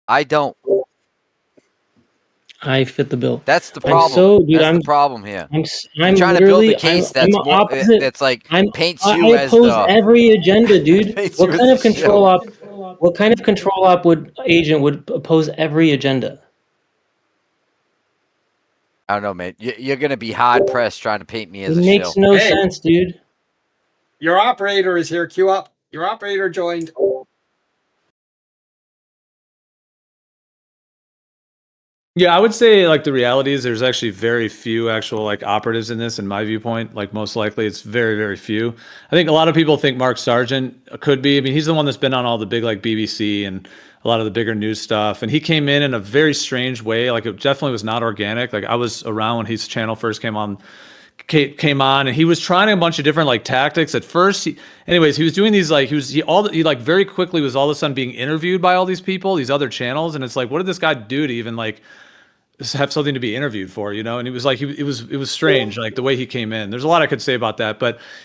I don't. I fit the bill. That's the problem. That's the problem here. I'm You're trying to build a case that's I'm more opposite. that's like paints I you as oppose the every agenda, dude. paints What you as kind the of control shill. op? What kind of control op would oppose every agenda? I don't know, man. You're gonna be hard pressed trying to paint me as It a makes shill. no sense, dude. Your operator is here. Queue up. Your operator joined. Yeah, I would say like the reality is there's actually very few actual like operatives in this, in my viewpoint. Like most likely it's very, very few. I think a lot of people think Mark Sargent could be. I mean, he's the one that's been on all the big like BBC and a lot of the bigger news stuff. And he came in a very strange way. Like it definitely was not organic. Like I was around when his channel first came on, and he was trying a bunch of different like tactics at first. He was doing these like he like very quickly was all of a sudden being interviewed by all these people, these other channels, and it's like, what did this guy do to even like have something to be interviewed for, you know? And he was like, it was strange, like the way he came in. There's a lot I could say about that,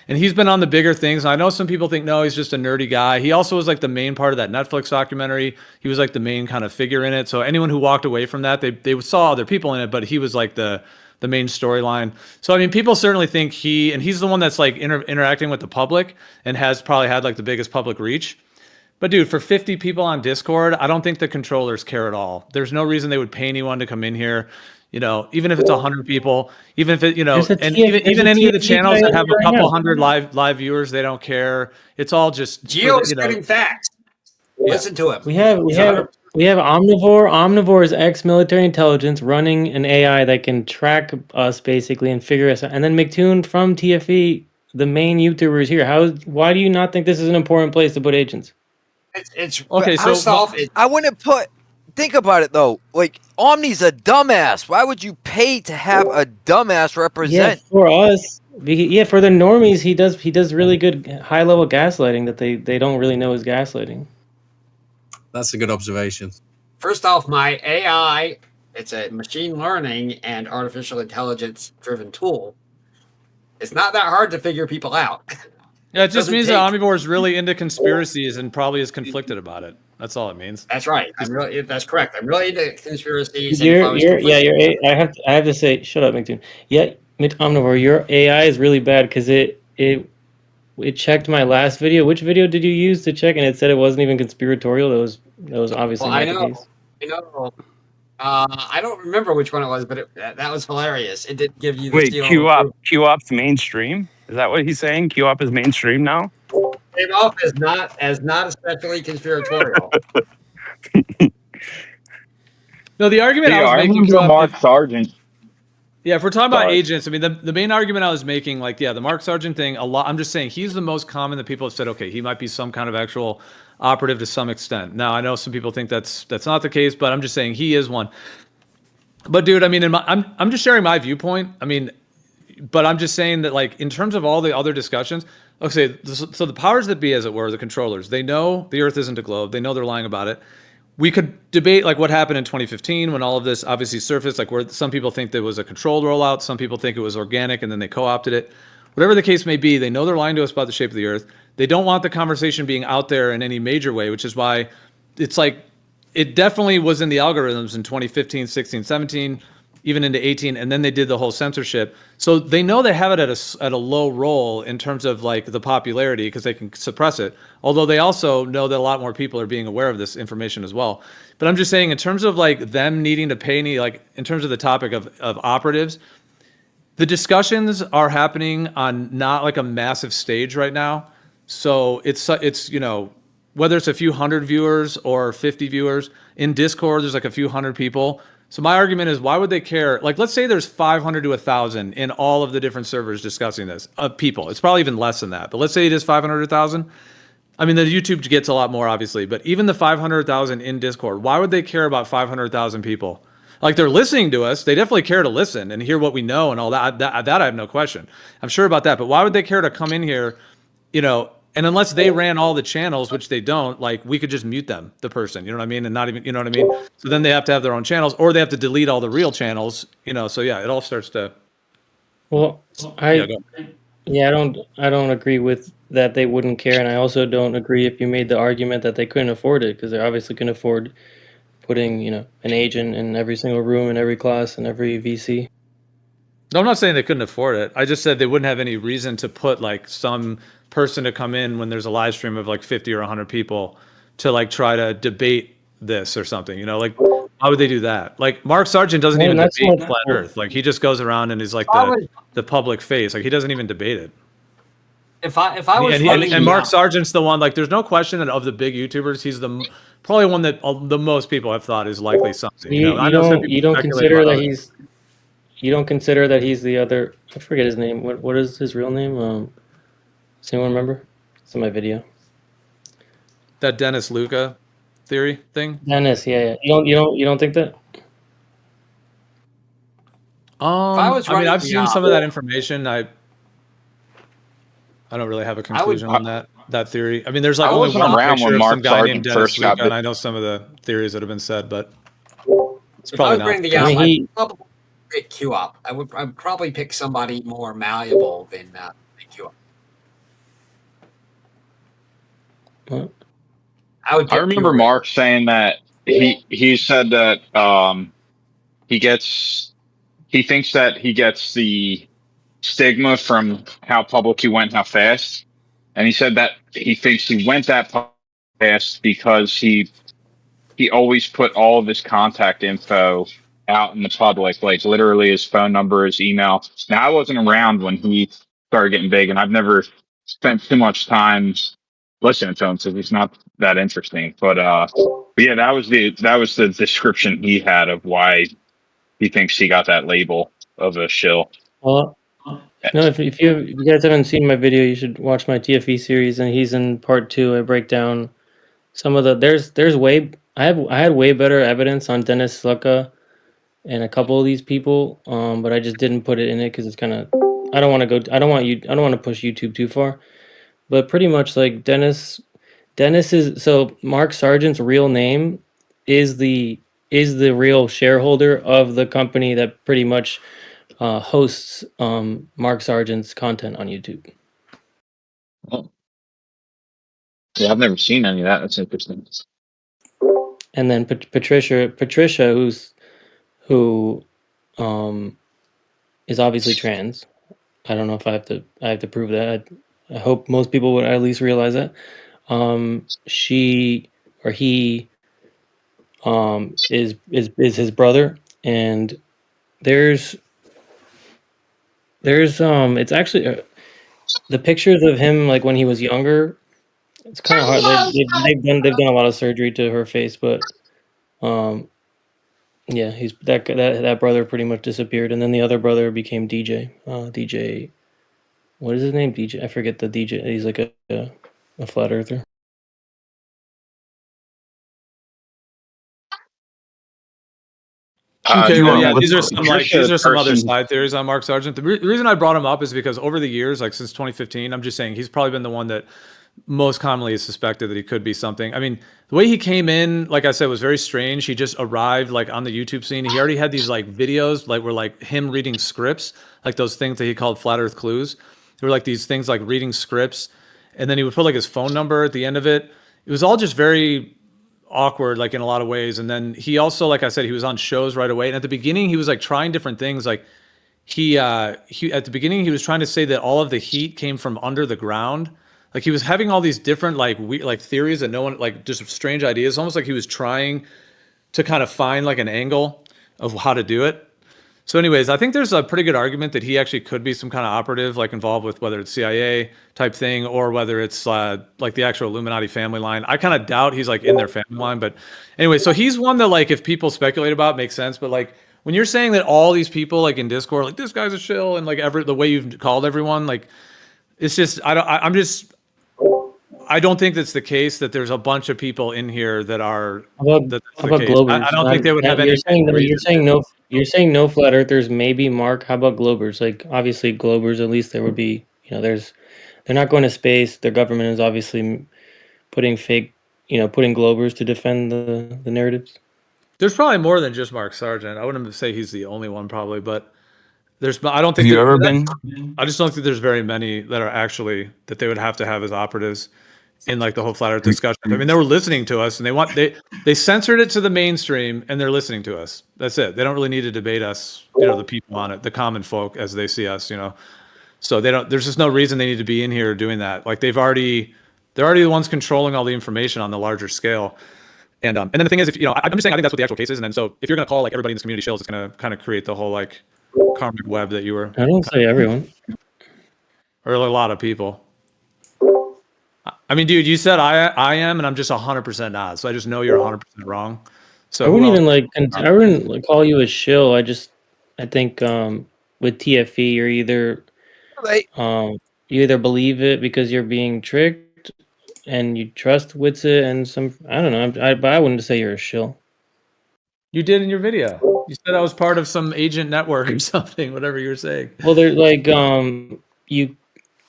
and he's been on the bigger things. And I know some people think, no, he's just a nerdy guy. He also was like the main part of that Netflix documentary. He was like the main kind of figure in it. So anyone who walked away from that, they saw other people in it, but he was like the main storyline. So, I mean, people certainly think he's the one that's like interacting with the public and has probably had like the biggest public reach. But dude, for 50 people on Discord, I don't think the controllers care at all. There's no reason they would pay anyone to come in here. You know, even if it's 100 people, even if it, you know, and even any of the channels that have a couple hundred live viewers, they don't care. It's all just Gio's spitting facts. Listen to him. We have Omnivore. Omnivore is ex-military intelligence running an AI that can track us basically and figure us out. And then McToon from TFE, the main YouTuber, is here. Why do you not think this is an important place to put agents? It's okay. So I wouldn't put. Think about it though. Like Omni's a dumbass. Why would you pay to have a dumbass represent? Yeah, for us. Yeah, for the normies, he does really good high level gaslighting that they don't really know is gaslighting. That's a good observation. First off, my AI, it's a machine learning and artificial intelligence driven tool. It's not that hard to figure people out. Yeah, it just means that Omnivore is really into conspiracies and probably is conflicted about it. That's all it means. That's right. That's correct. I'm really into conspiracies. I have to say, shut up, McToon. Yeah, Omnivore, your AI is really bad because it checked my last video. Which video did you use to check? And it said it wasn't even conspiratorial. That was obviously not the case. I know. I don't remember which one it was, but that was hilarious. It did give you the Q Op's mainstream. Is that what he's saying? Q Op is mainstream now. Came off as not especially conspiratorial. No, the argument I was making. Mark Sargent. Yeah, if we're talking about agents, I mean, the main argument I was making, like, yeah, the Mark Sargent thing, a lot. I'm just saying he's the most common that people have said, okay, he might be some kind of actual operative to some extent. Now, I know some people think that's not the case, but I'm just saying he is one. But dude, I mean, I'm just sharing my viewpoint. I mean, but I'm just saying that, like, in terms of all the other discussions, okay, so the powers that be, as it were, the controllers, they know the Earth isn't a globe. They know they're lying about it. We could debate like what happened in 2015 when all of this obviously surfaced, like where some people think there was a controlled rollout, some people think it was organic and then they co-opted it. Whatever the case may be, they know they're lying to us about the shape of the Earth. They don't want the conversation being out there in any major way, which is why it's like it definitely was in the algorithms in 2015, 16, 17, even into 18, and then they did the whole censorship. So they know they have it at a low roll in terms of like the popularity because they can suppress it. Although they also know that a lot more people are being aware of this information as well. But I'm just saying, in terms of like them needing to pay any, like in terms of the topic of operatives, the discussions are happening on not like a massive stage right now. So it's you know, whether it's a few hundred viewers or 50 viewers in Discord, there's like a few hundred people. So my argument is, why would they care? Like, let's say there's 500 to 1,000 in all of the different servers discussing this people. It's probably even less than that. But let's say it is 500 to 1,000. I mean, the YouTube gets a lot more, obviously. But even the 500,000 in Discord, why would they care about 500,000 people? Like, they're listening to us. They definitely care to listen and hear what we know and all that. That I have no question. I'm sure about that. But why would they care to come in here, you know, and unless they ran all the channels, which they don't, like we could just mute them, the person, you know what I mean? And not even, you know what I mean? So then they have to have their own channels or they have to delete all the real channels, you know? So yeah, it all starts to. Well, I don't agree with that. They wouldn't care. And I also don't agree if you made the argument that they couldn't afford it, because they obviously couldn't afford putting an agent in every single room in every class and every VC. No, I'm not saying they couldn't afford it. I just said they wouldn't have any reason to put like some person to come in when there's a live stream of like 50 or 100 people to like try to debate this or something. Like how would they do that? Like Mark Sargent doesn't even debate flat Earth. Like he just goes around and is like the public face. Like he doesn't even debate it. If I was and Mark Sargent's the one, like there's no question that of the big YouTubers, he's probably one that the most people have thought is likely something. You don't consider that he's you don't consider that he's the other. I forget his name. What is his real name? Does anyone remember? It's in my video. That Dennis Luca theory thing. Dennis, yeah. You don't think that? I've seen some of that information. I don't really have a conclusion on that theory. I mean, there's like only one picture of some guy named Dennis Luca, and I know some of the theories that have been said, but it's probably not. I'd probably pick QOP. I'd probably pick somebody more malleable than QOP. What? I remember Mark saying that he said that he thinks that he gets the stigma from how public he went and how fast, and he said that he thinks he went that fast because he always put all of his contact info out in the public, like literally his phone number, his email. Now I wasn't around when he started getting big, and I've never spent too much time listening to him, so he's not that interesting. But yeah, that was the description he had of why he thinks he got that label of a shill. Well, no, if you guys haven't seen my video, you should watch my TFE series, and he's in part 2. I break down some of the I had way better evidence on Dennis Lucca and a couple of these people, but I just didn't put it in it because it's kind of I don't want to push YouTube too far. But pretty much like Dennis is so Mark Sargent's real name is the real shareholder of the company that pretty much hosts Mark Sargent's content on YouTube. Oh. Yeah, I've never seen any of that. That's interesting. And then Patricia, who is obviously trans. I don't know if I have to prove that. I hope most people would at least realize that. She or he is his brother, and there's it's actually the pictures of him like when he was younger. It's kind of hard. They've done a lot of surgery to her face, but yeah, he's that brother pretty much disappeared, and then the other brother became DJ. DJ, what is his name? DJ, I forget the DJ. He's like a flat earther. Okay, yeah, these are some other side theories on Mark Sargent. The reason I brought him up is because over the years, like since 2015, I'm just saying he's probably been the one that most commonly is suspected that he could be something. I mean, the way he came in, like I said, was very strange. He just arrived like on the YouTube scene. He already had these like videos, like were like him reading scripts, like those things that he called Flat Earth Clues. There were like these things like reading scripts, and then he would put like his phone number at the end of it. It was all just very awkward, like in a lot of ways. And then he also, like I said, he was on shows right away. And at the beginning, he was like trying different things. Like he at the beginning, he was trying to say that all of the heat came from under the ground. Like he was having all these different like theories that no one, like just strange ideas, almost like he was trying to kind of find like an angle of how to do it. So anyways, I think there's a pretty good argument that he actually could be some kind of operative, like involved with whether it's CIA type thing or whether it's like the actual Illuminati family line. I kind of doubt he's like in their family line, but anyway, so he's one that like if people speculate about makes sense. But like when you're saying that all these people like in Discord, like this guy's a shill, and like the way you've called everyone, like it's just I don't think that's the case. That there's a bunch of people in here that are. How about Globers? I don't think they would have any. You're saying no flat earthers. Maybe Mark. How about Globers? Like obviously Globers. At least there would be. They're not going to space. Their government is obviously putting putting Globers to defend the narratives. There's probably more than just Mark Sargent. I wouldn't say he's the only one, probably, but. I don't think. Have you ever been? I just don't think there's very many that are actually that they would have to have as operatives. in like the whole flat Earth discussion. I mean, they were listening to us, and they censored it to the mainstream, and they're listening to us. That's it. They don't really need to debate us, the people on it, the common folk as they see us, So they don't. There's just no reason they need to be in here doing that. Like they're already the ones controlling all the information on the larger scale. And then the thing is, if I'm just saying, I think that's what the actual case is. And then so if you're gonna call like everybody in this community shills, it's gonna kind of create the whole like karmic web that you were. I don't say everyone. Or a lot of people. I mean, dude, you said I am, and I'm just 100% not. So I just know you're 100% wrong. So I wouldn't even I wouldn't like call you a shill. I think with TFE, you're either you either believe it because you're being tricked, and you trust Witsit and some. I don't know. But I wouldn't say you're a shill. You did in your video. You said I was part of some agent network or something. Whatever you were saying. Well, they're like you.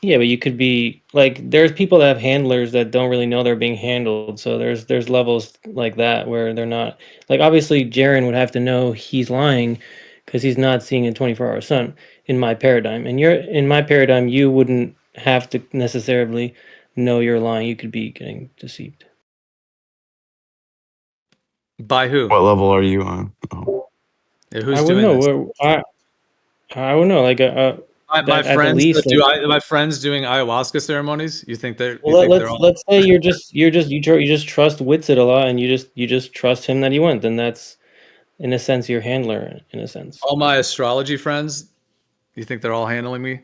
Yeah, but you could be like there's people that have handlers that don't really know they're being handled. So there's levels like that where they're not like obviously Jaren would have to know he's lying because he's not seeing a 24-hour sun in my paradigm. And in my paradigm, you wouldn't have to necessarily know you're lying. You could be getting deceived. By who? What level are you on? Oh. Yeah, who's I doing wouldn't know. I would know. Like my friends least, my friends doing ayahuasca ceremonies. You think they're? Well, let's say you just trust Witsit a lot, and you just trust him that he went. Then that's in a sense your handler. In a sense, all my astrology friends. You think they're all handling me?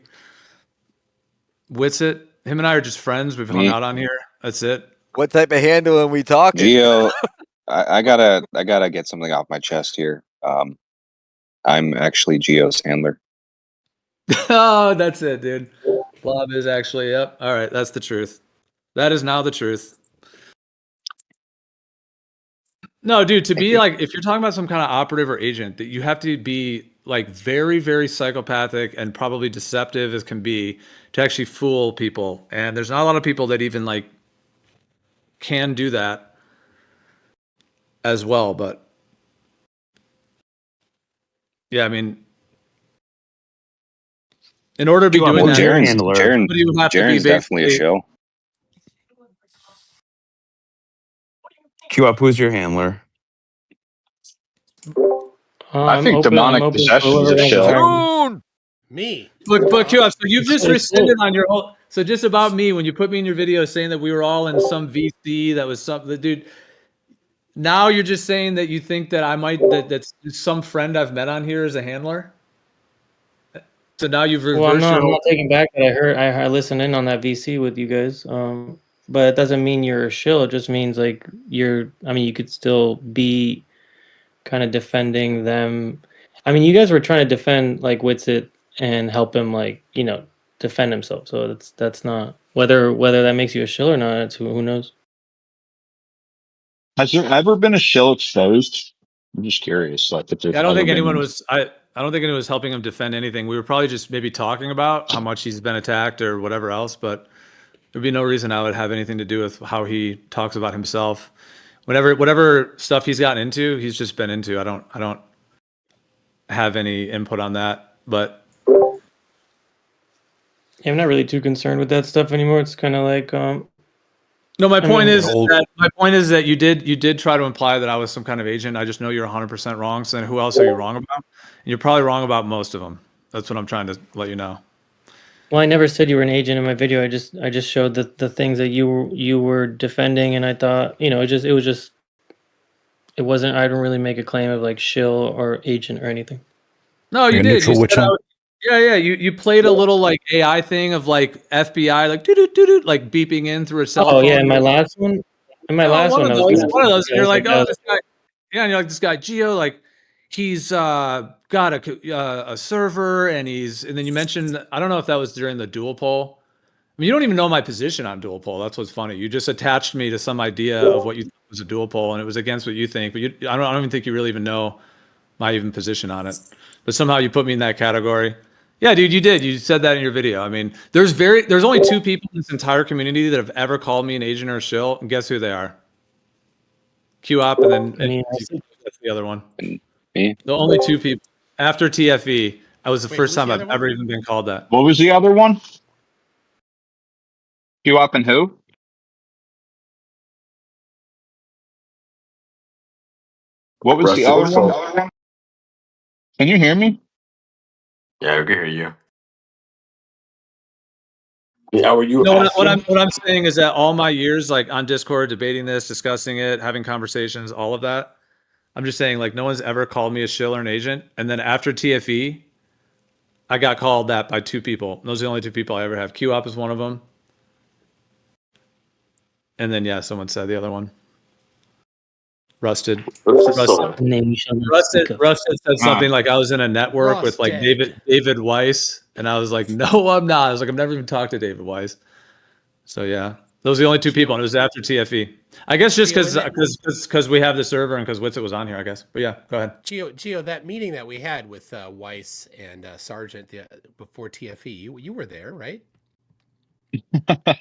Witsit, him and I are just friends. We've hung out on here. That's it. What type of handling we talking? Geo, I gotta get something off my chest here. I'm actually Geo's handler. Oh, that's it, dude. Blob is actually, yep. All right, that's the truth. That is now the truth. No, dude, to be like, if you're talking about some kind of operative or agent, that you have to be like very, very psychopathic and probably deceptive as can be to actually fool people. And there's not a lot of people that even like can do that as well. But yeah, I mean, in order to be doing that, Jaren's definitely a show. Queue up. Who's your handler? I think demonic possession is a show. Me. But Q, so you've just rescinded on your whole. So just about me, when you put me in your video saying that we were all in some VC that was something, dude. Now you're just saying that you think that I might that's some friend I've met on here is a handler. So now you've reversed. Well, I'm not taking back that I listened in on that VC with you guys. But it doesn't mean you're a shill. It just means like you could still be kind of defending them. I mean, you guys were trying to defend like Witsit and help him like, defend himself. So that's not whether that makes you a shill or not, it's who knows. Has there ever been a shill exposed? I'm just curious. Like, if I don't think anyone was. I don't think anyone was helping him defend anything. We were probably just maybe talking about how much he's been attacked or whatever else, but there'd be no reason I would have anything to do with how he talks about himself. Whatever stuff he's gotten into, he's just been into. I don't have any input on that, but I'm not really too concerned with that stuff anymore. It's kind of like no. My point is that you did try to imply that I was some kind of agent. I just know you're 100% wrong. So then who else are you wrong about? And you're probably wrong about most of them. That's what I'm trying to let you know. Well, I never said you were an agent in my video. I just showed the things that you were defending, and I thought, it wasn't. I don't really make a claim of like shill or agent or anything. No, you did. You played a little like AI thing of like FBI, like doo like beeping in through a cell phone. Oh yeah, in my last one. One of those. You're like, oh, this guy. Yeah, and you're like, this guy Geo, like he's got a server, and then you mentioned, I don't know if that was during the dual poll. I mean, you don't even know my position on dual poll. That's what's funny. You just attached me to some idea of what you thought was a dual poll, and it was against what you think. But I don't even think you really even know my even position on it. But somehow you put me in that category. Yeah, dude, you did. You said that in your video. I mean, there's only 2 people in this entire community that have ever called me an agent or a shill, and guess who they are? Q-Op, and then that's the other one. Me? The only 2 people after TFE. I was the first time I've ever even been called that. What was the other one? Q-Op and who? What was the other one? Can you hear me? Yeah, I can hear you. Yeah, were you? No, asking? what I'm saying is that all my years, like on Discord, debating this, discussing it, having conversations, all of that. I'm just saying, like, no one's ever called me a shill or an agent. And then after TFE, I got called that by 2 people. Those are the only 2 people I ever have. QOP is one of them. And then, yeah, someone said the other one. Rusted. Name you shall not speak of. Rusted said something like, I was in a network with like David Weiss. And I was like, no, I'm not. I was like, I've never even talked to David Weiss. So, yeah. Those are the only 2 people. And it was after TFE. I guess just because we have the server and because Witsit was on here, I guess. But yeah, go ahead. Gio, that meeting that we had with Weiss and Sargent before TFE, you were there, right?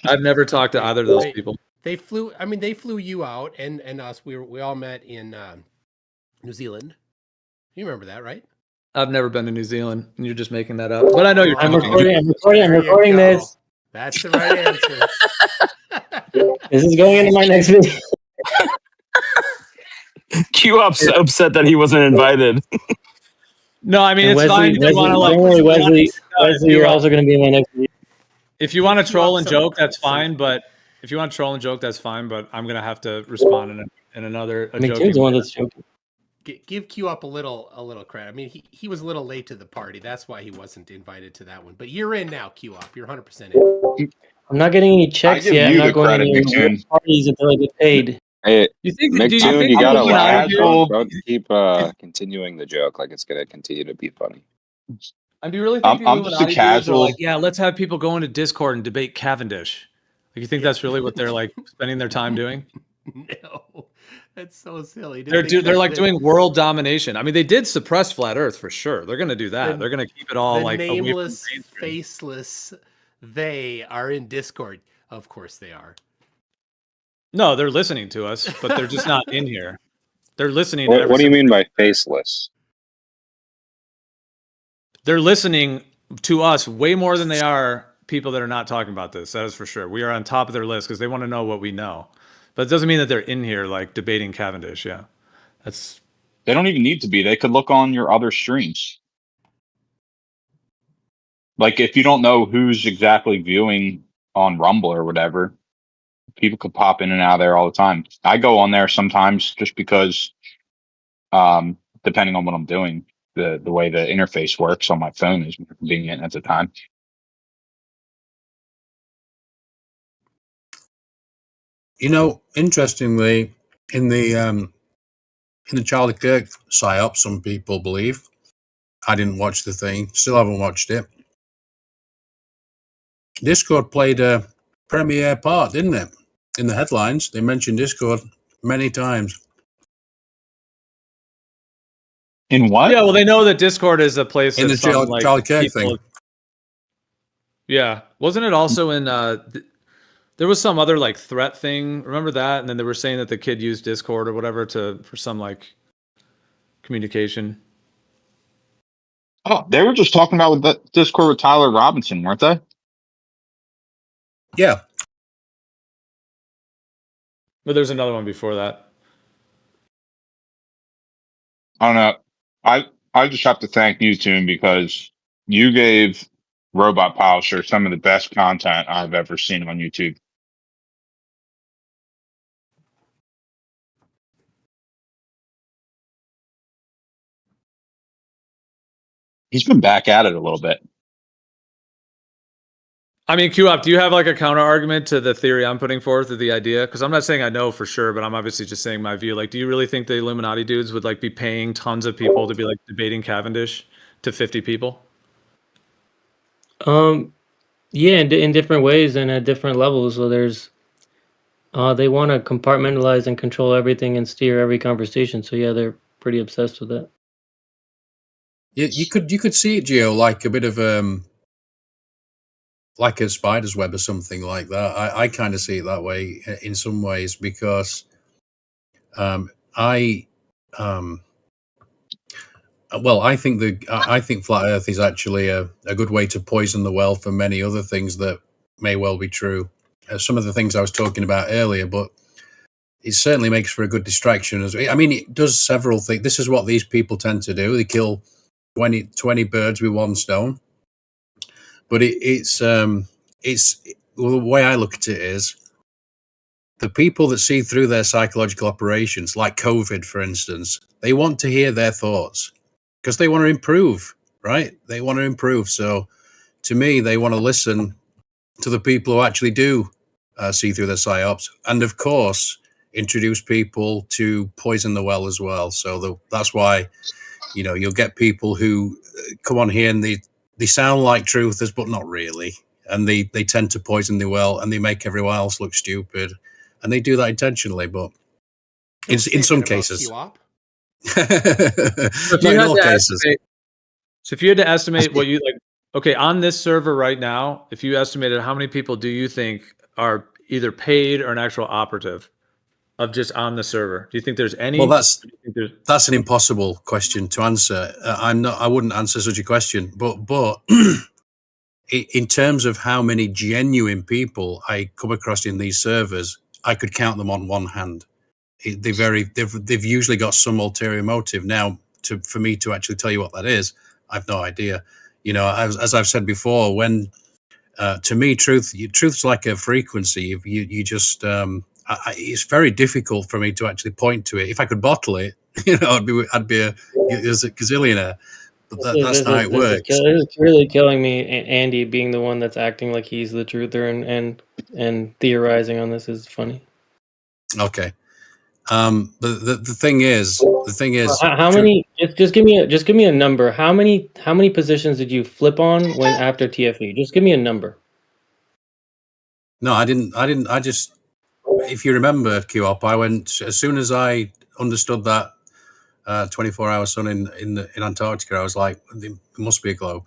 I've never talked to either of those people. They flew. I mean, they flew you out and us. We all met in New Zealand. You remember that, right? I've never been to New Zealand, and you're just making that up. But I know you're. I'm recording this. That's the right answer. This is going into my next video. Q-Up's upset that he wasn't invited. No, I mean, And it's fine. If you want to like, Wesley, you're also going to be in my next video. If you want to troll and joke, that's fine. But if you want to troll and joke, that's fine. But I'm gonna have to respond in another. McToon's the one that's joking. Give Q up a little credit. I mean, he was a little late to the party. That's why he wasn't invited to that one. But you're in now, Q up. You're 100% in. I'm not getting any checks yet. I'm not going to any parties until I get paid. Hey, you think McToon, you gotta laugh. Don't keep continuing the joke like it's gonna continue to be funny. And do you really think I'm just a casual. Like, yeah, let's have people go into Discord and debate Cavendish? Like, you think that's really what they're like spending their time doing? No, that's so silly. They're like doing world domination. I mean, they did suppress flat Earth for sure. They're gonna do that. They're gonna keep it all like nameless, faceless. They are in Discord. Of course, they are. No, they're listening to us, but they're just not in here. They're listening. What do you mean by faceless? They're listening to us way more than they are people that are not talking about this. That is for sure. We are on top of their list because they want to know what we know. But it doesn't mean that they're in here like debating Cavendish. Yeah, they don't even need to be. They could look on your other streams. Like if you don't know who's exactly viewing on Rumble or whatever, people could pop in and out of there all the time. I go on there sometimes just because, depending on what I'm doing, the way the interface works on my phone is more convenient at the time. You know, interestingly, in the Charlie Kirk psyop, some people believe. I didn't watch the thing, still haven't watched it. Discord played a premier part, didn't it? In the headlines, they mentioned Discord many times. In what? Yeah, well, they know that Discord is a place in the Charlie Kirk thing. Yeah, wasn't it also in? There was some other like threat thing. Remember that? And then they were saying that the kid used Discord or whatever for some like communication. Oh, they were just talking about with the Discord with Tyler Robinson, weren't they? Yeah. But there's another one before that. I don't know. I just have to thank you, Toon, because you gave Robot Polisher some of the best content I've ever seen on YouTube. He's been back at it a little bit. I mean, Q-Op, do you have like a counter argument to the theory I'm putting forth or the idea? Because I'm not saying I know for sure, but I'm obviously just saying my view. Like, do you really think the Illuminati dudes would like be paying tons of people to be like debating Cavendish to 50 people? Yeah, in different ways and at different levels. So there's, they want to compartmentalize and control everything and steer every conversation. So yeah, they're pretty obsessed with that. Yeah, you could see it, Gio, like a bit of like a spider's web or something like that. I kind of see it that way in some ways because I think flat Earth is actually a good way to poison the well for many other things that may well be true. Some of the things I was talking about earlier, but it certainly makes for a good distraction. I mean, it does several things. This is what these people tend to do. They kill 20 birds with one stone. But it's the way I look at it is the people that see through their psychological operations, like COVID, for instance, they want to hear their thoughts because they want to improve, right? They want to improve. So to me, they want to listen to the people who actually do see through their psyops. And of course, introduce people to poison the well as well. So that's why, you'll get people who come on here and they sound like truthers, but not really. And they tend to poison the well and they make everyone else look stupid. And they do that intentionally, but in some cases. Not in all cases. So if you had to estimate what you like, okay, on this server right now, if you estimated how many people do you think are either paid or an actual operative of just on the server? Do you think there's any? Well, that's an impossible question to answer. I wouldn't answer such a question, but in terms of how many genuine people I come across in these servers, I could count them on one hand. They've usually got some ulterior motive. Now, for me to actually tell you what that is, I've no idea. As I've said before, when to me, truth's like a frequency. You just it's very difficult for me to actually point to it. If I could bottle it, I'd be a gazillionaire. But that's not how it works. It's really killing me. Andy being the one that's acting like he's the truther and theorizing on this is funny. Okay. But the thing is, how many? Just give me a number. How many positions did you flip on when after TFE? Just give me a number. No, I didn't. I just, if you remember, QOP, I went as soon as I understood that 24-hour sun in Antarctica. I was like, it must be a globe.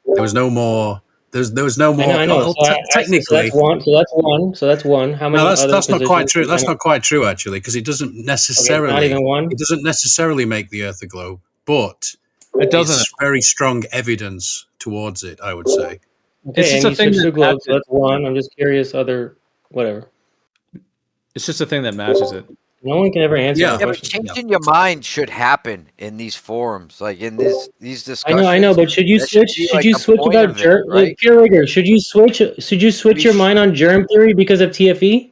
There was no more. There was no more. I know. Technically, so that's one. How many? No, other that's not quite true. positions? That's not quite true, actually, because it doesn't necessarily. Okay, not even one. It doesn't necessarily make the Earth a globe, but it doesn't. It's very strong evidence towards it, I would say. Okay, it's just a thing to globe, so that's one. I'm just curious. Whatever. It's just a thing that matches it. No one can ever answer that but question. changing your mind should happen in these forums, like in these discussions. I know, but should you switch? Should you switch about germ? Right? Pure rigor. Should you switch? Should you switch your mind on germ theory because of TFE?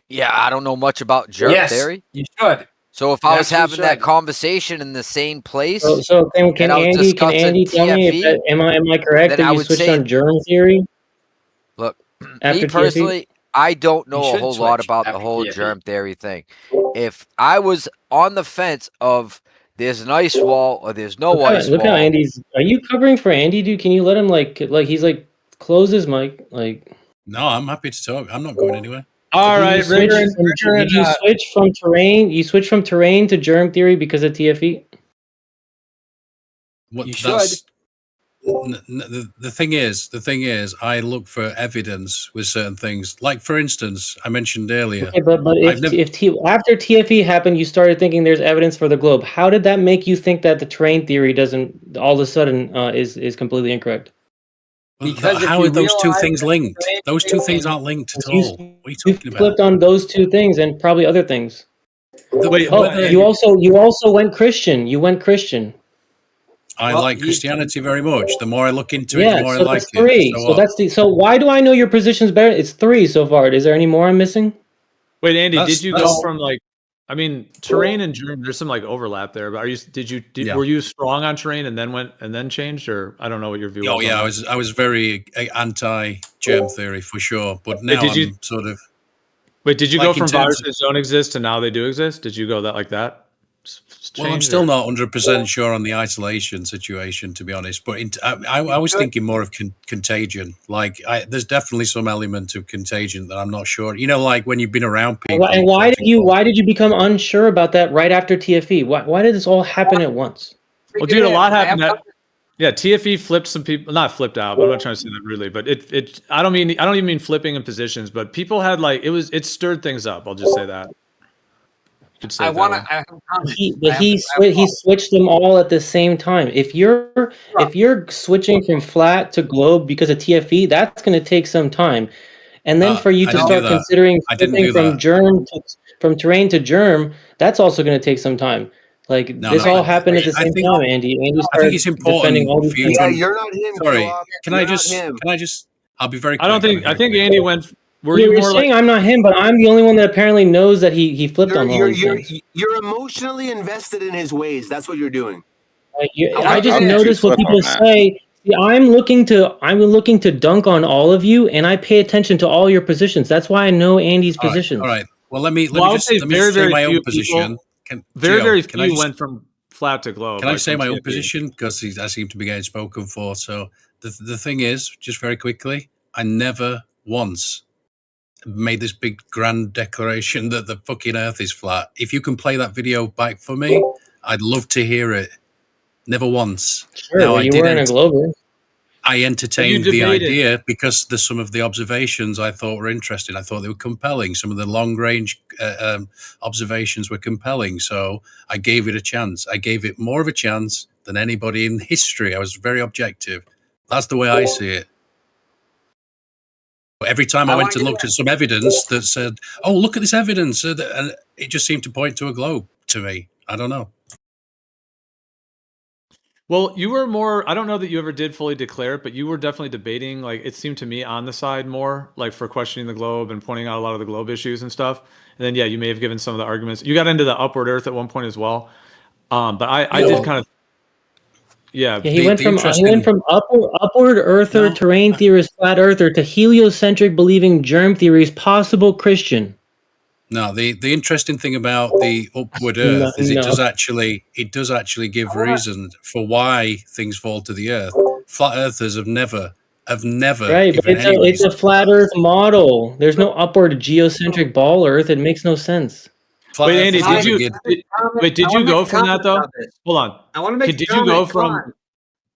Yeah, I don't know much about germ theory. You should. So if I was having that conversation in the same place, so can Andy tell me if am I correct that you switched on germ theory? Look, me personally, I don't know a whole lot about the whole germ theory thing. If I was on the fence of there's an ice wall or there's no ice wall. Look how Andy's. Are you covering for Andy, dude? Can you let him he's close his mic? No, I'm happy to talk. I'm not going anywhere. All right, did you switch from terrain? You switched from terrain to germ theory because of TFE? You should. The thing is, I look for evidence with certain things. Like, for instance, I mentioned earlier. Okay, but after TFE happened, you started thinking there's evidence for the globe. How did that make you think that the terrain theory doesn't all of a sudden is completely incorrect? Because how are those two things linked? Those two things aren't linked at all. What are you talking about? Flipped on those two things and probably other things. You also went Christian. You went Christian. I like Christianity very much. The more I look into it, the more I like it. Three. So why do I know your position's better? It's 3 so far. Is there any more I'm missing? Wait, Andy, did you go from terrain and germ? There's some overlap there. But were you strong on terrain and then changed, or I don't know what your view was? Oh yeah, I was very anti germ theory for sure. But now I'm sort of. Wait, did you go from viruses don't exist to now they do exist? Did you go like that? Well, I'm still not 100% sure on the isolation situation, to be honest. But I was thinking more of contagion. There's definitely some element of contagion that I'm not sure. Like when you've been around people. And why did you become unsure about that right after TFE? Why did this all happen at once? Well, dude, a lot happened. TFE flipped some people. Not flipped out. But I'm not trying to say that really. But I don't even mean flipping in positions. But people had it stirred things up. I'll just say that. He switched them all at the same time. If you're switching from flat to globe because of TFE, that's going to take some time. And then for you to start considering flipping from terrain to germ, that's also going to take some time. Like this all happened at the same time, Andy. Andy I think it's important all these for you things. to. Yeah, you're not him. Sorry, can I You're just? I'll be very quick. I don't think. I think Andy went. Were You're you more saying like? I'm not him, but I'm the only one that apparently knows that he flipped on all these things. You're emotionally invested in his ways. That's what you're doing. I just notice what people say. See, I'm looking to dunk on all of you, and I pay attention to all your positions. That's why I know Andy's positions. All right. Well, let me just say say my own position. Very few went from flat to globe. Can I say my own position? Because I seem to be getting spoken for. So the thing is, just very quickly, I never once made this big grand declaration that the fucking Earth is flat. If you can play that video back for me, I'd love to hear it. Never once. Sure, now, you were in a globe. I entertained the idea because some of the observations I thought were interesting. I thought they were compelling. Some of the long-range observations were compelling. So I gave it a chance. I gave it more of a chance than anybody in history. I was very objective. That's the way I see it. But every time I went and looked at some evidence that said, oh, look at this evidence, and it just seemed to point to a globe to me. I don't know. Well, you were more, I don't know that you ever did fully declare it, but you were definitely debating, like, it seemed to me on the side more, like, for questioning the globe and pointing out a lot of the globe issues and stuff. And then, yeah, you may have given some of the arguments. You got into the upward Earth at one point as well. But I did kind of, yeah. He went from upward Earther, terrain theorist, flat Earther, to heliocentric believing germ theories, possible Christian. No, the interesting thing about the upward Earth is it does actually give reason for why things fall to the Earth. Flat Earthers have never. Right, but it's a flat Earth model. There's no upward geocentric ball Earth. It makes no sense. Wait, Andy, did you go from that though? Hold on. I want to make. Did you go from?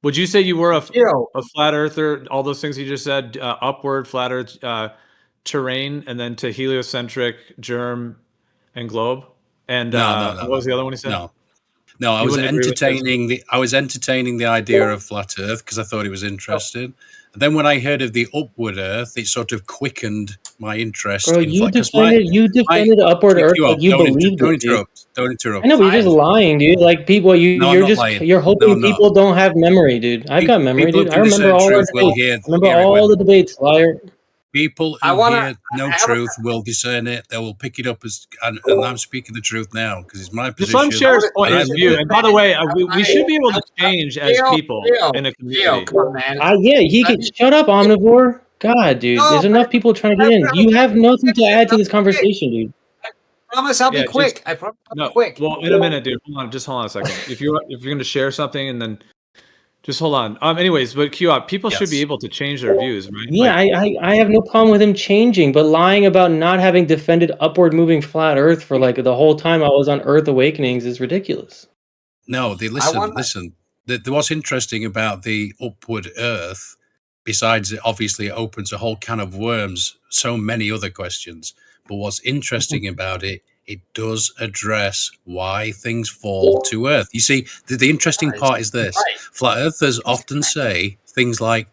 Would you say you were a flat Earther? All those things you just said, upward, flat Earth. Terrain, and then to heliocentric, germ, and globe. And no. What was the other one he said? No. I was entertaining the idea of flat Earth because I thought it was interesting. And then when I heard of the upward Earth, it sort of quickened my interest. Bro, you defended upward Earth like you believed it. Don't interrupt. I know, but you're just lying, dude. Like people, you're hoping people don't have memory, dude. I've got memory, dude. I remember all the debates. All the debates, liar. People who hear no truth will discern it. They will pick it up as, and I'm speaking the truth now because it's my position. Just share his point, his view. And by the way, we should be able to change as people in a community. Come on, man. He can shut up, omnivore. God, dude, there's enough people trying to get in. You have nothing to add to this conversation, dude. I promise I'll be quick. I promise I'll be quick. Well, in a minute, dude. Hold on a second. If you're going to share something, and then. Just hold on. Anyways, but Q-Op, people should be able to change their views, right? Yeah, I have no problem with him changing, but lying about not having defended upward moving flat Earth for like the whole time I was on Earth Awakenings is ridiculous. No, listen. What's interesting about the upward Earth, besides obviously it opens a whole can of worms, so many other questions. But what's interesting about it does address why things fall to Earth. You see, the interesting part is this. Flat Earthers often say things like,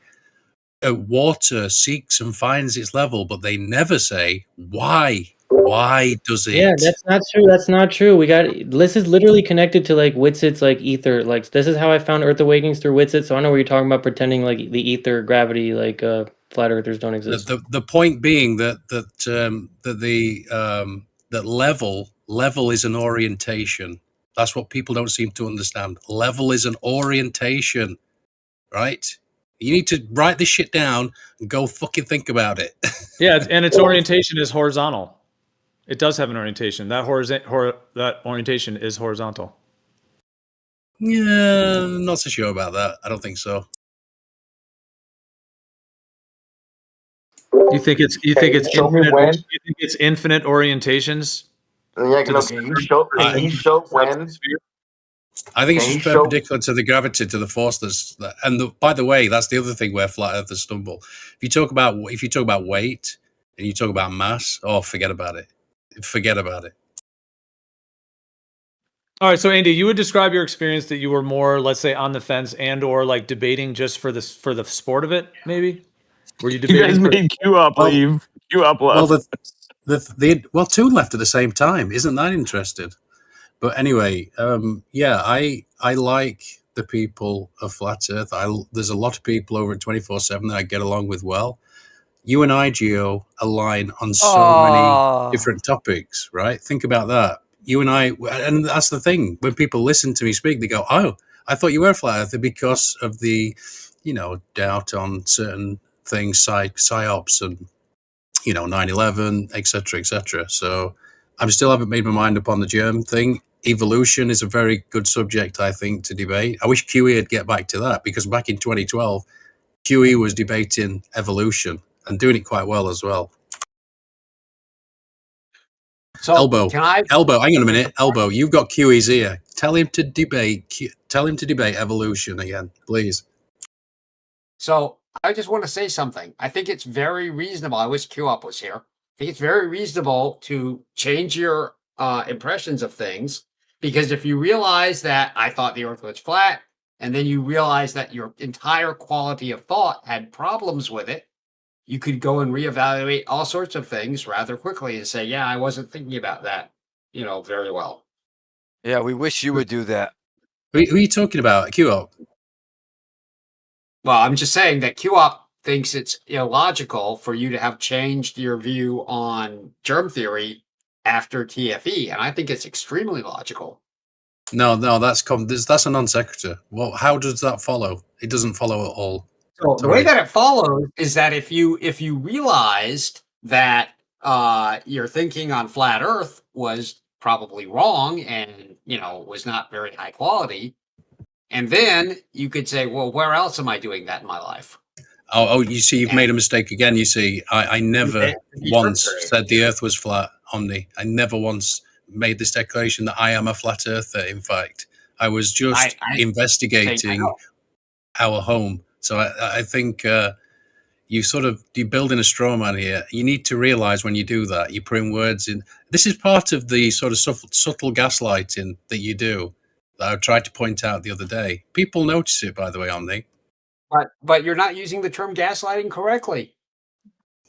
water seeks and finds its level, but they never say, why? Why does it? Yeah, that's not true. That's not true. This is literally connected to like Witsit's like ether. Like this is how I found Earth Awakenings through Witsit. So I know what you're talking about, pretending like the ether, gravity, like flat Earthers don't exist. The point being that level is an orientation. That's what people don't seem to understand. Level is an orientation, right? You need to write this shit down and go fucking think about it. Yeah, and its orientation is horizontal. It does have an orientation. That orientation is horizontal. Yeah, I'm not so sure about that. I don't think so. You think it's infinite? You think it's infinite orientations? Yeah, can you show when? I think it's just perpendicular to the gravity, to the force by the way, that's the other thing where flat earthers stumble. If you talk about weight and you talk about mass, forget about it. Forget about it. All right, so Andy, you would describe your experience that you were more, let's say, on the fence and or like debating just for the sport of it, maybe? Were you debating? You guys made Q-Up leave. Q up left. Well, Toon left at the same time. Isn't that interesting? But anyway, yeah, I like the people of Flat Earth. There's a lot of people over at 24/7 that I get along with well. You and I, Gio, align on so many different topics, right? Think about that. You and I, and that's the thing. When people listen to me speak, they go, "Oh, I thought you were a Flat Earther," because of the, doubt on certain things, psyops and 9/11, etc., etc. So I still haven't made my mind up on the germ thing. Evolution is a very good subject, I think, to debate. I wish QE would get back to that, because back in 2012, QE was debating evolution and doing it quite well as well. So Elbow, hang on a minute. Elbow, you've got QE's ear. Tell him to debate evolution again, please. So I just want to say something. I think it's very reasonable. I wish QUp was here. I think it's very reasonable to change your impressions of things, because if you realize that I thought the Earth was flat, and then you realize that your entire quality of thought had problems with it, you could go and reevaluate all sorts of things rather quickly and say, yeah, I wasn't thinking about that, very well. Yeah, we wish you would do that. Who are you talking about? QUp? Well, I'm just saying that QUp thinks it's illogical for you to have changed your view on germ theory after TFE, and I think it's extremely logical. No, that's a non sequitur. Well, how does that follow? It doesn't follow at all. So the way that it follows is that if you realized that your thinking on flat Earth was probably wrong and was not very high quality, and then you could say, well, where else am I doing that in my life? Oh, you see, you've made a mistake again. You see, I never once said the Earth was flat, Omni. I never once made this declaration that I am a flat earther. In fact, I was just investigating our home. So I think you're building a straw man here. You need to realize when you do that, you put in words in. This is part of the sort of subtle gaslighting that you do, that I tried to point out the other day. People notice it, by the way, Omni. But you're not using the term gaslighting correctly.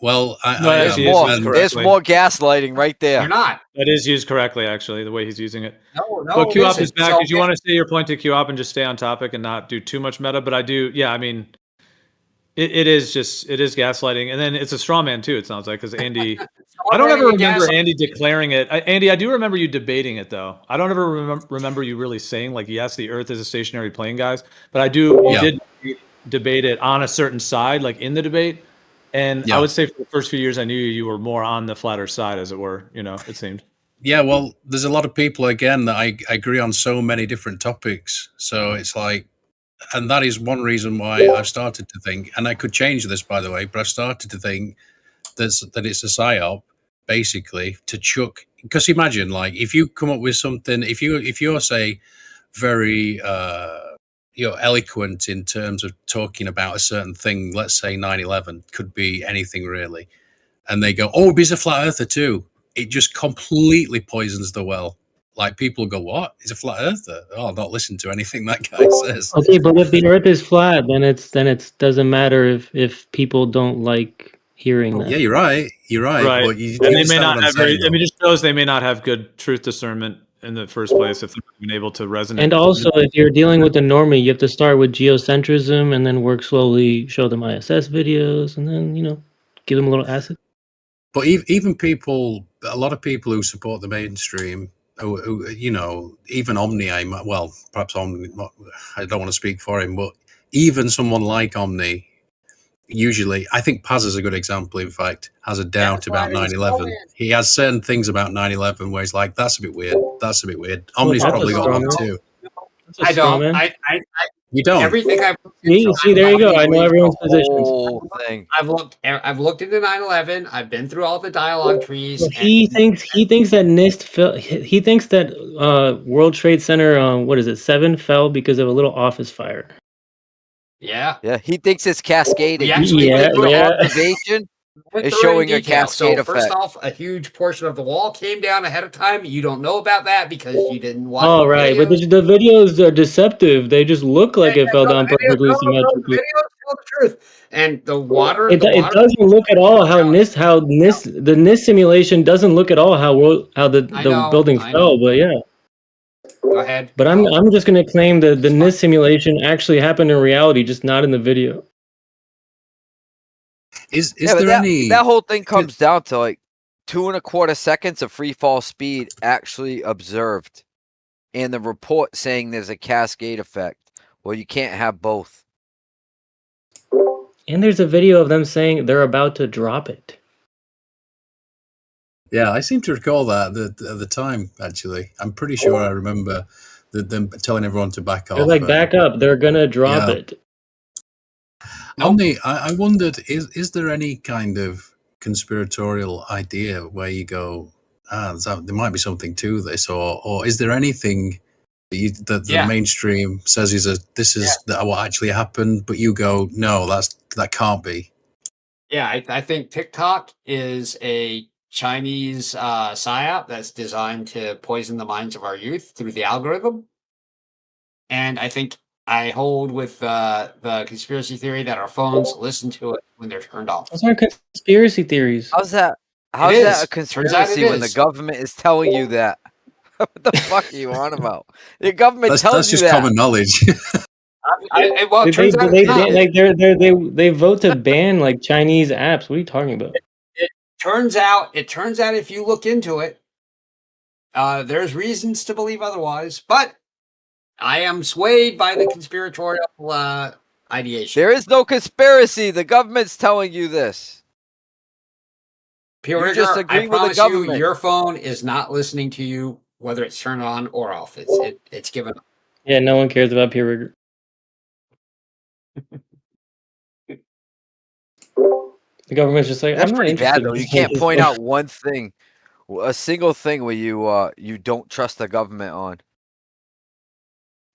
Well, there's more gaslighting right there. You're not. That is used correctly, actually, the way he's using it. No. But QUp is back. Did you want to say your point to QUp and just stay on topic and not do too much meta? But I do. Yeah, I mean, it is gaslighting, and then it's a straw man too. It sounds like, because Andy. I don't ever remember Andy declaring it. Andy, I do remember you debating it though. I don't ever remember you really saying like, yes, the Earth is a stationary plane, guys. But I do. You did debate it on a certain side, like in the debate. And I would say for the first few years I knew you were more on the flatter side, as it were, it seemed. Yeah, well, there's a lot of people, again, that I agree on so many different topics. So it's like, and that is one reason why I've started to think, and I could change this, by the way, but I've started to think that it's a psyop, basically, to chuck. Because imagine, like, if you come up with something, if you're say, very eloquent in terms of talking about a certain thing, let's say 9/11, could be anything really, and they go, oh, he's a flat earther too, it just completely poisons the well. Like, people go, what? He's a flat earther? Oh, I'll not listen to anything that guy says. Okay, but if the Earth is flat, then it doesn't matter if people don't like hearing that. Yeah, you're right. Right. But and they may not have it just shows they may not have good truth discernment in the first place if they're even able to resonate. And also, if you're dealing with the normie, you have to start with geocentrism and then work slowly, show them ISS videos, and then, give them a little acid. But even people, a lot of people who support the mainstream, who even Omni, perhaps Omni, I don't want to speak for him, but even someone like Omni, usually, I think Paz is a good example, in fact, has a doubt about 9/11. He has certain things about 9/11 where he's like, that's a bit weird. Omni's probably got one too. I don't. You don't? Everything I've see, there you go. I know everyone's position. I've looked into 9/11. I've been through all the dialogue trees. He thinks that NIST fell. He thinks that World Trade Center, 7 fell because of a little office fire. Yeah. He thinks it's cascading. Observation is showing a cascade effect. First off, a huge portion of the wall came down ahead of time. You don't know about that because you didn't watch. Oh, right, but the videos are deceptive. They just look like it fell down perfectly symmetrically. Videos tell the truth. And the water, It doesn't look at all how the NIST simulation doesn't look at all how the building fell. But yeah. Go ahead. But I'm just gonna claim the NIST simulation actually happened in reality, just not in the video. Is there any that whole thing comes down to like 2.25 seconds of free fall speed actually observed, and the report saying there's a cascade effect. Well, you can't have both. And there's a video of them saying they're about to drop it. Yeah, I seem to recall that at the time. Actually, I'm pretty sure I remember them telling everyone to back off. They're like, back up. They're gonna drop it. I wondered, is there any kind of conspiratorial idea where you go, there might be something to this, or is there anything that the mainstream says this is what actually happened, but you go, no, that can't be. Yeah, I think TikTok is a Chinese psyop that's designed to poison the minds of our youth through the algorithm. And I think I hold with the conspiracy theory that our phones listen to it when they're turned off. Those aren't conspiracy theories. How's that a conspiracy when the government is telling you that? What the fuck are you on about? The government tells you that. That's just common knowledge. They vote to ban like Chinese apps. What are you talking about? It turns out if you look into it, there's reasons to believe otherwise, but I am swayed by the conspiratorial ideation. There is no conspiracy. The government's telling you this. You just agree with the government. Your phone is not listening to you, whether it's turned on or off. It's given up. Yeah, no one cares about peer rigor. The government's just like, that's I'm not pretty interested. bad though. You can't point out one thing, a single thing where you don't trust the government on.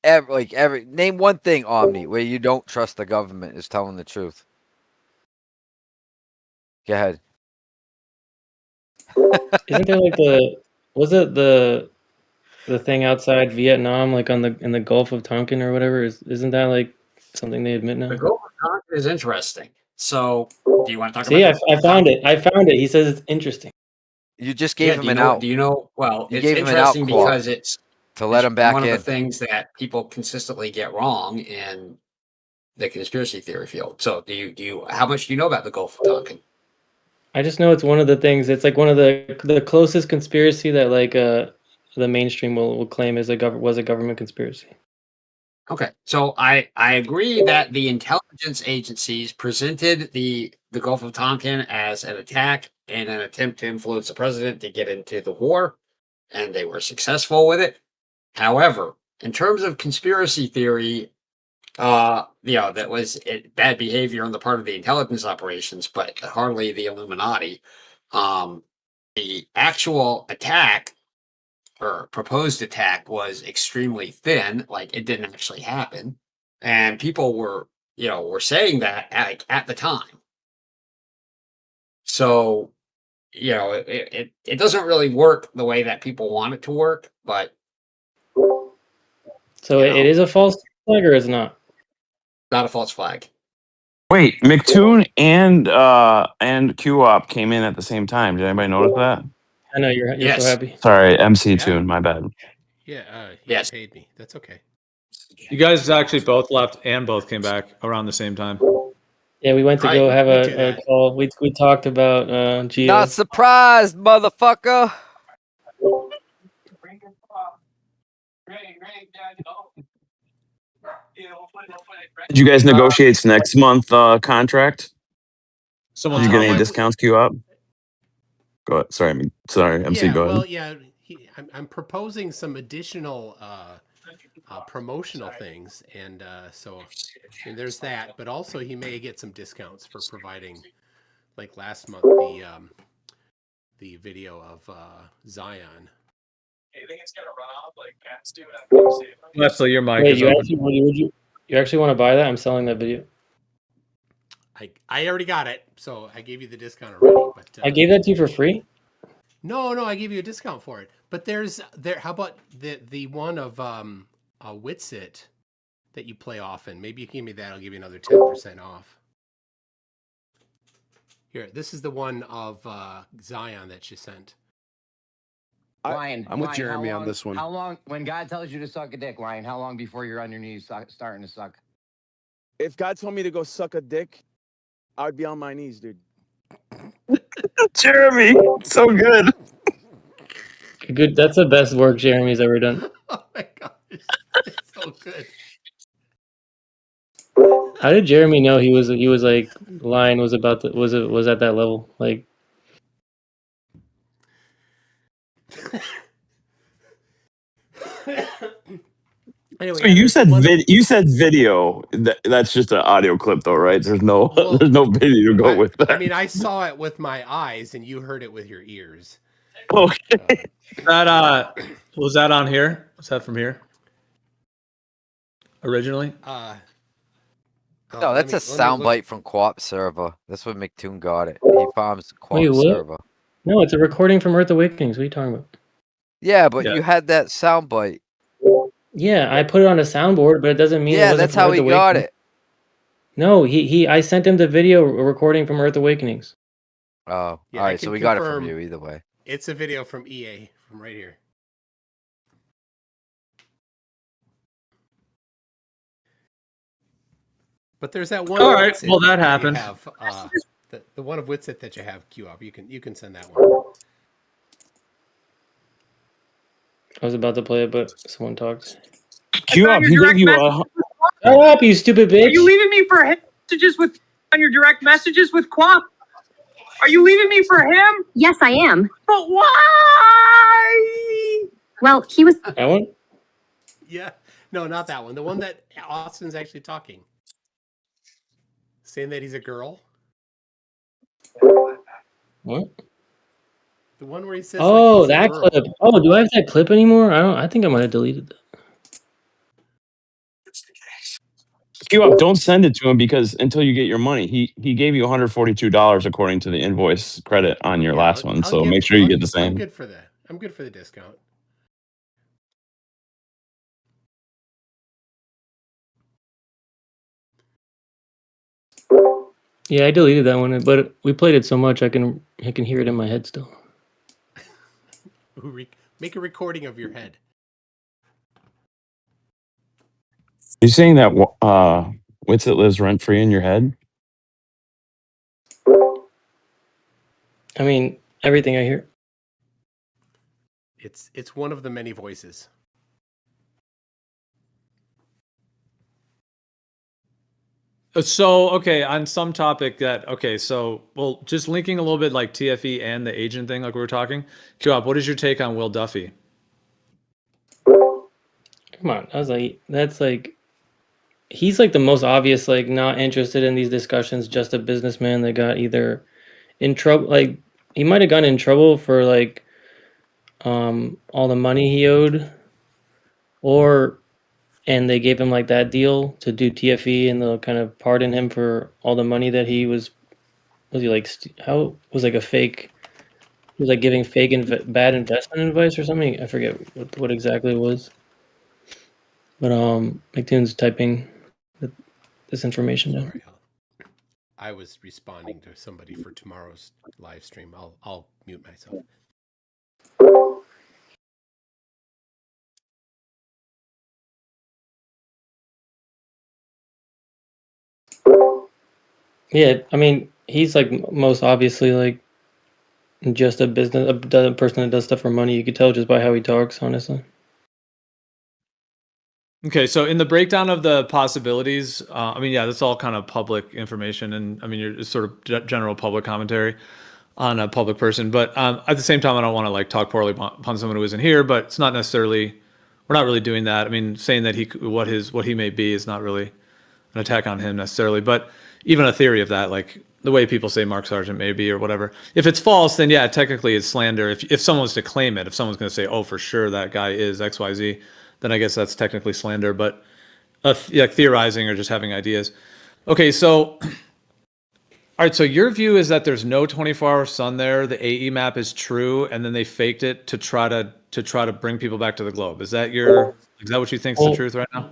Name one thing, Omni, where you don't trust the government is telling the truth. Go ahead. Isn't there like the thing outside Vietnam, like in the Gulf of Tonkin or whatever? Isn't that like something they admit now? The Gulf of Tonkin is interesting. So, do you want to talk about? I found it. I found it. He says it's interesting. You just gave him an out. Do you know? Well, you it's interesting because it's to let him back one in. One of the things that people consistently get wrong in the conspiracy theory field. So, do you? How much do you know about the Gulf of Tonkin? I just know it's one of the things. It's like one of the closest conspiracy that like the mainstream will claim was a government conspiracy. Okay, so I agree that the intelligence agencies presented the Gulf of Tonkin as an attack and an attempt to influence the president to get into the war, and they were successful with it. However, in terms of conspiracy theory, that was bad behavior on the part of the intelligence operations, but hardly the Illuminati. The actual attack or proposed attack was extremely thin, like it didn't actually happen, and people were saying that at the time. So, it doesn't really work the way that people want it to work, but so it is a false flag or is it not? Not a false flag. Wait, McToon and QOP came in at the same time. Did anybody notice that? I know you're so happy. Sorry, MC Tune, my bad. Yeah, he paid me. That's okay. You guys actually both left and both came back around the same time. Yeah, we went to go have a call. We talked about Geo. Not surprised, motherfucker. Did you guys negotiate next month contract? Did you get any discounts? Queue up. Go ahead. Sorry, MC. Go ahead. Well, yeah, I'm proposing some additional promotional things, and there's that. But also, he may get some discounts for providing, like last month, the video of Zion. I think it's gonna run off like cats do. Leslie, your mic Wait, is you open. actually want to buy that? I'm selling that video. I already got it, so I gave you the discount already. But I gave that to you for free. No, I gave you a discount for it. But how about the one of Witsit that you play often. Maybe you can give me that. I'll give you another 10% off. Here, this is the one of Zion that you sent. Lion, I'm with Lion, Jeremy how on long- this one. How long, when God tells you to suck a dick, Lion, how long before you're on your knees starting to suck? If God told me to go suck a dick, I would be on my knees, dude. Jeremy, so good. Good. That's the best work Jeremy's ever done. Oh my gosh, it's so good. How did Jeremy know he was like Lion was about to was at that level? Like Anyway, So yeah, you there's the said one of- you said video. That's just an audio clip, though, right? There's no Well, there's no video to go with that. I mean, I saw it with my eyes, and you heard it with your ears. Okay. That was that on here? Was that from here? Originally? No, that's a soundbite from Co-op server. That's what McToon got it. He farms Co-op wait, what? server. No, it's a recording from Earth Awakenings. What are you talking about? Yeah, but you had that soundbite. Yeah, I put it on a soundboard, but it doesn't mean it wasn't that's from how Earth he got Awakenings. it. No, I sent him the video recording from Earth Awakenings. Oh, Yeah, all I right. So can we got it from confirm you either way. It's a video from EA from right here. But there's that one. All right, Witsit well, that you happened. Have, the one of Witsit that you have queue up. You can send that one. I was about to play it, but someone talked. Queue up. He gave you a. Shut up, you stupid bitch! Are you leaving me for messages with on your direct messages with Quap? Are you leaving me for him? Yes, I am. But why? Well, he was. That one? Yeah. No, not that one. The one that Austin's actually talking. Saying that he's a girl. What? The one where he says, Oh, like, he's a that girl. clip. Oh, do I have that clip anymore? I think I might have deleted that. Queue up. Don't send it to him because until you get your money, he gave you $142 according to the invoice credit on your last one. So make sure you get the same. I'm good for that. I'm good for the discount. Yeah, I deleted that one, but we played it so much I can hear it in my head still. Make a recording of your head. You saying that Witsit lives rent free in your head? I mean, everything I hear. It's one of the many voices. So, okay, on some topic so, well, just linking a little bit like TFE and the agent thing, like we were talking. Q-Op, what is your take on Will Duffy? Come on, that's like, he's like the most obvious, like not interested in these discussions, just a businessman that got either in trouble, like he might have gotten in trouble for like all the money he owed, and they gave him like that deal to do TFE, and they'll kind of pardon him for all the money that he was he like how was like a fake. He was like giving fake bad investment advice or something. I forget what exactly it was. But McToon's typing this information down. Sorry, I was responding to somebody for tomorrow's live stream. I'll mute myself. Yeah, I mean, he's like most obviously like just a person that does stuff for money. You could tell just by how he talks, honestly. Okay, so in the breakdown of the possibilities, I mean, yeah, that's all kind of public information, and I mean, it's sort of general public commentary on a public person. But at the same time, I don't want to like talk poorly upon someone who isn't here. But it's not necessarily, we're not really doing that. I mean, saying that what he may be is not really an attack on him necessarily. But even a theory of that, like the way people say Mark Sargent may be or whatever, if it's false, then yeah, technically it's slander. If someone was to claim it, if someone's going to say, oh, for sure that guy is XYZ, then I guess that's technically slander. But theorizing or just having ideas. Okay, so all right, so your view is that there's no 24-hour sun there. The AE map is true, and then they faked it to try to bring people back to the globe. Is that what you think is the truth right now?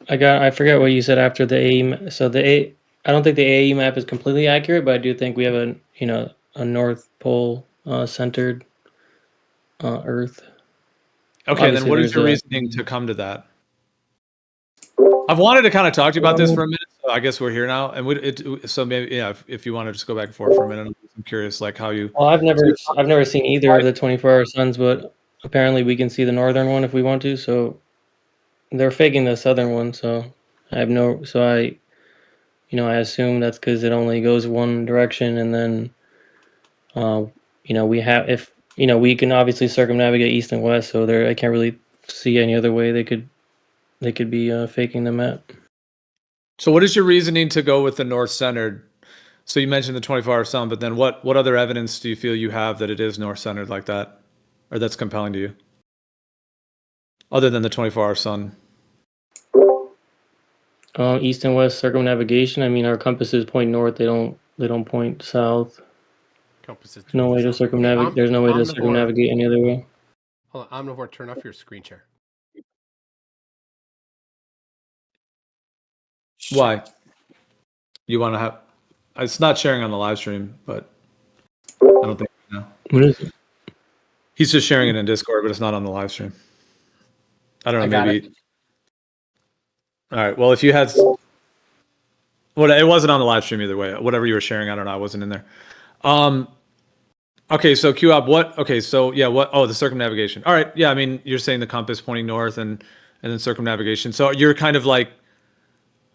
I forget what you said after the AE. So I don't think the AE map is completely accurate, but I do think we have a North Pole centered Earth. Okay, then what is your reasoning to come to that? I've wanted to kind of talk to you about this for a minute, so I guess we're here now. And so maybe, yeah, if you want to just go back and forth for a minute, I'm curious, like how you. Well, I've never seen either of the 24-hour suns, but apparently we can see the northern one if we want to. So they're faking the southern one. So I assume that's because it only goes one direction, and then, we can obviously circumnavigate east and west. So I can't really see any other way they could be faking the map. So what is your reasoning to go with the north-centered? So you mentioned the 24-hour sun, but then what other evidence do you feel you have that it is north-centered like that, or that's compelling to you, other than the 24-hour sun? East and west circumnavigation. I mean, our compasses point north. They don't point south. Compasses. No way to circumnavigate. There's no way to circumnavigate any other way. Hold on, Omnivore, turn off your screen share. Why? You want to have? It's not sharing on the live stream, but I don't think. No. What is it? He's just sharing it in Discord, but it's not on the live stream. I don't know. Maybe. All right. Well, if you had, it wasn't on the live stream either way. Whatever you were sharing, I don't know. I wasn't in there. Okay. So QOP, what? Okay. So yeah. What? Oh, the circumnavigation. All right. Yeah. I mean, you're saying the compass pointing north and then circumnavigation. So you're kind of like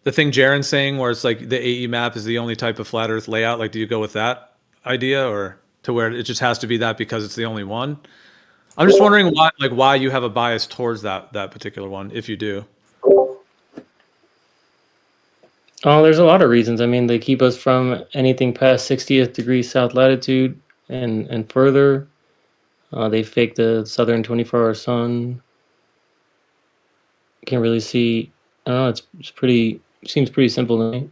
the thing Jaren's saying, where it's like the AE map is the only type of flat Earth layout. Like, do you go with that idea, or to where it just has to be that because it's the only one? I'm just wondering why you have a bias towards that particular one, if you do. Oh, there's a lot of reasons. I mean, they keep us from anything past 60th degree south latitude and further. They fake the southern 24-hour sun. Can't really see. I don't know. Seems pretty simple to me.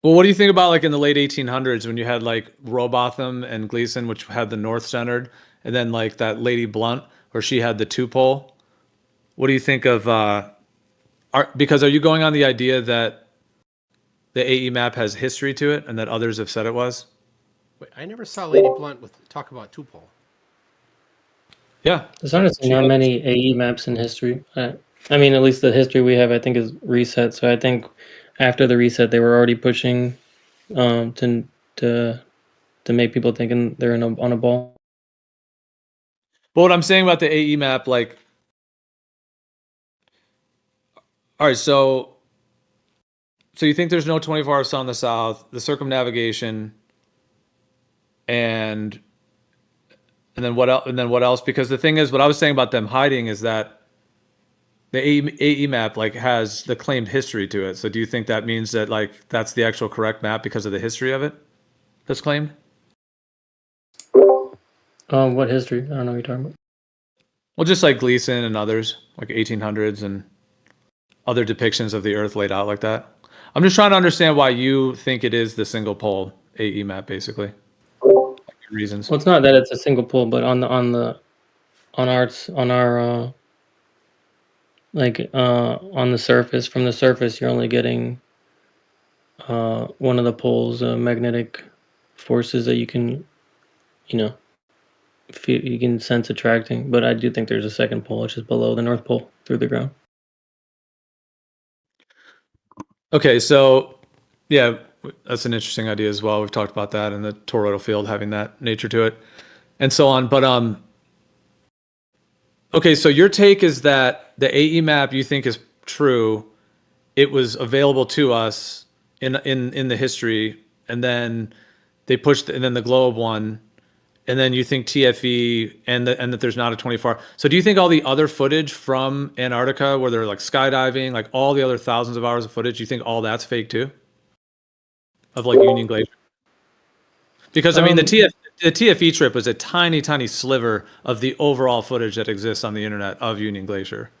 Well, what do you think about like in the late 1800s when you had like Robotham and Gleason, which had the north centered, and then like that lady Blount, where she had the two pole? What do you think of? Because are you going on the idea that the AE map has history to it, and that others have said it was? Wait, I never saw Lady Blount talk about two pole. Yeah, there's honestly not many AE maps in history. I mean, at least the history we have, I think, is reset. So I think after the reset, they were already pushing to make people thinking they're on a ball. But what I'm saying about the AE map, like, all right, so you think there's no 24-hour sun in the south, the circumnavigation, and then what else? And then what else? Because the thing is, what I was saying about them hiding is that the AE map like has the claimed history to it. So do you think that means that like that's the actual correct map because of the history of it that's claimed? What history? I don't know what you're talking about. Well, just like Gleason and others, like 1800s and other depictions of the Earth laid out like that. I'm just trying to understand why you think it is the single pole AE map, basically. Reasons. Well, it's not that it's a single pole, but on our on the surface, from the surface, you're only getting one of the poles, magnetic forces that you can, you can sense attracting. But I do think there's a second pole, which is below the North Pole through the ground. Okay, so yeah, that's an interesting idea as well. We've talked about that and the toroidal field having that nature to it and so on. But okay, so your take is that the AE map you think is true. It was available to us in the history, and then they pushed, and then the globe one, and then you think TFE and that there's not a 24. So do you think all the other footage from Antarctica, where they're like skydiving, like all the other thousands of hours of footage, you think all that's fake too? Of like Union Glacier? Because I mean, the TFE trip was a tiny, tiny sliver of the overall footage that exists on the internet of Union Glacier.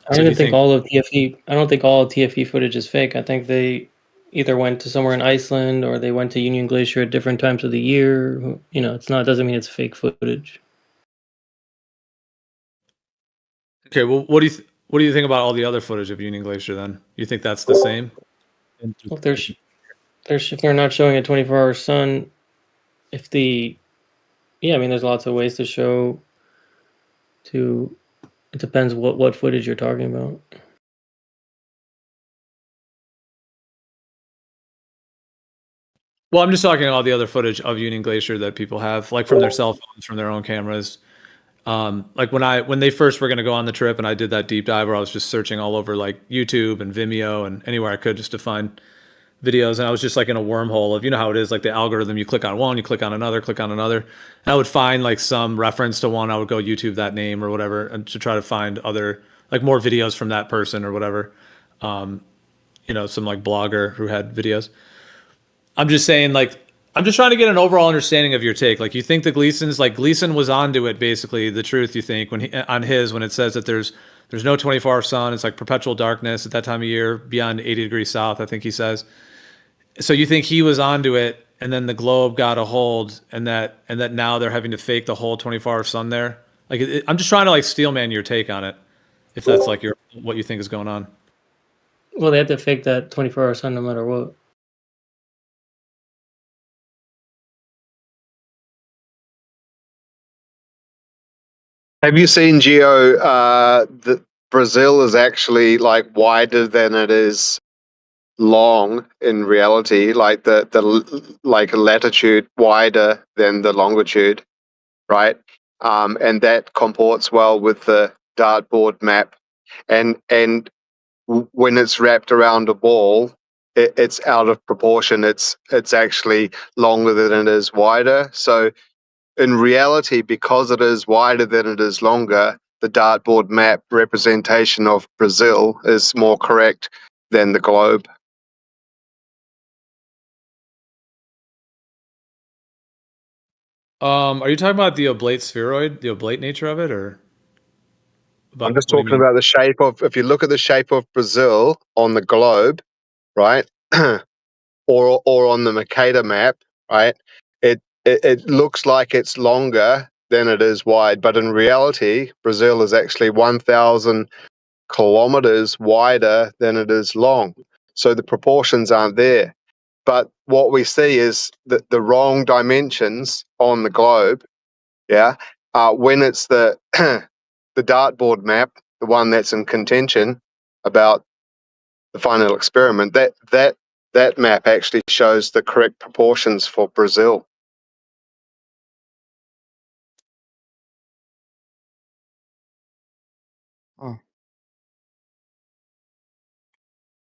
I don't think all of TFE. I don't think all of TFE footage is fake. I think they either went to somewhere in Iceland or they went to Union Glacier at different times of the year. It's not. Doesn't mean it's fake footage. Okay. Well, what do you What do you think about all the other footage of Union Glacier? Then you think that's the same? Well, if they're not showing a 24-hour sun, I mean, there's lots of ways to show. It depends what footage you're talking about. Well, I'm just talking about the other footage of Union Glacier that people have, like from their cell phones, from their own cameras. Like when they first were going to go on the trip, and I did that deep dive where I was just searching all over like YouTube and Vimeo and anywhere I could just to find videos, and I was just like in a wormhole of, you know how it is, like the algorithm, you click on one, you click on another, and I would find like some reference to one, I would go YouTube that name or whatever, and to try to find other like more videos from that person or whatever, some like blogger who had videos. I'm just saying, like, I'm just trying to get an overall understanding of your take. Like, you think the Gleason was onto it, basically, the truth, you think, when it says that there's no 24-hour sun, it's like perpetual darkness at that time of year, beyond 80 degrees south, I think he says. So you think he was onto it, and then the globe got a hold, and that now they're having to fake the whole 24-hour sun there? Like, I'm just trying to, like, steelman your take on it, if that's, like, what you think is going on. Well, they have to fake that 24-hour sun no matter what. Have you seen, Geo, that Brazil is actually like wider than it is long in reality, like the like latitude wider than the longitude, right? And that comports well with the dartboard map. And when it's wrapped around a ball, it's out of proportion. It's actually longer than it is wider. So in reality, because it is wider than it is longer, the dartboard map representation of Brazil is more correct than the globe. Are you talking about the oblate spheroid, the oblate nature of it, or? I'm just talking about the shape of, if you look at the shape of Brazil on the globe, right, or on the Mercator map, right, it looks like it's longer than it is wide, but in reality, Brazil is actually 1,000 kilometers wider than it is long. So the proportions aren't there. But what we see is the wrong dimensions on the globe, yeah, when it's the the dartboard map, the one that's in contention about the final experiment, that map actually shows the correct proportions for Brazil.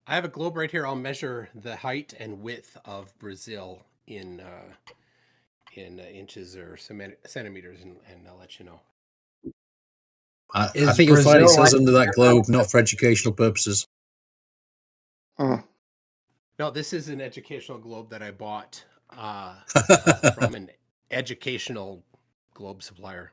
I have a globe right here. I'll measure the height and width of Brazil in inches or centimeters, and I'll let you know. I think you'll find it says under that globe, not for educational purposes. No, this is an educational globe that I bought from an educational globe supplier.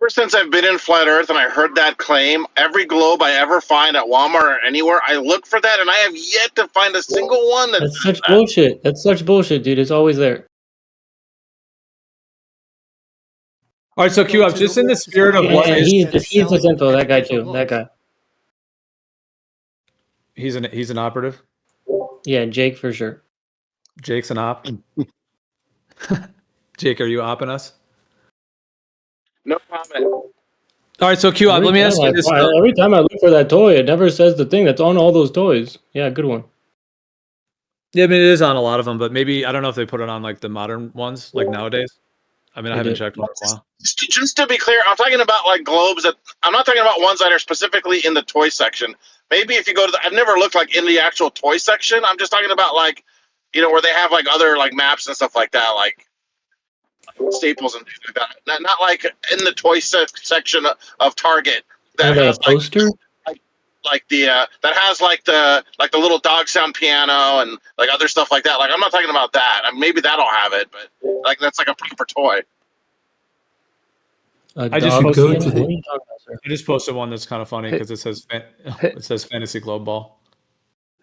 Ever since I've been in Flat Earth and I heard that claim, every globe I ever find at Walmart or anywhere, I look for that, and I have yet to find a single one That's such bullshit. That's such bullshit, dude. It's always there. All right, so Q up, just in the spirit of what he's a info, that guy too. That guy. He's an operative? Yeah, Jake for sure. Jake's an op. Jake, are you opping us? No comment. All right, so Q up, let me ask you this. Every time I look for that toy, it never says the thing that's on all those toys. Yeah, good one. Yeah, I mean, it is on a lot of them, but maybe, I don't know if they put it on like the modern ones, like nowadays. I mean, I haven't checked one in a while. Just to be clear, I'm talking about like globes that, I'm not talking about ones that are specifically in the toy section. Maybe if you go to I've never looked like in the actual toy section. I'm just talking about like, where they have like other like maps and stuff like that, like Staples and things like that. Not like in the toy section of Target that has a poster. Like the that has like the little dog sound piano and like other stuff like that. Like, I'm not talking about that. Maybe that'll have it, but like that's like a proper toy. I just posted one that's kind of funny because it says Fantasy Globe Ball.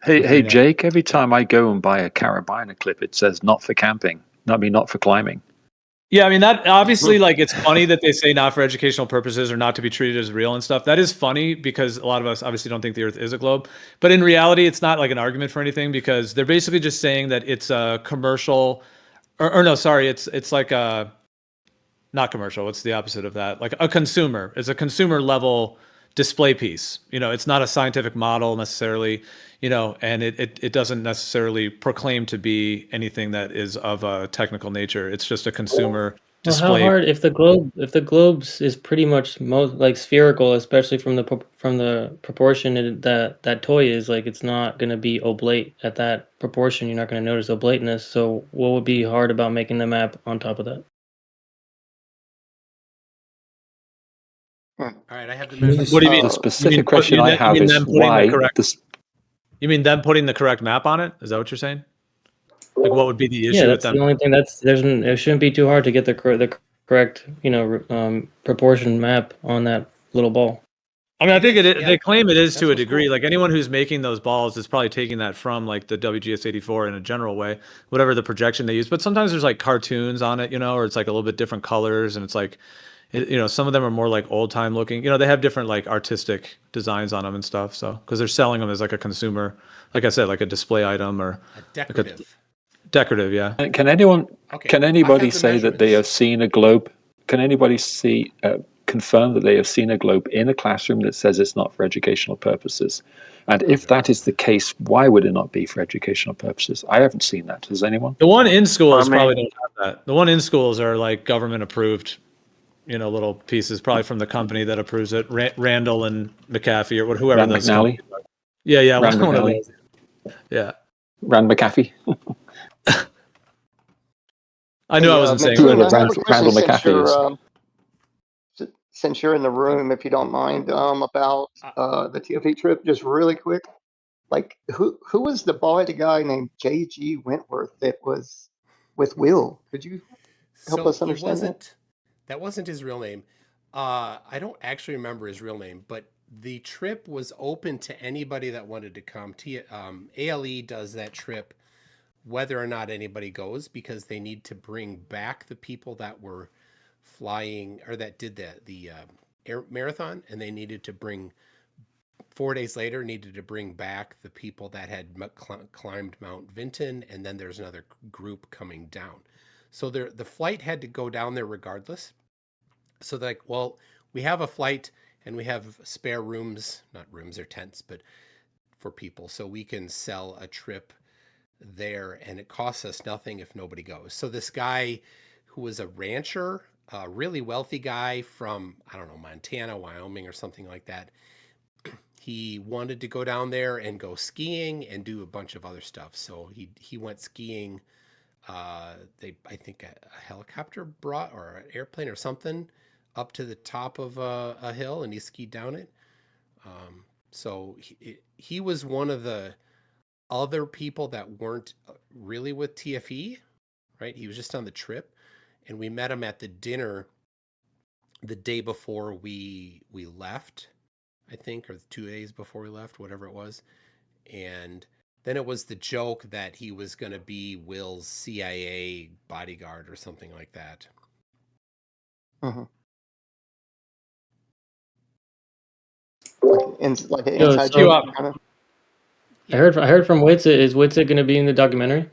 Hey Jake, every time I go and buy a carabiner clip, it says not for camping. I mean, not for climbing. Yeah, I mean that obviously, like, it's funny that they say not for educational purposes or not to be treated as real and stuff. That is funny because a lot of us obviously don't think the Earth is a globe, but in reality, it's not like an argument for anything because they're basically just saying that it's a commercial, or no, sorry, it's like a not commercial. What's the opposite of that? Like a consumer. It's a consumer level display piece. You know, it's not a scientific model necessarily. You know, and it doesn't necessarily proclaim to be anything that is of a technical nature. It's just a consumer Well, display. how hard if the globes is pretty much most like spherical, especially from the proportion that toy is, like it's not going to be oblate at that proportion. You're not going to notice oblateness. So what would be hard about making the map on top of that? All right, I have the measurements. What do you mean? The specific question I have is why this. You mean them putting the correct map on it? Is that what you're saying? Like, what would be the issue Yeah, with that's them? the only thing. It shouldn't be too hard to get the correct proportion map on that little ball. I mean, I think they claim it is to a degree. Like anyone who's making those balls is probably taking that from like the WGS84 in a general way, whatever the projection they use. But sometimes there's like cartoons on it, you know, or it's like a little bit different colors, and it's like, you know, some of them are more like old time looking. You know, they have different like artistic designs on them and stuff. So because they're selling them as like a consumer, like I said, like a display item or a decorative. Like decorative, yeah. Can anybody say that they have seen a globe? Can anybody confirm that they have seen a globe in a classroom that says it's not for educational purposes? And if that is the case, why would it not be for educational purposes? I haven't seen that. Does anyone? The one in schools probably don't have that. The one in schools are like government approved, you know, little pieces, probably from the company that approves it, Randall and McAfee or whoever Rand those. McNally? Yeah, Rand one of McNally. those. Yeah. Rand McAfee. I knew I wasn't saying Randall McAfee. Since you're in the room, if you don't mind, about the TFE trip, just really quick. Like, who was the guy named J.G. Wentworth that was with Will? Could you help us understand that? That wasn't his real name. I don't actually remember his real name, but the trip was open to anybody that wanted to come. ALE does that trip whether or not anybody goes because they need to bring back the people that were flying or that did the air marathon, and they needed to bring 4 days later needed to bring back the people that had climbed Mount Vinton, and then there's another group coming down. So the flight had to go down there regardless. So they're like, well, we have a flight and we have spare rooms, not rooms, they're tents, but for people, so we can sell a trip there, and it costs us nothing if nobody goes. So this guy who was a rancher, a really wealthy guy from, I don't know, Montana, Wyoming, or something like that, he wanted to go down there and go skiing and do a bunch of other stuff. So he went skiing. I think a helicopter brought, or an airplane or something, up to the top of a hill, and he skied down it. So he was one of the other people that weren't really with TFE, right? He was just on the trip, and we met him at the dinner the day before we left, I think, or 2 days before we left, whatever it was. And then it was the joke that he was going to be Will's CIA bodyguard or something like that. Mm-hmm. Like an inside joke, kind of. I heard from Witsit. Is Witsit going to be in the documentary?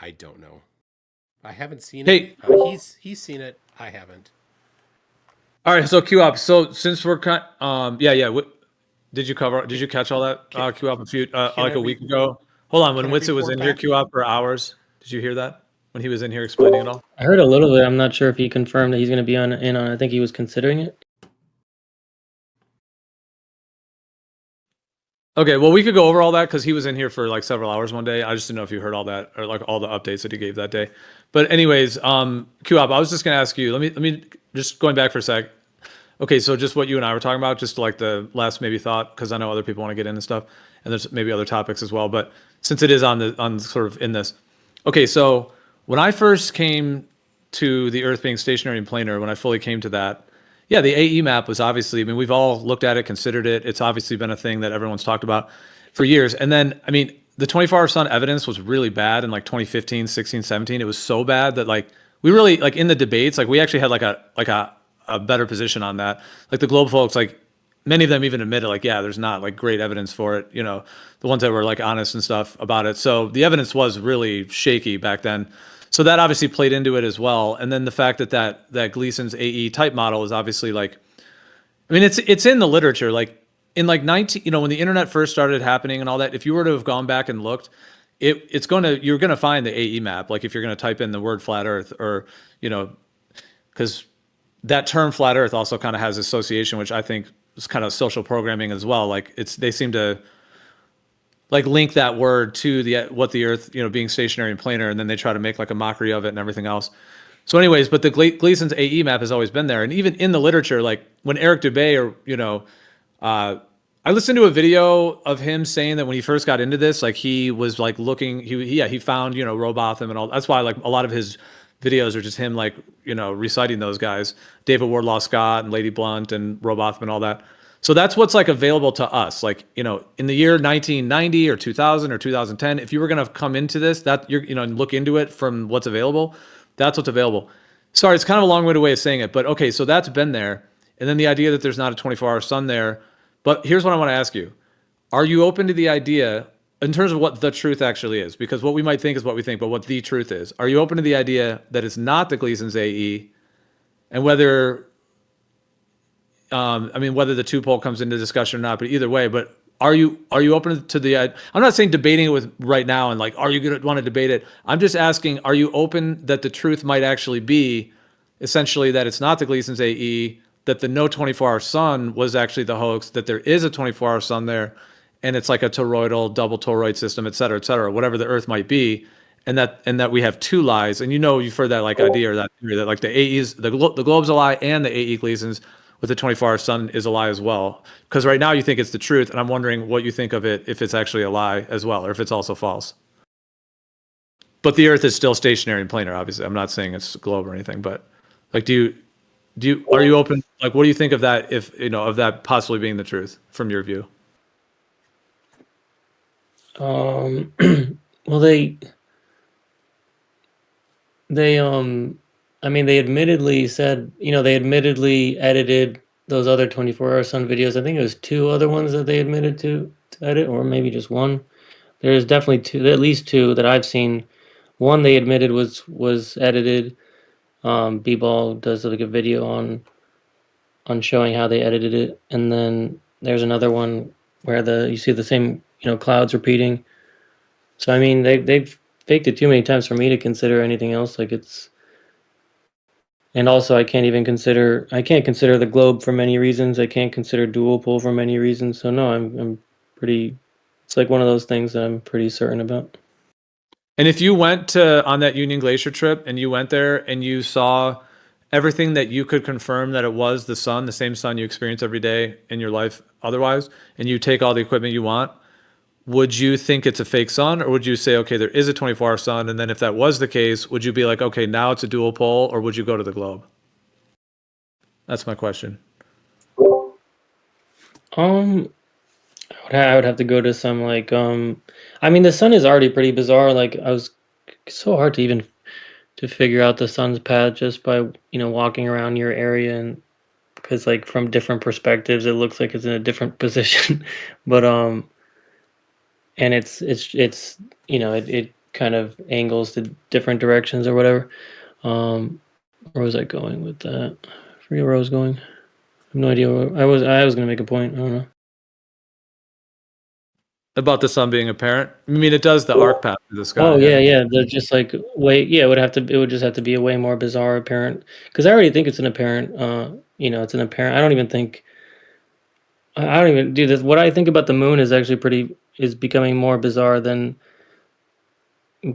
I don't know. I haven't seen it. He's seen it. I haven't. All right, so Q-Op. So since we're did you catch all that Q-Op like a week ago? Hold on, when Witsit was in here, Q-Op for hours. Did you hear that when he was in here explaining it all? I heard a little bit. I'm not sure if he confirmed that he's going to be in on. I think he was considering it. Okay, well, we could go over all that because he was in here for like several hours one day. I just didn't know if you heard all that or like all the updates that he gave that day. But anyways, Q-Op, I was just gonna ask you. Let me just going back for a sec. Okay, so just what you and I were talking about, just like the last maybe thought, because I know other people want to get into stuff, and there's maybe other topics as well. But since it is on sort of in this, okay, so when I first came to the Earth being stationary and planar, when I fully came to that. Yeah, the AE map was obviously, I mean, we've all looked at it, considered it. It's obviously been a thing that everyone's talked about for years. And then, I mean, the 24-hour sun evidence was really bad in like 2015, 16, 17. It was so bad that like we really like in the debates, like we actually had like a better position on that. Like the Globe folks, like many of them even admitted like, yeah, there's not like great evidence for it. You know, the ones that were like honest and stuff about it. So the evidence was really shaky back then. So that obviously played into it as well. And then the fact that Gleason's AE type model is obviously like, I mean, it's in the literature, like in like 19, you know, when the internet first started happening and all that, if you were to have gone back and looked, you're going to find the AE map. Like if you're going to type in the word flat earth or, you know, because that term flat earth also kind of has association, which I think is kind of social programming as well. Like they seem to like link that word to what the earth, you know, being stationary and planar. And then they try to make like a mockery of it and everything else. So anyways, but the Gleason's AE map has always been there. And even in the literature, like when Eric Dubay or, you know, I listened to a video of him saying that when he first got into this, like he was like looking, he found, you know, Robotham and all. That's why like a lot of his videos are just him like, you know, reciting those guys, David Wardlaw Scott and Lady Blount and Robotham and all that. So that's what's like available to us. Like, you know, in the year 1990 or 2000 or 2010, if you were going to come into this, that you're, you know, and look into it from what's available, that's what's available. Sorry, it's kind of a long-winded way of saying it, but okay, so that's been there. And then the idea that there's not a 24-hour sun there. But here's what I want to ask you. Are you open to the idea in terms of what the truth actually is? Because what we might think is what we think, but what the truth is. Are you open to the idea that it's not the Gleason's AE and whether, I mean, whether the two pole comes into discussion or not, but either way, but are you open to the, I'm not saying debating it with right now and like, are you going to want to debate it? I'm just asking, are you open that the truth might actually be essentially that it's not the Gleason's AE, that the no 24-hour sun was actually the hoax, that there is a 24-hour sun there, and it's like a toroidal, double toroid system, et cetera, whatever the Earth might be, and that we have two lies. And you know, you've heard that like idea or that theory that like the AE's, the globe's a lie, and the AE Gleason's with the 24-hour sun is a lie as well. Because right now you think it's the truth, and I'm wondering what you think of it if it's actually a lie as well, or if it's also false. But the Earth is still stationary and planar. Obviously, I'm not saying it's a globe or anything, but like, are you open? Like, what do you think of that? If you know of that possibly being the truth from your view? Well, they I mean, they admittedly said, you know, they admittedly edited those other 24-hour sun videos. I think it was two other ones that they admitted to edit, or maybe just one. There's definitely two, at least two that I've seen. One they admitted was edited. B-Ball does like a video on showing how they edited it, and then there's another one where you see the same, you know, clouds repeating. So I mean, they've faked it too many times for me to consider anything else. Like it's, and also I can't consider the globe for many reasons. I can't consider dual pole for many reasons. So no, I'm pretty. It's like one of those things that I'm pretty certain about. And if you went on that Union Glacier trip and you went there and you saw everything that you could confirm that it was the sun, the same sun you experience every day in your life otherwise, and you take all the equipment you want, would you think it's a fake sun, or would you say, okay, there is a 24-hour sun, and then if that was the case, would you be like, okay, now it's a dual pole, or would you go to the globe? That's my question. I would have to go to some like I mean, the sun is already pretty bizarre. Like it's so hard to even to figure out the sun's path just by, you know, walking around your area, and because like from different perspectives it looks like it's in a different position. But and it's you know, it kind of angles to different directions or whatever. Where was I going with that? I forget where I was going. I have no idea where I was gonna make a point. I don't know. About the sun being apparent? I mean, it does the arc path through the sky. Oh yeah. They're just like it would just have to be a way more bizarre apparent, because I already think it's an apparent. You know, it's an apparent. I don't even do this. What I think about the moon is actually is becoming more bizarre than.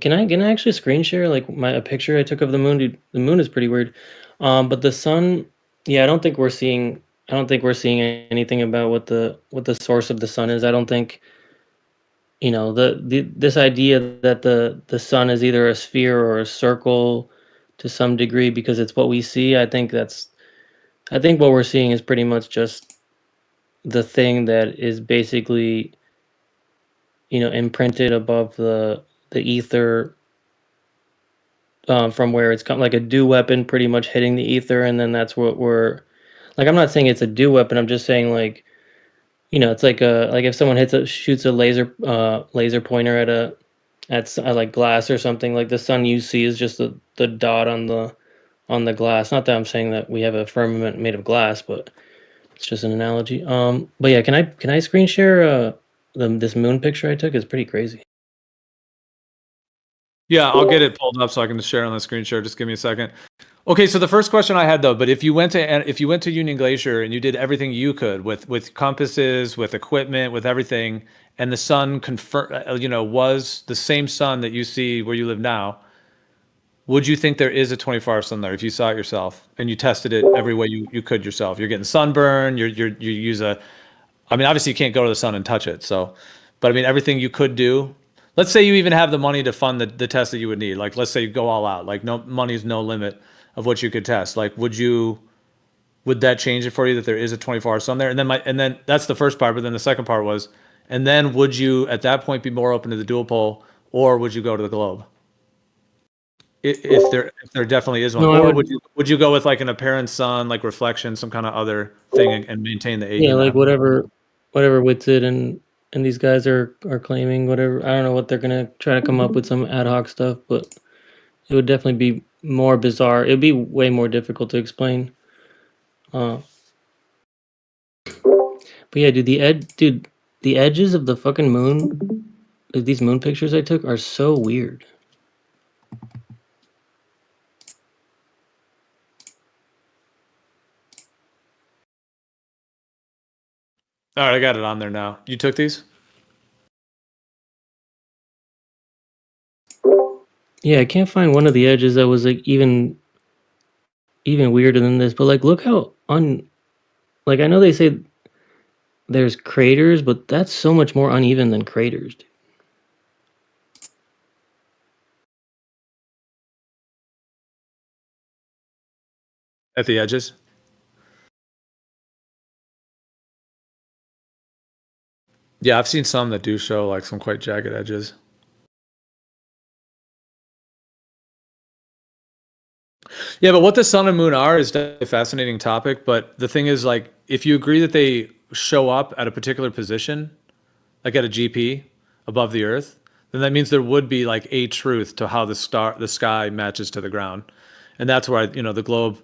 Can I actually screen share like a picture I took of the moon? Dude, the moon is pretty weird. But the sun, yeah, I don't think we're seeing anything about what the source of the sun is. I don't think, you know, this idea that the sun is either a sphere or a circle to some degree because it's what we see. I think what we're seeing is pretty much just the thing that is basically, you know, imprinted above the ether from where it's like a dew weapon pretty much hitting the ether, and then that's what we're like. I'm not saying it's a dew weapon. I'm just saying like, it's like if someone shoots a laser pointer at like glass or something, like the sun you see is just the dot on the glass. Not that I'm saying that we have a firmament made of glass, but it's just an analogy. But yeah, can I screen share this moon picture I took? It's pretty crazy. Yeah, I'll get it pulled up so I can share on the screen share. Just give me a second. Okay, so the first question I had though, but if you went to Union Glacier and you did everything you could with compasses, with equipment, with everything, and the sun was the same sun that you see where you live now, would you think there is a 24-hour sun there if you saw it yourself and you tested it every way you could yourself? You're getting sunburn. You use I mean, obviously you can't go to the sun and touch it. So, but I mean, everything you could do. Let's say you even have the money to fund the test that you would need. Like, let's say you go all out. Like, no money's no limit of what you could test. Like, would that change it for you that there is a 24-hour sun there? And then that's the first part. But then the second part was, and then would you at that point be more open to the dual pole, or would you go to the globe? If there definitely is one, No, or would you go with like an apparent sun, like reflection, some kind of other thing, and maintain the AE Yeah, like map? whatever Witted and these guys are claiming, whatever. I don't know what they're gonna try to come up with, some ad hoc stuff, but it would definitely be more bizarre. It would be way more difficult to explain. But yeah, dude, the edges of the fucking moon, these moon pictures I took are so weird. All right, I got it on there now. You took these? Yeah, I can't find one of the edges that was like even weirder than this. But like, look how like, I know they say there's craters, but that's so much more uneven than craters, dude. At the edges? Yeah, I've seen some that do show like some quite jagged edges. Yeah, but what the sun and moon are is definitely a fascinating topic. But the thing is, like, if you agree that they show up at a particular position, like at a GP above the Earth, then that means there would be like a truth to how the sky matches to the ground, and that's where the globe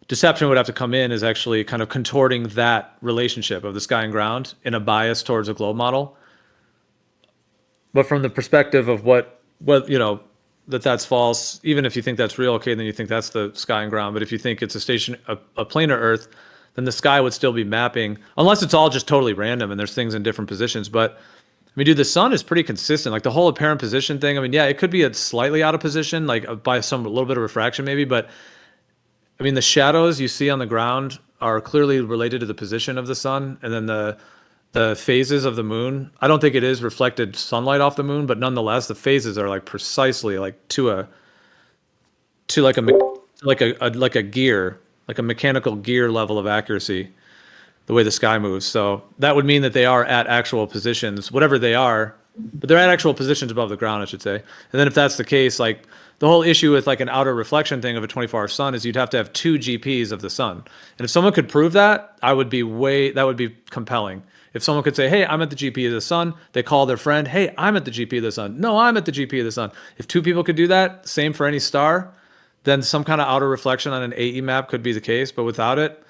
deception would have to come in, is actually kind of contorting that relationship of the sky and ground in a bias towards a globe model. But from the perspective of what that's false, even if you think that's real, okay, then you think that's the sky and ground. But if you think it's a planar Earth, then the sky would still be mapping, unless it's all just totally random and there's things in different positions. But I mean, dude, the sun is pretty consistent. Like the whole apparent position thing. I mean, yeah, it could be a slightly out of position, like by a little bit of refraction maybe, but I mean, the shadows you see on the ground are clearly related to the position of the sun, and then the phases of the moon. I don't think it is reflected sunlight off the moon, but nonetheless, the phases are like precisely like like a gear, like a mechanical gear level of accuracy, the way the sky moves. So that would mean that they are at actual positions, whatever they are, but they're at actual positions above the ground, I should say. And then if that's the case, like the whole issue with like an outer reflection thing of a 24-hour sun is you'd have to have 2 GPs of the sun. And if someone could prove that, that would be compelling. If someone could say, hey, I'm at the GP of the sun, they call their friend, hey, I'm at the GP of the sun. No, I'm at the GP of the sun. If 2 people could do that, same for any star, then some kind of outer reflection on an AE map could be the case. But without it,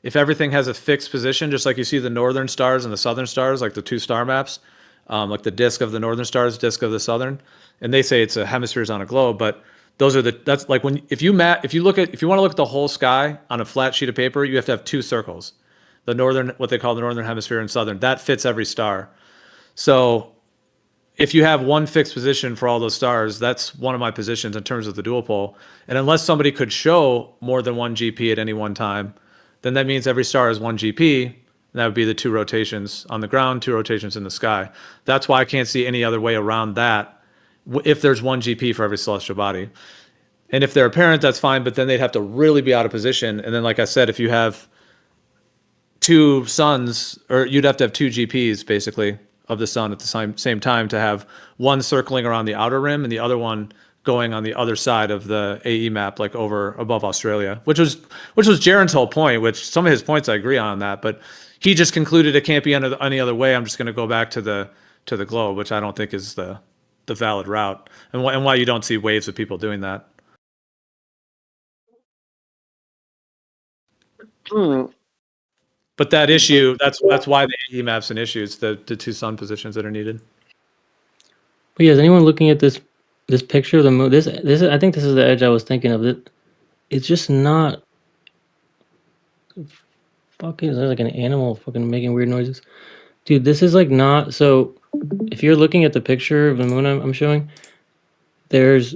if everything has a fixed position, just like you see the northern stars and the southern stars, like the 2 star maps, like the disk of the northern stars, disk of the southern, and they say it's a hemispheres on a globe, but that's like if you want to look at the whole sky on a flat sheet of paper, you have to have 2 circles, the northern, what they call the northern hemisphere, and southern. That fits every star. So if you have one fixed position for all those stars, that's one of my positions in terms of the dual pole. And unless somebody could show more than 1 GP at any one time, then that means every star is 1 GP. And that would be the 2 rotations on the ground, 2 rotations in the sky. That's why I can't see any other way around that if there's 1 GP for every celestial body. And if they're apparent, that's fine, but then they'd have to really be out of position. And then, like I said, if you have 2 suns, or you'd have to have 2 GPs basically of the sun at the same time to have one circling around the outer rim and the other one going on the other side of the AE map, like over above Australia, which was Jaron's whole point. Which some of his points I agree on that, but he just concluded it can't be any other way. I'm just going to go back to the globe, which I don't think is the valid route, and why you don't see waves of people doing that. But that issue, that's why the AE map's an issue. It's the two sun positions that are needed. But yeah, is anyone looking at this picture of the moon? This I think this is the edge I was thinking of. It's just not. Fuck is there like an animal fucking making weird noises, dude? This is like not so. If you're looking at the picture of the moon I'm showing, there's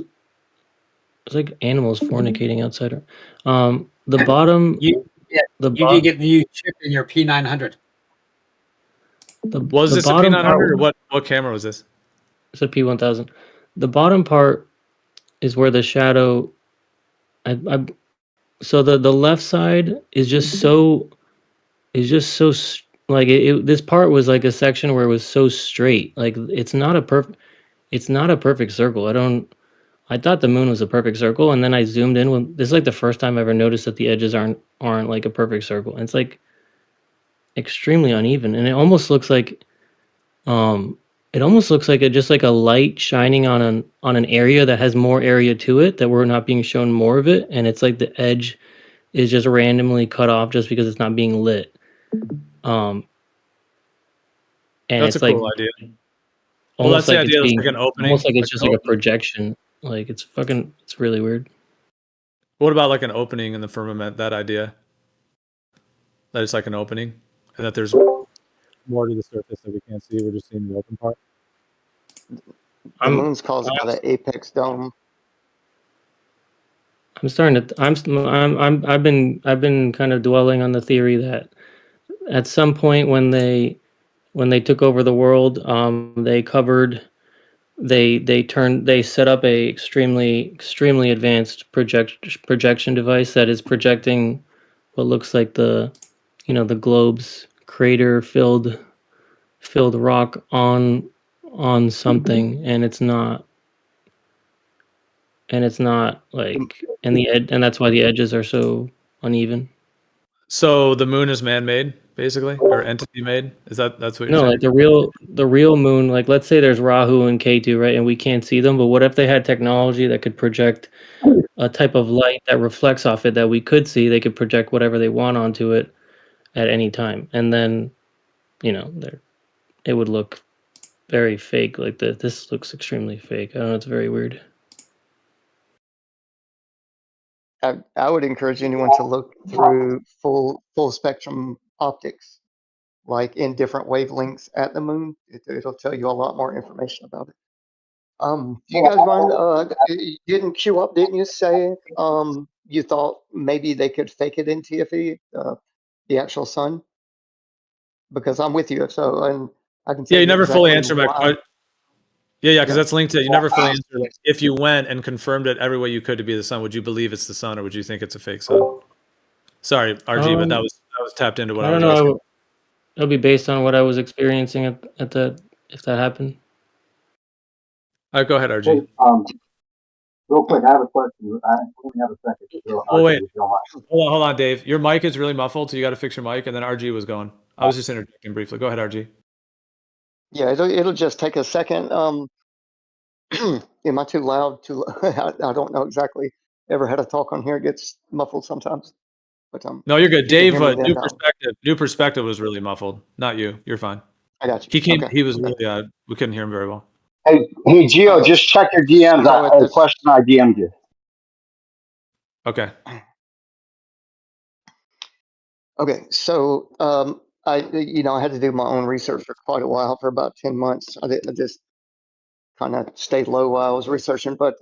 like animals fornicating outside. The bottom. You did get the new chip in your P900. Was this a P900 or what camera was this? It's a P1000. The bottom part is where the shadow. So the left side is just so. Like this part was like a section where it was so straight. Like it's not a perfect circle. I thought the moon was a perfect circle, and then I zoomed in. This is like the first time I ever noticed that the edges aren't like a perfect circle. And it's like extremely uneven, and it almost looks like just like a light shining on an area that has more area to it that we're not being shown more of it, and it's like the edge is just randomly cut off just because it's not being lit. And that's it's a like cool idea. Well, that's the idea. It's like an opening. Almost like it's just like a projection. Like it's really weird. What about like an opening in the firmament? That idea. That it's like an opening, and that there's more to the surface that we can't see. We're just seeing the open part. The moon's caused by the apex dome. I've been kind of dwelling on the theory that at some point when they took over the world, they set up a extremely advanced projection device that is projecting what looks like the globe's crater filled rock on something, and it's not like and that's why the edges are so uneven. So the moon is man-made, basically, or entity-made. That's what you're saying? No, like the real moon. Like let's say there's Rahu and Ketu, right, and we can't see them. But what if they had technology that could project a type of light that reflects off it that we could see? They could project whatever they want onto it at any time, and then it would look very fake. Like this looks extremely fake. I don't know. It's very weird. I would encourage anyone to look through full spectrum optics, like in different wavelengths at the moon. It'll tell you a lot more information about it. Do you guys mind? You didn't queue up, didn't you? Say you thought maybe they could fake it in TFE, the actual sun. Because I'm with you, so and I can. Yeah, you never fully answered my question. Yeah, because that's linked to you never fully answered. Like, if you went and confirmed it every way you could to be the sun, would you believe it's the sun, or would you think it's a fake sun? Sorry, RG, but that was tapped into what I was asking. It'll be based on what I was experiencing at the if that happened. All right, go ahead, RG. Hey, real quick, I have a question. I only have a second. Oh wait, hold on, Dave. Your mic is really muffled, so you got to fix your mic. And then RG was going. I was just interjecting briefly. Go ahead, RG. Yeah, it'll just take a second. Am I too loud? I don't know exactly. Ever had a talk on here? It gets muffled sometimes. But no, you're good. Dave, new perspective was really muffled. Not you. You're fine. I got you. He came. Okay. He was really. We couldn't hear him very well. Hey, Gio, just check your DMs. I had a question. I DM'd you. Okay. Okay, so I had to do my own research for quite a while, for about 10 months. I just kind of stayed low while I was researching, but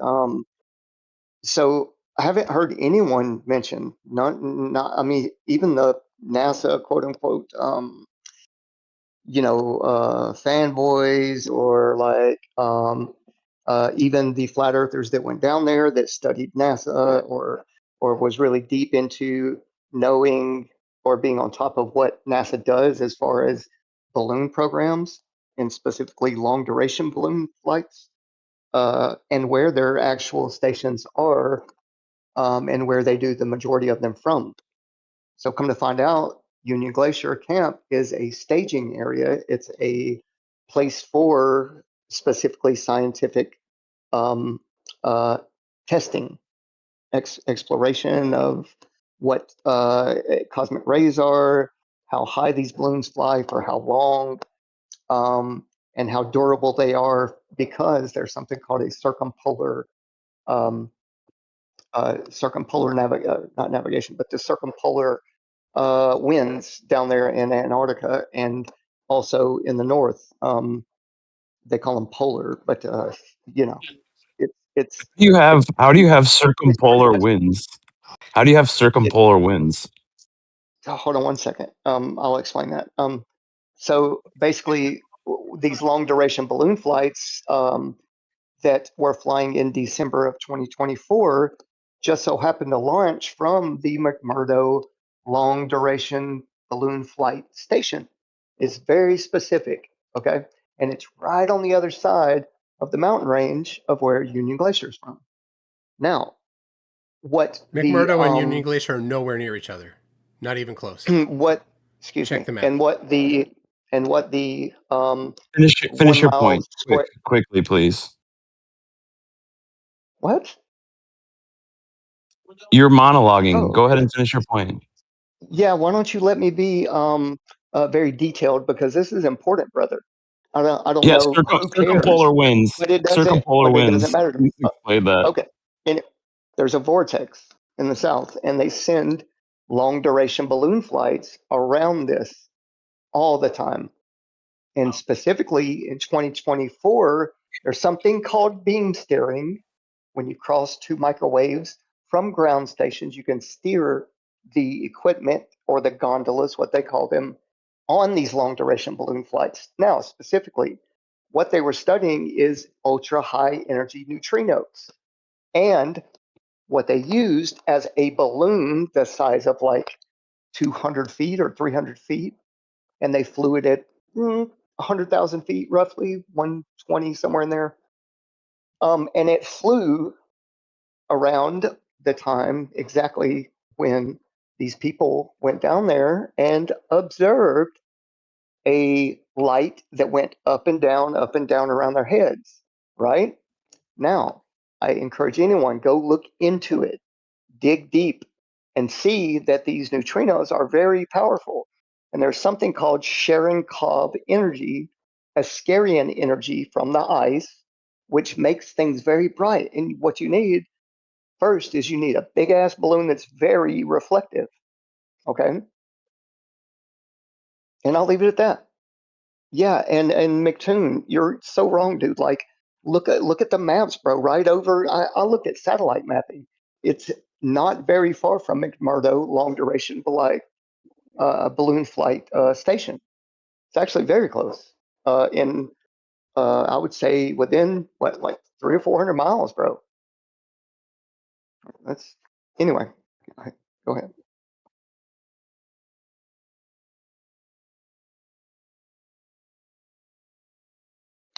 so I haven't heard anyone mention, I mean, even the NASA quote unquote, fanboys, or like even the flat earthers that went down there that studied NASA or was really deep into knowing or being on top of what NASA does as far as balloon programs, and specifically long duration balloon flights. and where their actual stations are, and where they do the majority of them from. So come to find out, Union Glacier Camp is a staging area. It's a place for specifically scientific testing, exploration of what cosmic rays are, how high these balloons fly for how long, and how durable they are, because there's something called a circumpolar not navigation, but the circumpolar winds down there in Antarctica and also in the north. They call them polar, but it's How do you have circumpolar winds? How do you have circumpolar winds? Hold on one second. I'll explain that. So basically, these long duration balloon flights that were flying in December of 2024 just so happened to launch from the McMurdo long duration balloon flight station. It's very specific, okay? And it's right on the other side of the mountain range of where Union Glacier is from. Now, what McMurdo and Union Glacier are nowhere near each other, not even close. Check the map. And what the Finish your point quickly, please. What? You're monologuing. Go ahead and finish your point. Yeah, why don't you let me be very detailed, because this is important, brother. I don't know who circumpolar cares, winds. but it Circumpolar winds. doesn't matter to me. Explain that. Okay, and there's a vortex in the south, and they send long duration balloon flights around this all the time. And specifically in 2024, there's something called beam steering. When you cross two microwaves from ground stations, you can steer the equipment, or the gondolas, what they call them, on these long duration balloon flights. Now, specifically, what they were studying is ultra high energy neutrinos. And what they used as a balloon the size of like 200 feet or 300 feet, and they flew it at 100,000 feet, roughly 120, somewhere in there. And it flew around the time exactly when these people went down there and observed a light that went up and down around their heads. Right now, I encourage anyone, go look into it, dig deep, and see that these neutrinos are very powerful. And there's something called Cherenkov energy, Ascarian energy from the ice, which makes things very bright. And what you need first is you need a big ass balloon that's very reflective. Okay. And I'll leave it at that. Yeah, and McToon, you're so wrong, dude. Like, look at the maps, bro. Right over, I looked at satellite mapping. It's not very far from McMurdo long duration balloon flight station. It's actually very close. I would say within like 300 or 400 miles, bro. That's anyway. Go ahead.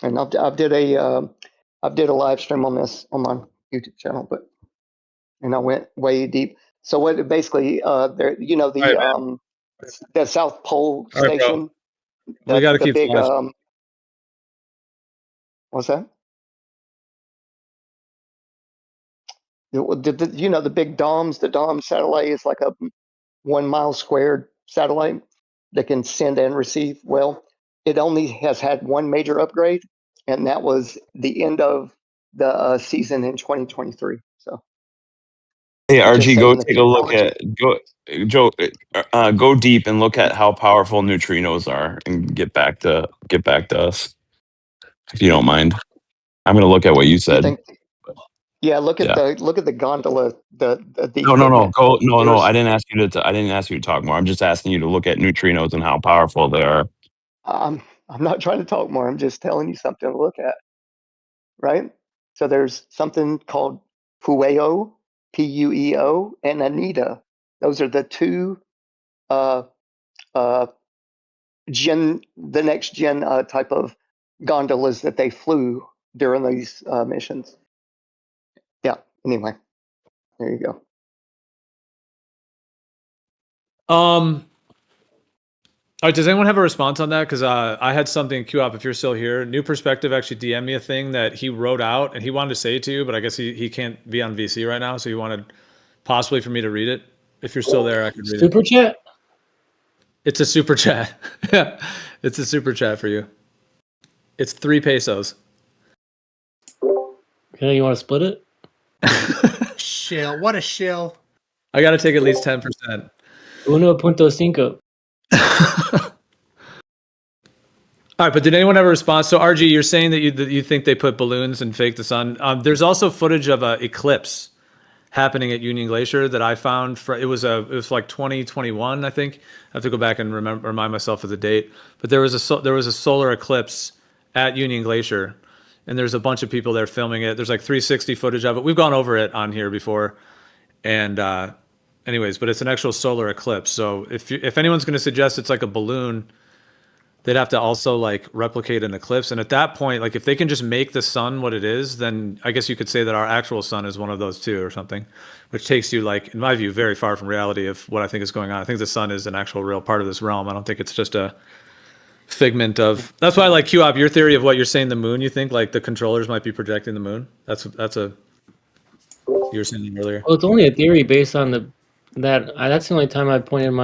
And I did a live stream on this on my YouTube channel, and I went way deep. So what basically there, the South Pole station. We got to keep big. What's that? The big DOMS. The DOM satellite is like a 1 mile squared satellite that can send and receive. Well, it only has had one major upgrade, and that was the end of the season in 2023. So, hey, RG, go take a look at go deep and look at how powerful neutrinos are, and get back to us, if you don't mind. I'm gonna look at what you said. Yeah, look at the gondola. The no. Go no. I didn't ask you to talk more. I'm just asking you to look at neutrinos and how powerful they are. I'm not trying to talk more. I'm just telling you something to look at. Right? So there's something called Pueo, Pueo, and Anita. Those are the two the next gen type of gondolas that they flew during these missions. Yeah. Anyway, there you go. All right, does anyone have a response on that? Because I had something, Q-Op, if you're still here. New Perspective actually DM'd me a thing that he wrote out, and he wanted to say it to you, but I guess he can't be on VC right now, so he wanted possibly for me to read it. If you're still there, I could read Super it. chat? It's a super chat. Yeah, it's a super chat for you. It's 3 pesos. Okay, you want to split it? Shill. What a shill. I got to take at least 10%. 1.5. All right, but did anyone have a response? So RG, you're saying that you think they put balloons and fake the sun. There's also footage of an eclipse happening at Union Glacier that I found. It was like 2021, I think. I have to go back and remind myself of the date. But there was a solar eclipse at Union Glacier, and there's a bunch of people there filming it. There's like 360 footage of it. We've gone over it on here before, and anyways, but it's an actual solar eclipse. So if anyone's going to suggest it's like a balloon, they'd have to also like replicate an eclipse. And at that point, like if they can just make the sun what it is, then I guess you could say that our actual sun is one of those two or something, which takes you, like, in my view, very far from reality of what I think is going on. I think the sun is an actual real part of this realm. I don't think it's just a figment of, that's why I like Q-Op, your theory of what you're saying, the moon, you think like the controllers might be projecting the moon. That's you were saying earlier. Well, it's only a theory based on that's the only time I pointed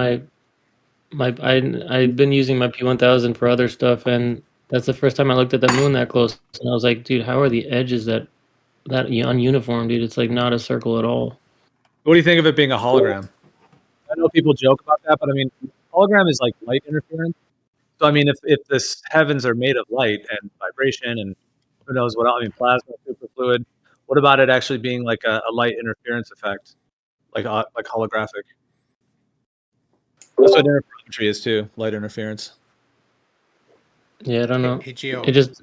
I've been using my P1000 for other stuff, and that's the first time I looked at the moon that close, and I was like, dude, how are the edges that ununiform, dude? It's like not a circle at all. What do you think of it being a hologram? I know people joke about that, but I mean, hologram is like light interference. So I mean, if this heavens are made of light and vibration and who knows what else, I mean, plasma, superfluid, what about it actually being like a light interference effect, like holographic? That's what interferometry is too, light interference. Yeah, I don't know. Hey, Gio. It just.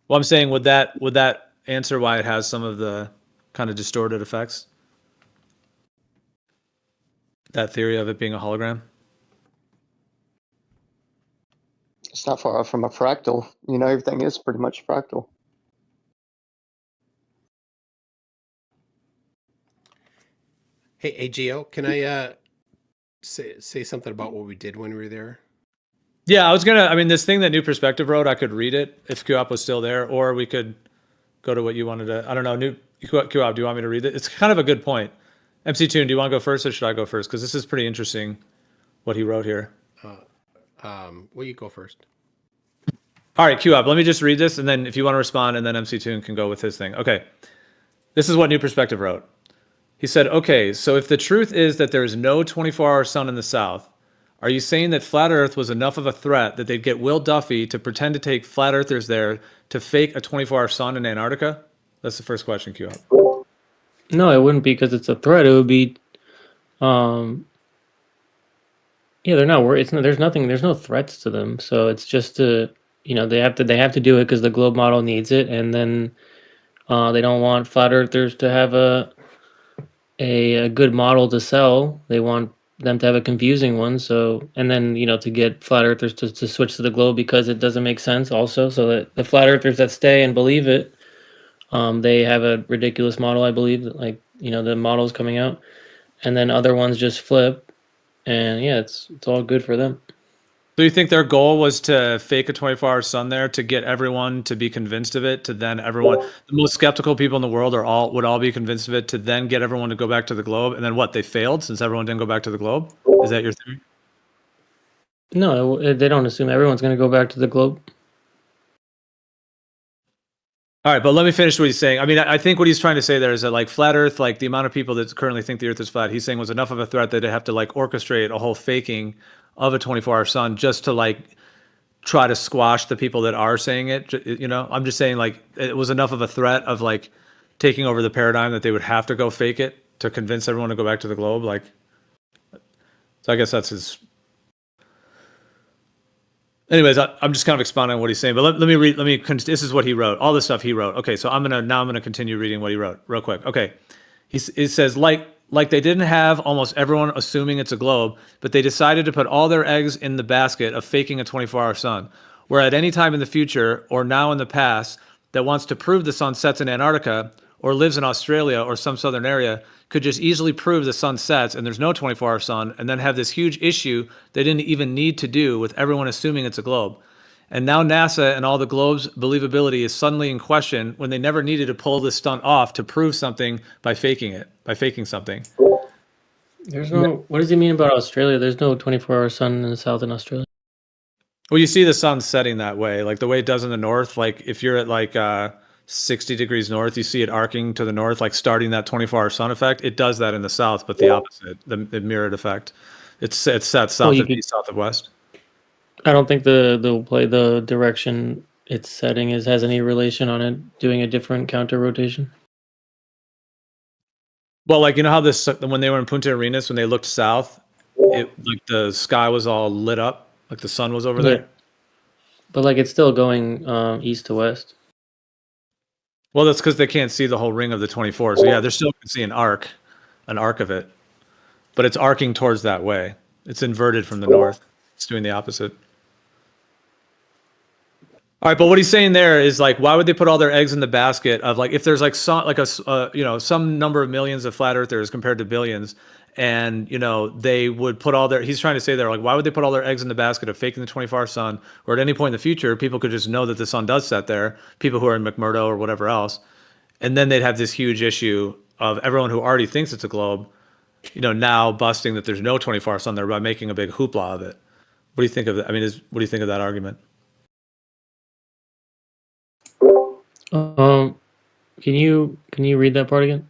Well, I'm saying, would that answer why it has some of the kind of distorted effects? That theory of it being a hologram? It's not far from a fractal. You know, everything is pretty much fractal. Hey, Gio, can I say something about what we did when we were there? Yeah, I mean, this thing that New Perspective wrote, I could read it if Q-Op was still there, or we could go to what you wanted to, I don't know, Q-Op, do you want me to read it? It's kind of a good point. McToon, do you want to go first, or should I go first? Because this is pretty interesting, what he wrote here. Well, you go first. All right, Q-Op, let me just read this, and then if you want to respond, and then McToon can go with his thing. Okay, this is what New Perspective wrote. He said, okay, so if the truth is that there is no 24-hour sun in the south, are you saying that Flat Earth was enough of a threat that they'd get Will Duffy to pretend to take Flat Earthers there to fake a 24-hour sun in Antarctica? That's the first question, Q-Op. No, it wouldn't be because it's a threat. It would be, yeah, they're not worried. There's no threats to them. So it's just they have to do it because the globe model needs it, and then they don't want flat earthers to have a good model to sell. They want them to have a confusing one. So, and then to get flat earthers to switch to the globe because it doesn't make sense. Also, so that the flat earthers that stay and believe it, they have a ridiculous model. I believe that, the models coming out, and then other ones just flip, and yeah, it's all good for them. So you think their goal was to fake a 24-hour sun there to get everyone to be convinced of it, to then everyone, the most skeptical people in the world would all be convinced of it, to then get everyone to go back to the globe, and then what, they failed since everyone didn't go back to the globe? Is that your theory? No, they don't assume everyone's going to go back to the globe. All right, but let me finish what he's saying. I mean, I think what he's trying to say there is that, like, flat Earth, like the amount of people that currently think the Earth is flat, he's saying was enough of a threat that they have to like orchestrate a whole faking of a 24-hour sun just to like try to squash the people that are saying it. I'm just saying, like, it was enough of a threat of like taking over the paradigm that they would have to go fake it to convince everyone to go back to the globe. Like, so I guess that's his. Anyways, I'm just kind of expounding on what he's saying, but let me read. This is what he wrote. All the stuff he wrote. Okay, so I'm gonna continue reading what he wrote real quick. Okay, he says like they didn't have almost everyone assuming it's a globe, but they decided to put all their eggs in the basket of faking a 24-hour sun. where at any time in the future or now in the past that wants to prove the sun sets in Antarctica or lives in Australia or some southern area could just easily prove the sun sets and there's no 24-hour sun, and then have this huge issue they didn't even need to do with everyone assuming it's a globe. And now NASA and all the globe's believability is suddenly in question when they never needed to pull this stunt off to prove something by faking something. There's no. What does he mean about Australia? There's no 24-hour sun in the south in Australia. Well, you see the sun setting that way, like the way it does in the north. Like if you're at like 60 degrees north, you see it arcing to the north, like starting that 24-hour sun effect. It does that in the south, but the opposite, the mirrored effect. It's set south of east, south of west. I don't think the direction it's setting has any relation on it doing a different counter rotation. Well, like you know how when they were in Punta Arenas, when they looked south, it like the sky was all lit up, like the sun was over there. But like it's still going east to west. Well, that's because they can't see the whole ring of the 24. So yeah, they're still going to see an arc of it, but it's arcing towards that way. It's inverted from the north. It's doing the opposite. All right, but what he's saying there is like, why would they put all their eggs in the basket of like, if there's like some number of millions of flat earthers compared to billions, and they would put all their. He's trying to say there like, why would they put all their eggs in the basket of faking the 24-hour sun, or at any point in the future, people could just know that the sun does set there. People who are in McMurdo or whatever else, and then they'd have this huge issue of everyone who already thinks it's a globe, now busting that there's no 24-hour sun there by making a big hoopla of it. What do you think of that? I mean, what do you think of that argument? Can you read that part again?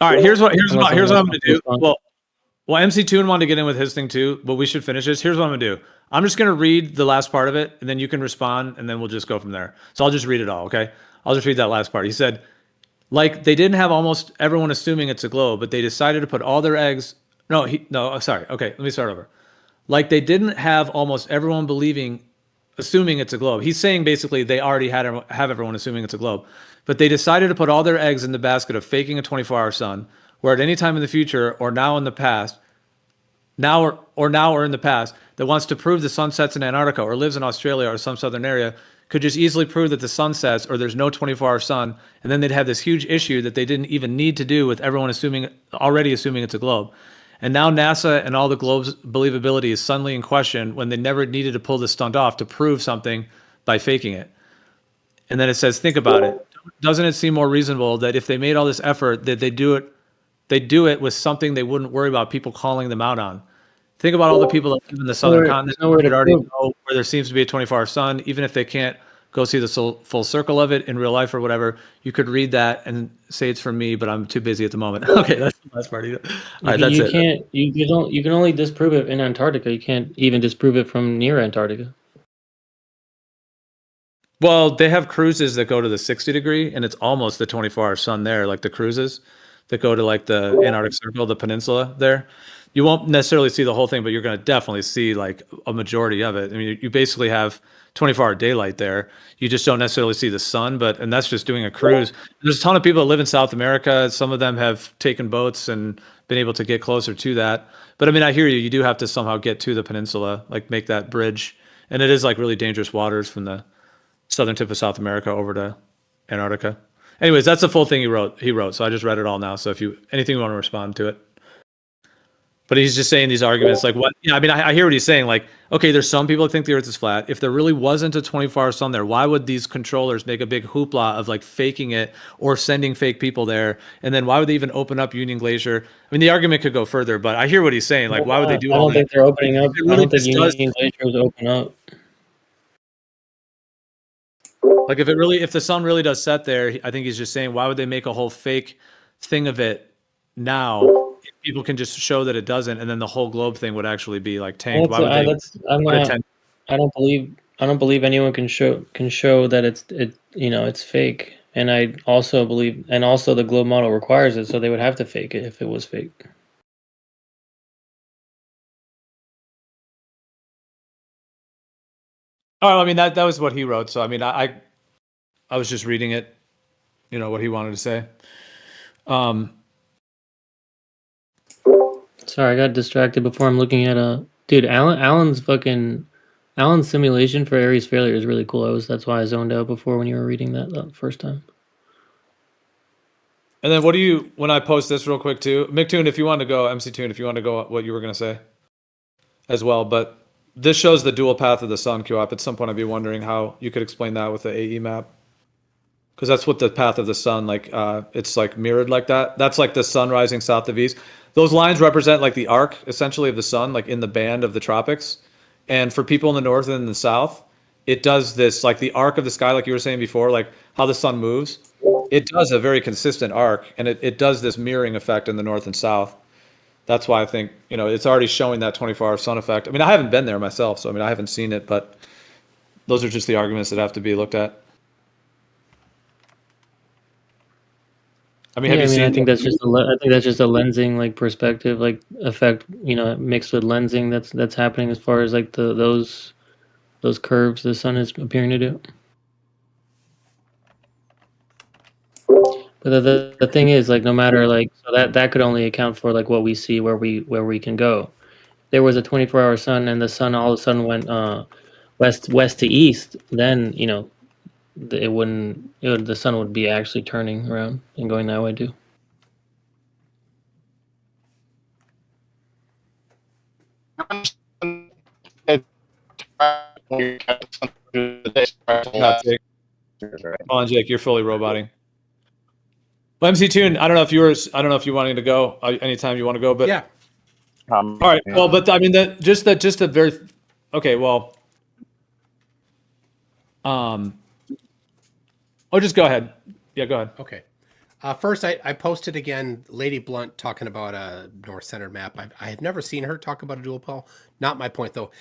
All right, here's what I'm going to do. Well, MC Toon wanted to get in with his thing too, but we should finish this. Here's what I'm going to do. I'm just going to read the last part of it, and then you can respond, and then we'll just go from there. So I'll just read it all, okay? I'll just read that last part. He said, like, they didn't have almost everyone assuming it's a globe, but they decided to put all their eggs. Sorry. Okay, let me start over. Like, they didn't have almost everyone assuming it's a globe. He's saying basically they already have everyone assuming it's a globe, but they decided to put all their eggs in the basket of faking a 24-hour sun, where at any time in the future or now in the past, that wants to prove the sun sets in Antarctica or lives in Australia or some southern area could just easily prove that the sun sets or there's no 24-hour sun, and then they'd have this huge issue that they didn't even need to do with everyone already assuming it's a globe. And now NASA and all the globe's believability is suddenly in question when they never needed to pull this stunt off to prove something by faking it. And then it says, think about it. Doesn't it seem more reasonable that if they made all this effort, that they do it with something they wouldn't worry about people calling them out on? Think about all the people that live in the southern continent that already know where there seems to be a 24-hour sun, even if they can't go see the full circle of it in real life or whatever. You could read that and say it's from me, but I'm too busy at the moment. Okay, that's the last part. All right, that's it. You can only disprove it in Antarctica. You can't even disprove it from near Antarctica. Well, they have cruises that go to the 60 degree, and it's almost the 24-hour sun there, like the cruises that go to like the Antarctic Circle, the peninsula there. You won't necessarily see the whole thing, but you're going to definitely see like a majority of it. I mean, you basically have 24-hour daylight there. You just don't necessarily see the sun, and that's just doing a cruise. There's a ton of people that live in South America. Some of them have taken boats and been able to get closer to that. But I mean, I hear you. You do have to somehow get to the peninsula, like make that bridge. And it is like really dangerous waters from the southern tip of South America over to Antarctica. Anyways, that's the full thing he wrote. So I just read it all now. So if anything you want to respond to it. But he's just saying these arguments like what? Yeah, I mean, I hear what he's saying. Like, okay, there's some people that think the Earth is flat. If there really wasn't a 24-hour sun there, why would these controllers make a big hoopla of like faking it or sending fake people there? And then why would they even open up Union Glacier? I mean, the argument could go further, but I hear what he's saying. Like, why would they do all that? I don't think they're opening up. I don't think Union Glacier is open up. Like, if the sun really does set there, I think he's just saying, why would they make a whole fake thing of it now? People can just show that it doesn't, and then the whole globe thing would actually be like tanked. Why would they? I don't believe anyone can show that it's fake. And I also believe, and also the globe model requires it, so they would have to fake it if it was fake. Oh, I mean that was what he wrote. So I mean, I was just reading it, what he wanted to say. Sorry, I got distracted before. I'm looking at Dude, Alan's simulation for Ares failure is really cool. That's why I zoned out before when you were reading that the first time. And then when I post this real quick too, McToon, if you want to go, MC Toon, if you want to go, what you were going to say as well. But this shows the dual path of the sun QOP. At some point, I'd be wondering how you could explain that with the AE map. Because that's what the path of the sun, like, it's like mirrored like that. That's like the sun rising south of east. Those lines represent like the arc, essentially, of the sun, like in the band of the tropics. And for people in the north and in the south, it does this, like the arc of the sky, like you were saying before, like how the sun moves. It does a very consistent arc, and it does this mirroring effect in the north and south. That's why I think, it's already showing that 24-hour sun effect. I mean, I haven't been there myself, so I haven't seen it, but those are just the arguments that have to be looked at. I mean, I think that's just a lensing like perspective like effect, mixed with lensing that's happening as far as like those curves the sun is appearing to do. But the thing is, like, no matter like, so that could only account for like what we see where we can go. There was a 24-hour sun and the sun all of a sudden went west to east, then the sun would be actually turning around and going that way too. Jake, you're fully roboting. Well, MC Toon, I don't know if you wanted to go anytime you want to go, but yeah. All right. Well, but I mean just a very okay. Well, just go ahead. Yeah, go ahead. Okay. First, I posted again Lady Blount talking about a north center map. I have never seen her talk about a dual pole. Not my point though.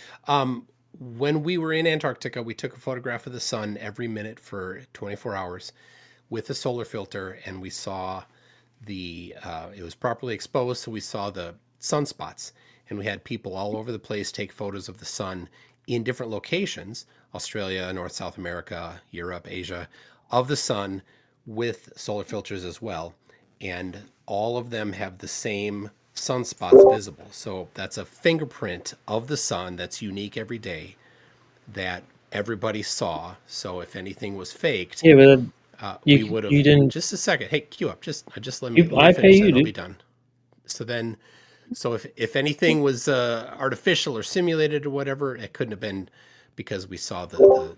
When we were in Antarctica, we took a photograph of the sun every minute for 24 hours with a solar filter, and we saw it was properly exposed, so we saw the sunspots, and we had people all over the place take photos of the sun in different locations, Australia, North, South America, Europe, Asia, of the sun with solar filters as well. And all of them have the same sunspots visible. So that's a fingerprint of the sun that's unique every day that everybody saw. So if anything was faked, yeah, but we would have. You didn't. Just a second. Hey, queue up. Just let me I finish pay you, and I'll dude. be done. So if anything was artificial or simulated or whatever, it couldn't have been because we saw the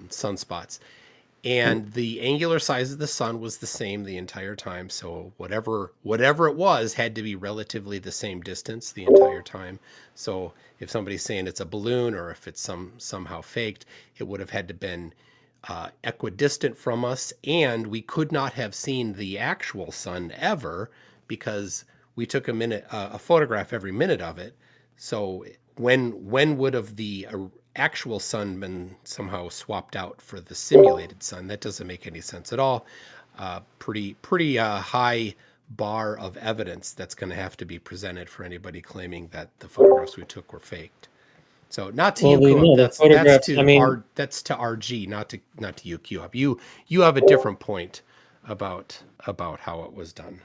sunspots. And the angular size of the sun was the same the entire time. So whatever it was had to be relatively the same distance the entire time. So if somebody's saying it's a balloon or if it's somehow faked, it would have had to been equidistant from us, and we could not have seen the actual sun ever because we took a photograph every minute of it. So when would have the actual sun been somehow swapped out for the simulated sun? That doesn't make any sense at all. Pretty high bar of evidence that's going to have to be presented for anybody claiming that the photographs we took were faked. So not to you, that's to RG, not to you, QUp. You have a different point about how it was done.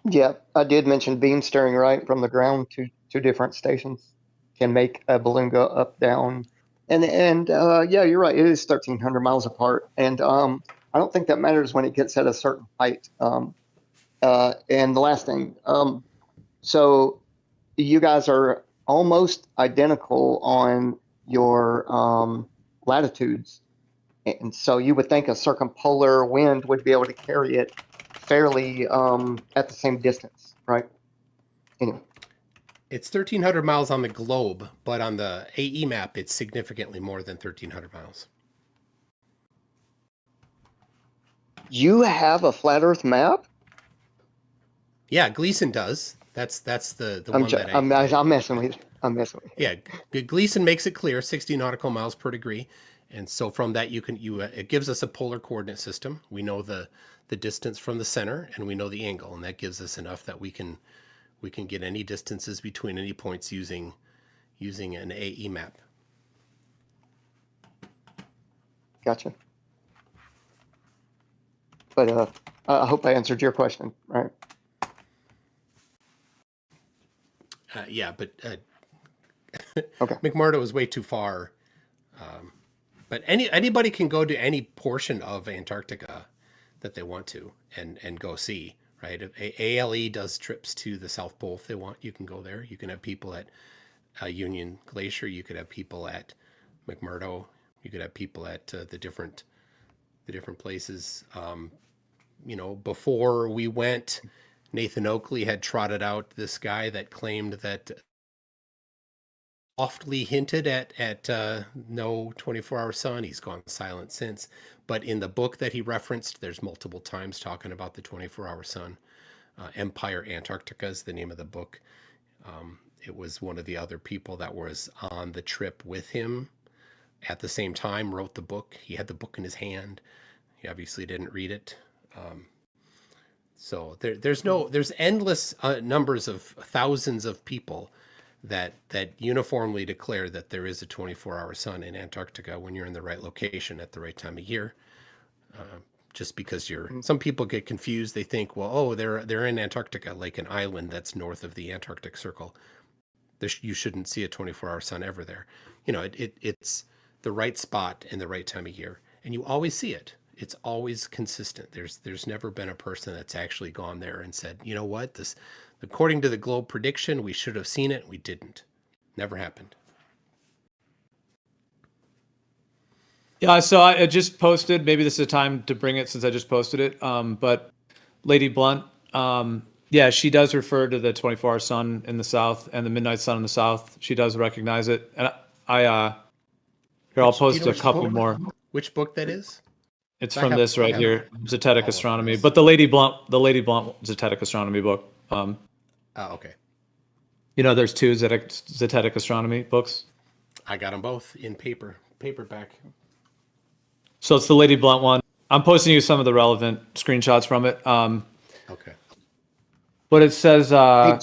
Yeah, I did mention beam steering, right, from the ground to different stations can make a balloon go up, down, and yeah, you're right. It is 1,300 miles apart, and I don't think that matters when it gets at a certain height. And the last thing, so you guys are almost identical on your latitudes, and so you would think a circumpolar wind would be able to carry it fairly at the same distance, right? Anyway. It's 1,300 miles on the globe, but on the AE map, it's significantly more than 1,300 miles. You have a flat Earth map? Yeah, Gleason does. That's the I'm one that I'm messing with you. I'm messing with you. Yeah, Gleason makes it clear 60 nautical miles per degree, and so from that it gives us a polar coordinate system. We know the distance from the center, and we know the angle, and that gives us enough that we can get any distances between any points using an AE map. Gotcha. But I hope I answered your question, right? Yeah, but okay. McMurdo is way too far. But anybody can go to any portion of Antarctica that they want to and go see. Right, ALE does trips to the South Pole if they want. You can go there. You can have people at Union Glacier. You could have people at McMurdo. You could have people at the different places. Before we went, Nathan Oakley had trotted out this guy that claimed that softly hinted at no 24-hour sun. He's gone silent since. But in the book that he referenced, there's multiple times talking about the 24-hour sun. Empire Antarctica is the name of the book. It was one of the other people that was on the trip with him at the same time, wrote the book. He had the book in his hand. He obviously didn't read it. So there's endless numbers of thousands of people that uniformly declare that there is a 24-hour sun in Antarctica when you're in the right location at the right time of year. Just because some people get confused, they think, well, oh, they're in Antarctica, like an island that's north of the Antarctic Circle. You shouldn't see a 24-hour sun ever there. It's the right spot and the right time of year, and you always see it. It's always consistent. There's never been a person that's actually gone there and said, you know what, this, according to the Globe prediction, we should have seen it. We didn't. Never happened. Yeah, so I just posted, maybe this is a time to bring it since I just posted it, but Lady Blount, yeah, she does refer to the 24-hour sun in the south and the midnight sun in the south. She does recognize it. And I'll post a couple more. Which book that is? It's from this right here, Zetetic Astronomy. But the Lady Blount Zetetic Astronomy book. Oh, okay. There's two Zetetic Astronomy books. I got them both in paperback. So it's the Lady Blount one. I'm posting you some of the relevant screenshots from it. Okay. But it says, for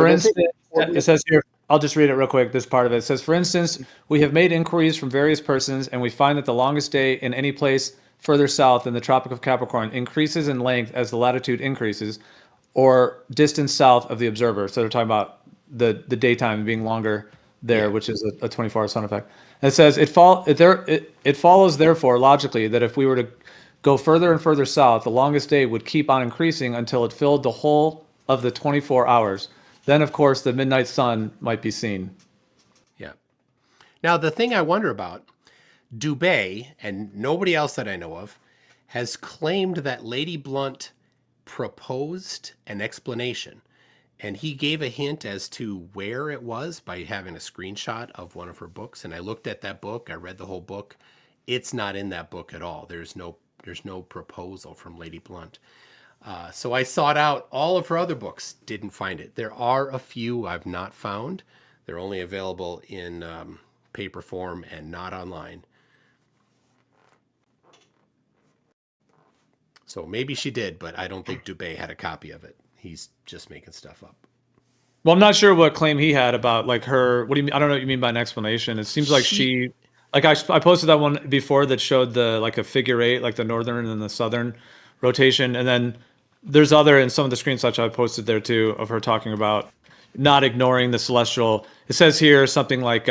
instance, it says here, I'll just read it real quick, this part of it. It says, for instance, we have made inquiries from various persons, and we find that the longest day in any place further south in the Tropic of Capricorn increases in length as the latitude increases, or distance south of the observer. So they're talking about the daytime being longer there, which is a 24-hour sun effect. And it says, it follows, therefore, logically, that if we were to go further and further south, the longest day would keep on increasing until it filled the whole of the 24 hours. Then, of course, the midnight sun might be seen. Yeah. Now, the thing I wonder about, Dubé, and nobody else that I know of, has claimed that Lady Blount proposed an explanation. And he gave a hint as to where it was by having a screenshot of one of her books. And I looked at that book. I read the whole book. It's not in that book at all. There's no proposal from Lady Blount. So I sought out all of her other books, didn't find it. There are a few I've not found. They're only available in paper form and not online. So maybe she did, but I don't think Dubé had a copy of it. He's just making stuff up. Well, I'm not sure what claim he had about like her. What do you mean? I don't know what you mean by an explanation. It seems like she like I posted that one before that showed the like a figure eight, like the northern and the southern rotation, and then there's other in some of the screenshots I posted there too of her talking about not ignoring the celestial. It says here something like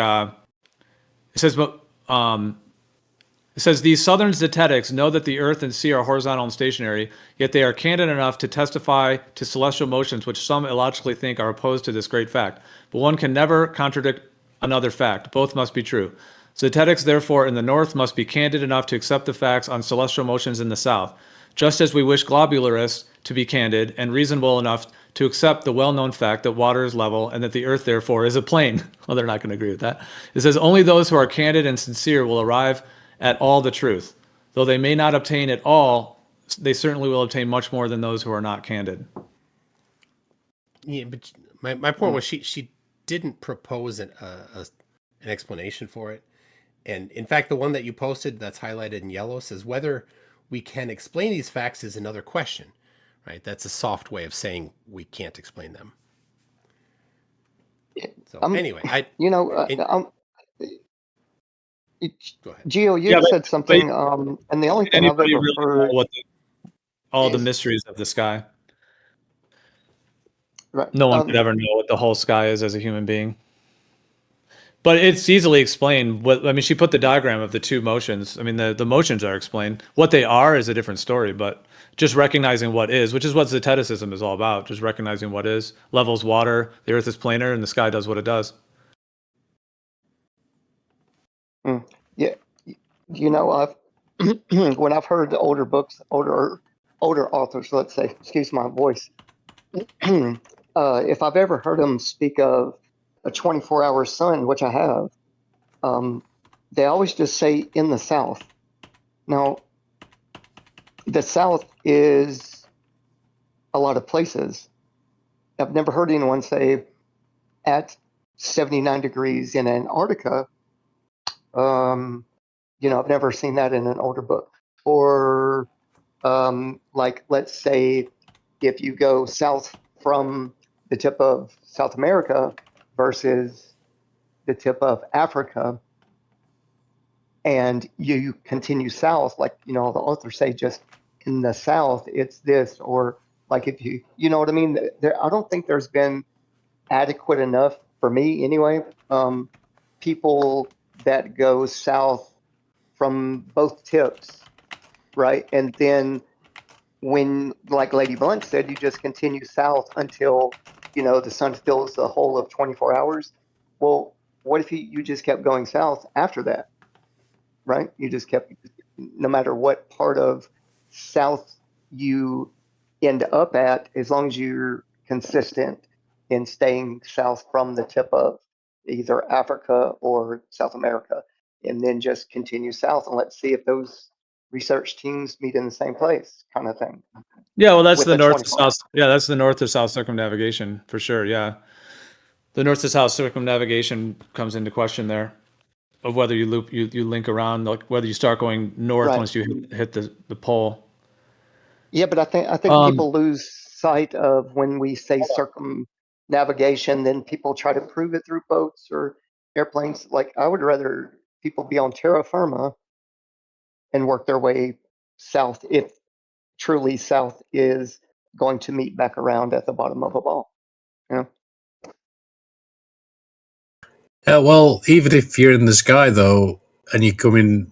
it says these southern Zetetics know that the earth and sea are horizontal and stationary, yet they are candid enough to testify to celestial motions which some illogically think are opposed to this great fact. But one can never contradict another fact. Both must be true. Zetetics, therefore, in the north must be candid enough to accept the facts on celestial motions in the south, just as we wish globularists to be candid and reasonable enough to accept the well-known fact that water is level and that the earth, therefore, is a plane. Well, they're not going to agree with that. It says only those who are candid and sincere will arrive at all the truth. Though they may not obtain it all, they certainly will obtain much more than those who are not candid. Yeah, but my point was she didn't propose an explanation for it. And in fact, the one that you posted that's highlighted in yellow says whether we can explain these facts is another question, right? That's a soft way of saying we can't explain them. So anyway, Gio, you said something, and the only thing I've ever heard all the mysteries of the sky. Right. No one could ever know what the whole sky is as a human being. But it's easily explained. She put the diagram of the two motions. I mean, the motions are explained. What they are is a different story, but just recognizing what is, which is what zeticism is all about, just recognizing what is. Levels water, the earth is planar, and the sky does what it does. Yeah. You know, when I've heard the older books, older authors, let's say, excuse my voice, if I've ever heard them speak of a 24-hour sun, which I have, they always just say in the south. Now, the south is a lot of places. I've never heard anyone say at 79 degrees in Antarctica. I've never seen that in an older book. Or like, let's say, if you go south from the tip of South America versus the tip of Africa, and you continue south, like, the authors say, just in the south, it's this, or like if you know what I mean? I don't think there's been adequate enough, for me anyway, people that go south from both tips, right? And then when, like Lady Blunt said, you just continue south until, the sun fills the whole of 24 hours. Well, what if you just kept going south after that, right? You just kept, no matter what part of south you end up at, as long as you're consistent in staying south from the tip of either Africa or South America, and then just continue south, and let's see if those research teams meet in the same place, kind of thing. Yeah, well, that's the north to south. Yeah, that's the north to south circumnavigation for sure. Yeah, the north to south circumnavigation comes into question there, of whether you link around, like whether you start going north once you hit the pole. Yeah, but I think people lose sight of when we say circumnavigation, then people try to prove it through boats or airplanes. Like, I would rather people be on terra firma and work their way south, if truly south is going to meet back around at the bottom of a ball. Yeah. Yeah, well, even if you're in the sky though, and you come in,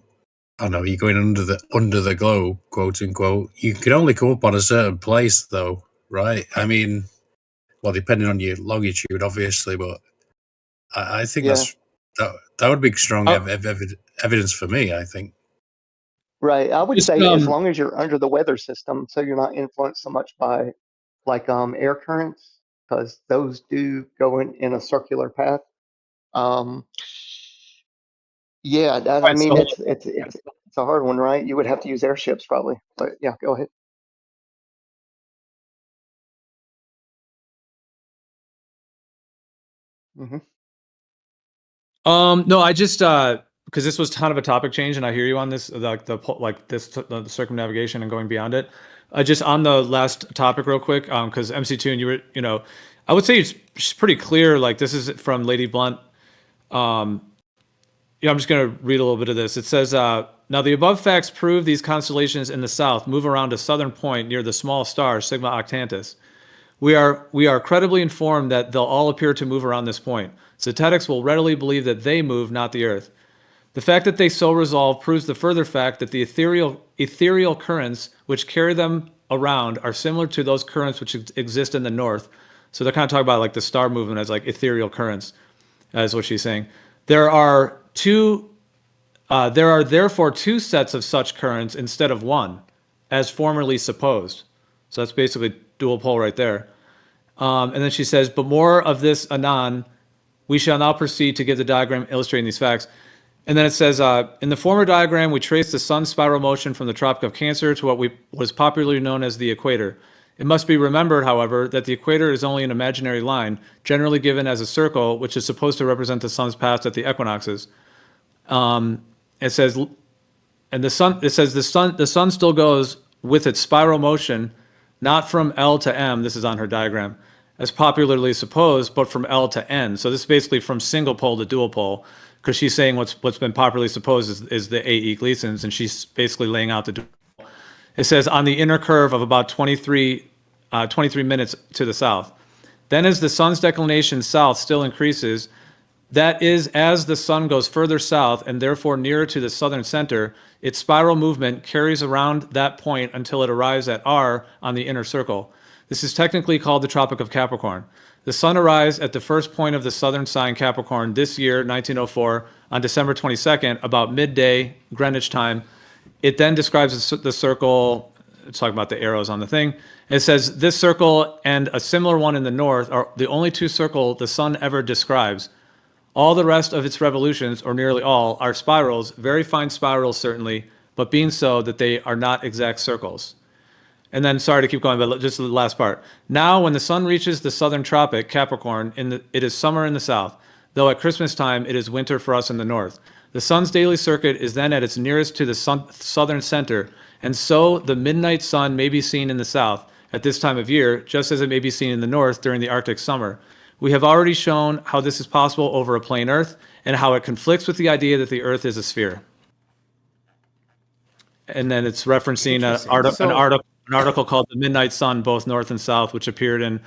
I don't know, you're going under the globe, quote unquote, you can only come up on a certain place though, right? I mean, well, depending on your longitude, obviously, but I think that would be strong evidence for me, I think. Right. I would say as long as you're under the weather system, so you're not influenced so much by like air currents, because those do go in a circular path. Yeah, I mean, it's a hard one, right? You would have to use airships probably, but yeah, go ahead. No, I just because this was kind of a topic change, and I hear you on this, like the circumnavigation and going beyond it. Just on the last topic, real quick, because McToon, you were, I would say it's pretty clear. Like, this is from Lady Blunt. I'm just going to read a little bit of this. It says, now the above facts prove these constellations in the south move around a southern point near the small star Sigma Octantis. We are credibly informed that they'll all appear to move around this point. Zetics will readily believe that they move, not the Earth. The fact that they so resolve proves the further fact that the ethereal currents which carry them around are similar to those currents which exist in the north. So they're kind of talking about like the star movement as like ethereal currents, is what she's saying. There are therefore two sets of such currents instead of one, as formerly supposed. So that's basically dual pole right there. And then she says, but more of this anon. We shall now proceed to give the diagram illustrating these facts. And then it says, in the former diagram, we trace the sun's spiral motion from the Tropic of Cancer to what was popularly known as the equator. It must be remembered, however, that the equator is only an imaginary line, generally given as a circle, which is supposed to represent the sun's path at the equinoxes. It says, and the sun still goes with its spiral motion, not from L to M. This is on her diagram, as popularly supposed, but from L to N. So this is basically from single pole to dual pole, because she's saying what's been popularly supposed is the AE Gleasons, and she's basically laying out the dual pole. It says on the inner curve of about 23 minutes to the south. Then as the sun's declination south still increases, that is, as the sun goes further south and therefore nearer to the southern center, its spiral movement carries around that point until it arrives at R on the inner circle. This is technically called the Tropic of Capricorn. The sun arrives at the first point of the southern sign Capricorn this year, 1904, on December 22nd, about midday Greenwich time. It then describes the circle. It's talking about the arrows on the thing. It says this circle and a similar one in the north are the only two circles the sun ever describes. All the rest of its revolutions, or nearly all, are spirals, very fine spirals certainly, but being so that they are not exact circles. And then, sorry to keep going, but just the last part. Now, when the sun reaches the southern tropic, Capricorn, it is summer in the south, though at Christmas time it is winter for us in the north. The sun's daily circuit is then at its nearest to the southern center, and so the midnight sun may be seen in the south at this time of year, just as it may be seen in the north during the Arctic summer. We have already shown how this is possible over a plane Earth and how it conflicts with the idea that the Earth is a sphere. And then it's referencing an article called The Midnight Sun, both North and South, which appeared in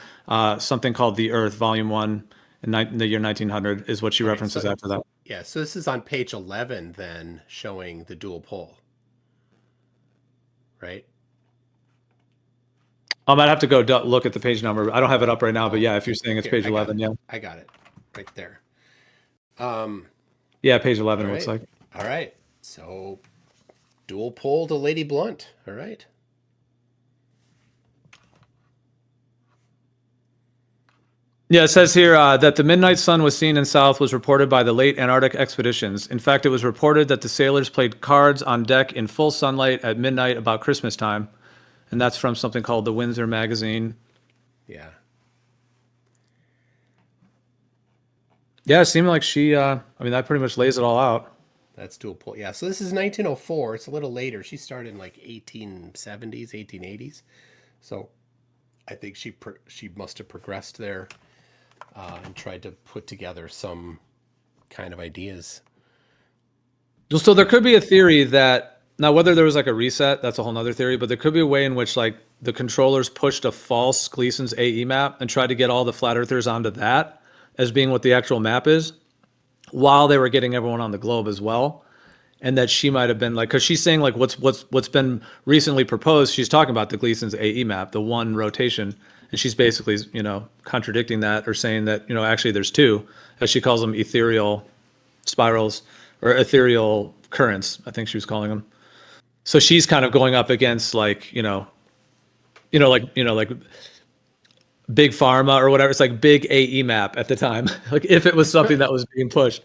something called The Earth, Volume 1 in the year 1900, is what she references after that. Yeah, so this is on page 11 then, showing the dual pole, right? I might have to go look at the page number. I don't have it up right now, but yeah, if you're saying it's page 11, yeah. I got it right there. Yeah, page 11 looks like. All right. So dual pole to Lady Blount. All right. Yeah, it says here that the midnight sun was seen in south was reported by the late Antarctic expeditions. In fact, it was reported that the sailors played cards on deck in full sunlight at midnight about Christmas time. And that's from something called the Windsor Magazine. Yeah. Yeah, it seemed like she, I mean, that pretty much lays it all out. That's dual pole. Yeah, so this is 1904. It's a little later. She started in like 1870s, 1880s. So I think she must have progressed there and tried to put together some kind of ideas. So there could be a theory that, now whether there was like a reset, that's a whole nother theory, but there could be a way in which like the controllers pushed a false Gleason's AE map and tried to get all the flat earthers onto that as being what the actual map is, while they were getting everyone on the globe as well. And that she might have been like, because she's saying like what's been recently proposed, she's talking about the Gleason's AE map, the one rotation, and she's basically, you know, contradicting that or saying that, you know, actually there's two, as she calls them, ethereal spirals or ethereal currents, I think she was calling them. So she's kind of going up against like, like big pharma or whatever. It's like big AE map at the time. Like if it was something that was being pushed.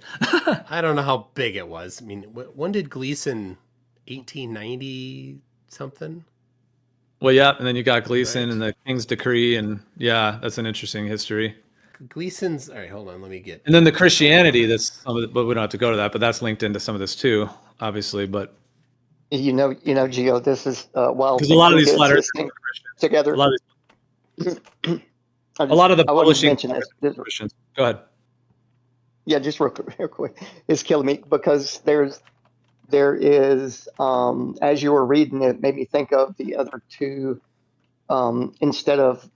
I don't know how big it was. I mean, when did Gleason, 1890 something? Well, yeah. And then you got Gleason and the King's Decree. And yeah, that's an interesting history. Gleason's, all right, hold on. Let me get. And then the Christianity, that's some of it, but we don't have to go to that, but that's linked into some of this too, obviously. But You know, Gio, this is wild. Because a lot of these flat earthers together. A lot of the publishing Christians. Go ahead. Yeah, just real quick. It's killing me because there is, as you were reading it, made me think of the other two, instead of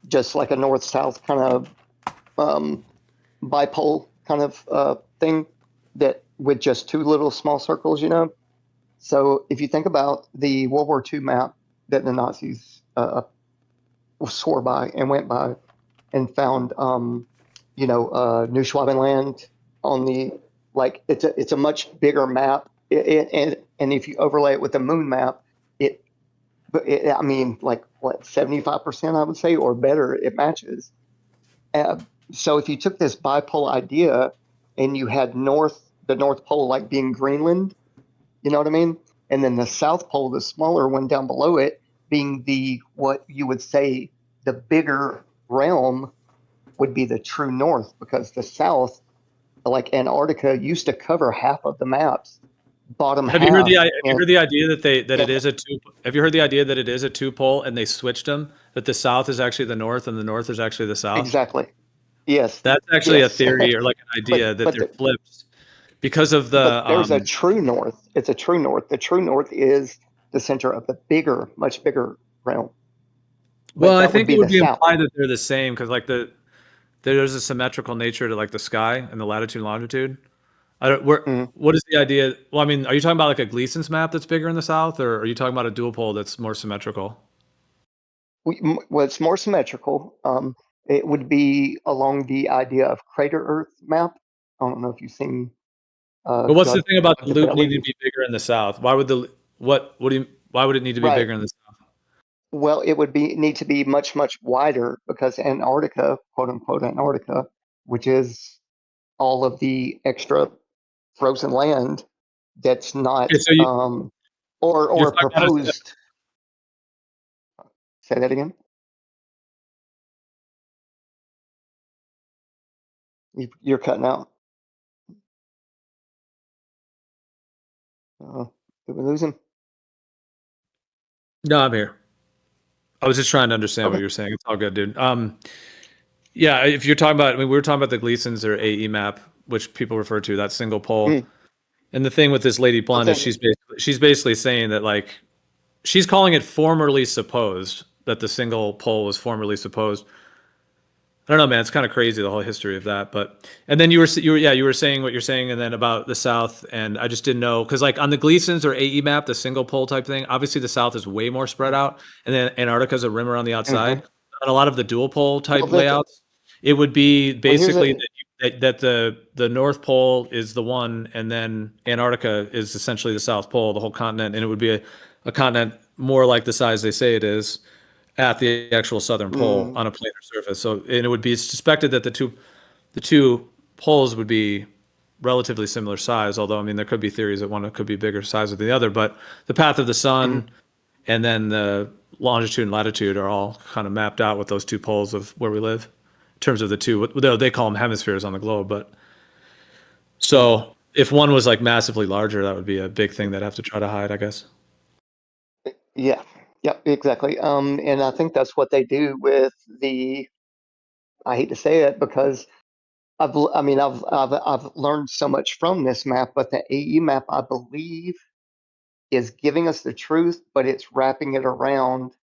just like a north-south kind of bipole kind of thing that with just two little small circles, you know. So if you think about the World War II map that the Nazis swore by and went by and found, New Schwabenland on the, like, it's a much bigger map. And if you overlay it with the moon map, I mean, like, what, 75%, I would say, or better, it matches. So if you took this bipole idea and you had the North Pole, like being Greenland, you know what I mean? And then the South Pole, the smaller one down below it, being what you would say the bigger realm would be the true North, because the South, like Antarctica, used to cover half of the maps. Have you heard the idea that it is a two? Have you heard the idea that it is a two pole and they switched them? That the South is actually the North and the North is actually the South. Exactly. Yes. That's actually a theory or like an idea that they're flipped because of the. There's a true North. It's a true North. The true North is the center of the much bigger realm. Well, I think it would be implied that they're the same because like there's a symmetrical nature to like the sky and the latitude and longitude. I don't. What is the idea? Well, I mean, are you talking about like a Gleason's map that's bigger in the south, or are you talking about a dual pole that's more symmetrical? Well, it's more symmetrical. It would be along the idea of crater Earth map. I don't know if you've seen. But what's the thing about the loop needing to be bigger in the south? Why would why would it need to be bigger in the south? Well, it would need to be much wider because Antarctica, quote unquote Antarctica, which is all of the extra frozen land that's not Okay, so or proposed. Say that again. You're cutting out. Did we lose him? No, I'm here. I was just trying to understand what you're saying. It's all good, dude. Yeah, if you're talking about, I mean, we were talking about the Gleason's or AE map, which people refer to that single pole. And the thing with this lady Blount is she's basically saying that like she's calling it formerly supposed that the single pole was formerly supposed. I don't know, man. It's kind of crazy the whole history of that. But and then you were saying what you're saying, and then about the South, and I just didn't know because like on the Gleason's or AE map, the single pole type thing, obviously the South is way more spread out, and then Antarctica's a rim around the outside. On a lot of the dual pole type layouts, it would be basically that the North Pole is the one, and then Antarctica is essentially the South Pole, the whole continent, and it would be a continent more like the size they say it is at the actual southern pole on a planar surface. So, and it would be suspected that the two poles would be relatively similar size. Although, I mean, there could be theories that one could be bigger size than the other. But the path of the sun and then the longitude and latitude are all kind of mapped out with those two poles of where we live in terms of the two. They call them hemispheres on the globe. But so if one was like massively larger, that would be a big thing they'd have to try to hide, I guess. Yeah. Yep, exactly. And I think that's what they do with the. I hate to say it because I've learned so much from this map, but the AE map I believe is giving us the truth, but it's wrapping it around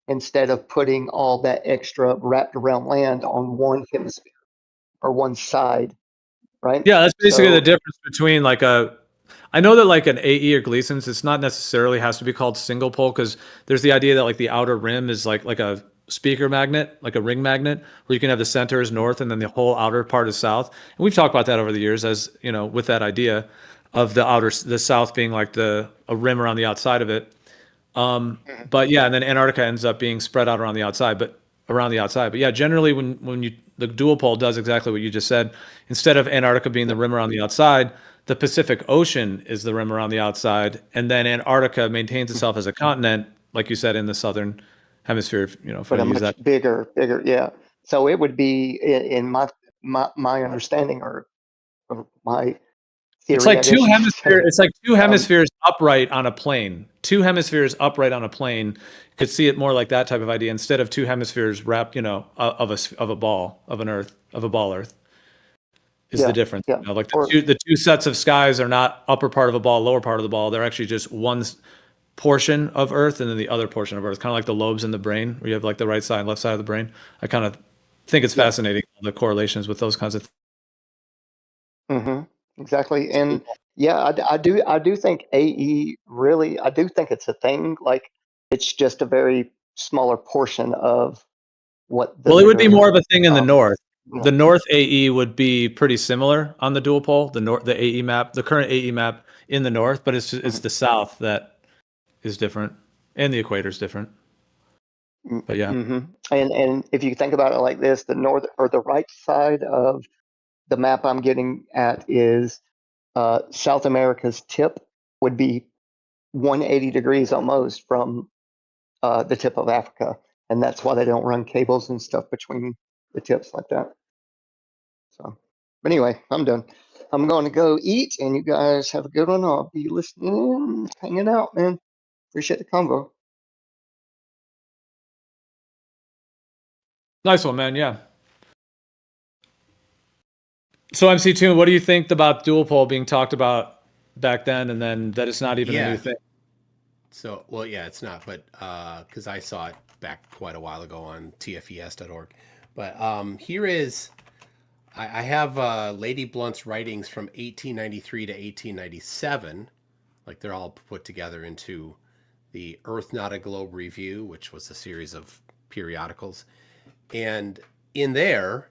instead of putting all that extra wrapped around land on one hemisphere or one side, right? Yeah, that's basically the difference between like I know that like an AE or Gleason's, it's not necessarily has to be called single pole because there's the idea that like the outer rim is like a speaker magnet, like a ring magnet, where you can have the center is north and then the whole outer part is south. And we've talked about that over the years as, you know, with that idea of the south being like a rim around the outside of it. But yeah, and then Antarctica ends up being spread out around the outside, but yeah, generally when the dual pole does exactly what you just said, instead of Antarctica being the rim around the outside, the Pacific Ocean is the rim around the outside, and then Antarctica maintains itself as a continent, like you said, in the southern hemisphere. You know, but a much bigger, yeah. So it would be in my understanding or my theory. It's like two hemispheres. It's like two hemispheres upright on a plane. Two hemispheres upright on a plane. You could see it more like that type of idea instead of two hemispheres wrapped, you know, of a ball of a ball Earth. Is the difference. You know, like the two sets of skies are not upper part of a ball, lower part of the ball. They're actually just one portion of Earth and then the other portion of Earth, kind of like the lobes in the brain, where you have like the right side and left side of the brain. I kind of think it's fascinating, the correlations with those kinds of things. Exactly. And yeah, I do think AE really, I do think it's a thing. Like it's just a very smaller portion of what it would be more of a thing in the north. The North AE would be pretty similar on the dual pole, the AE map, the current AE map in the north, but it's the south that is different, and the equator is different. But yeah, and if you think about it like this, the north or the right side of the map I'm getting at is South America's tip would be 180 degrees almost from the tip of Africa, and that's why they don't run cables and stuff between the tips like that. So, but anyway, I'm done. I'm going to go eat, and you guys have a good one. I'll be listening, hanging out, man. Appreciate the convo. Nice one, man. Yeah. So McToon, what do you think about dual pole being talked about back then, and then that it's not even a new thing? So, well, yeah, it's not, but because I saw it back quite a while ago on tfes.org. But here is, I have Lady Blount's writings from 1893 to 1897. Like they're all put together into the Earth Not a Globe Review, which was a series of periodicals. And in there,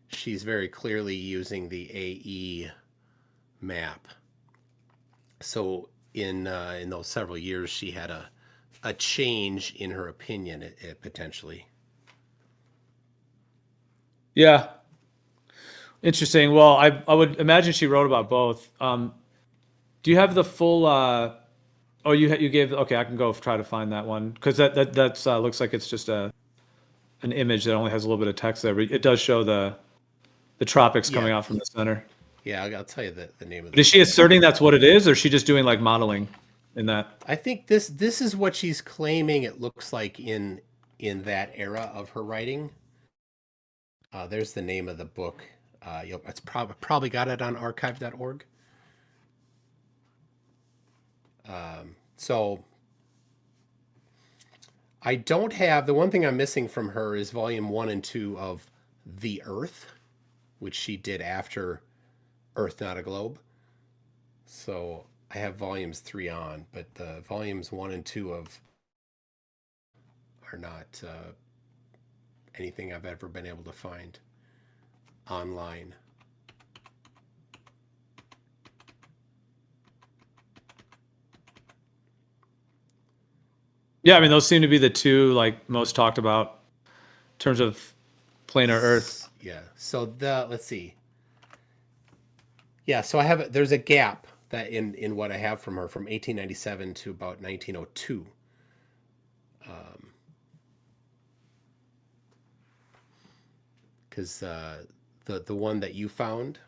she's very clearly using the AE map. So in those several years, she had a change in her opinion, potentially. Yeah. Interesting. Well, I would imagine she wrote about both. Do you have the full? Oh, you gave. Okay, I can go try to find that one because that's looks like it's just an image that only has a little bit of text there, but it does show the tropics coming out from the center. Yeah, I'll tell you the name of it. But is she asserting that's what it is, or is she just doing like modeling in that? I think this is what she's claiming it looks like in that era of her writing. There's the name of the book. It's probably got it on archive.org. So I don't have, the one thing I'm missing from her is volume 1 and 2 of The Earth, which she did after Earth Not a Globe. So I have volumes 3 on, but the volumes 1 and 2 of are not anything I've ever been able to find online. Yeah, I mean those seem to be the two like most talked about in terms of planar Earth. Yeah. So let's see. Yeah, so there's a gap that in what I have from her from 1897 to about 1902. Because the one that you found,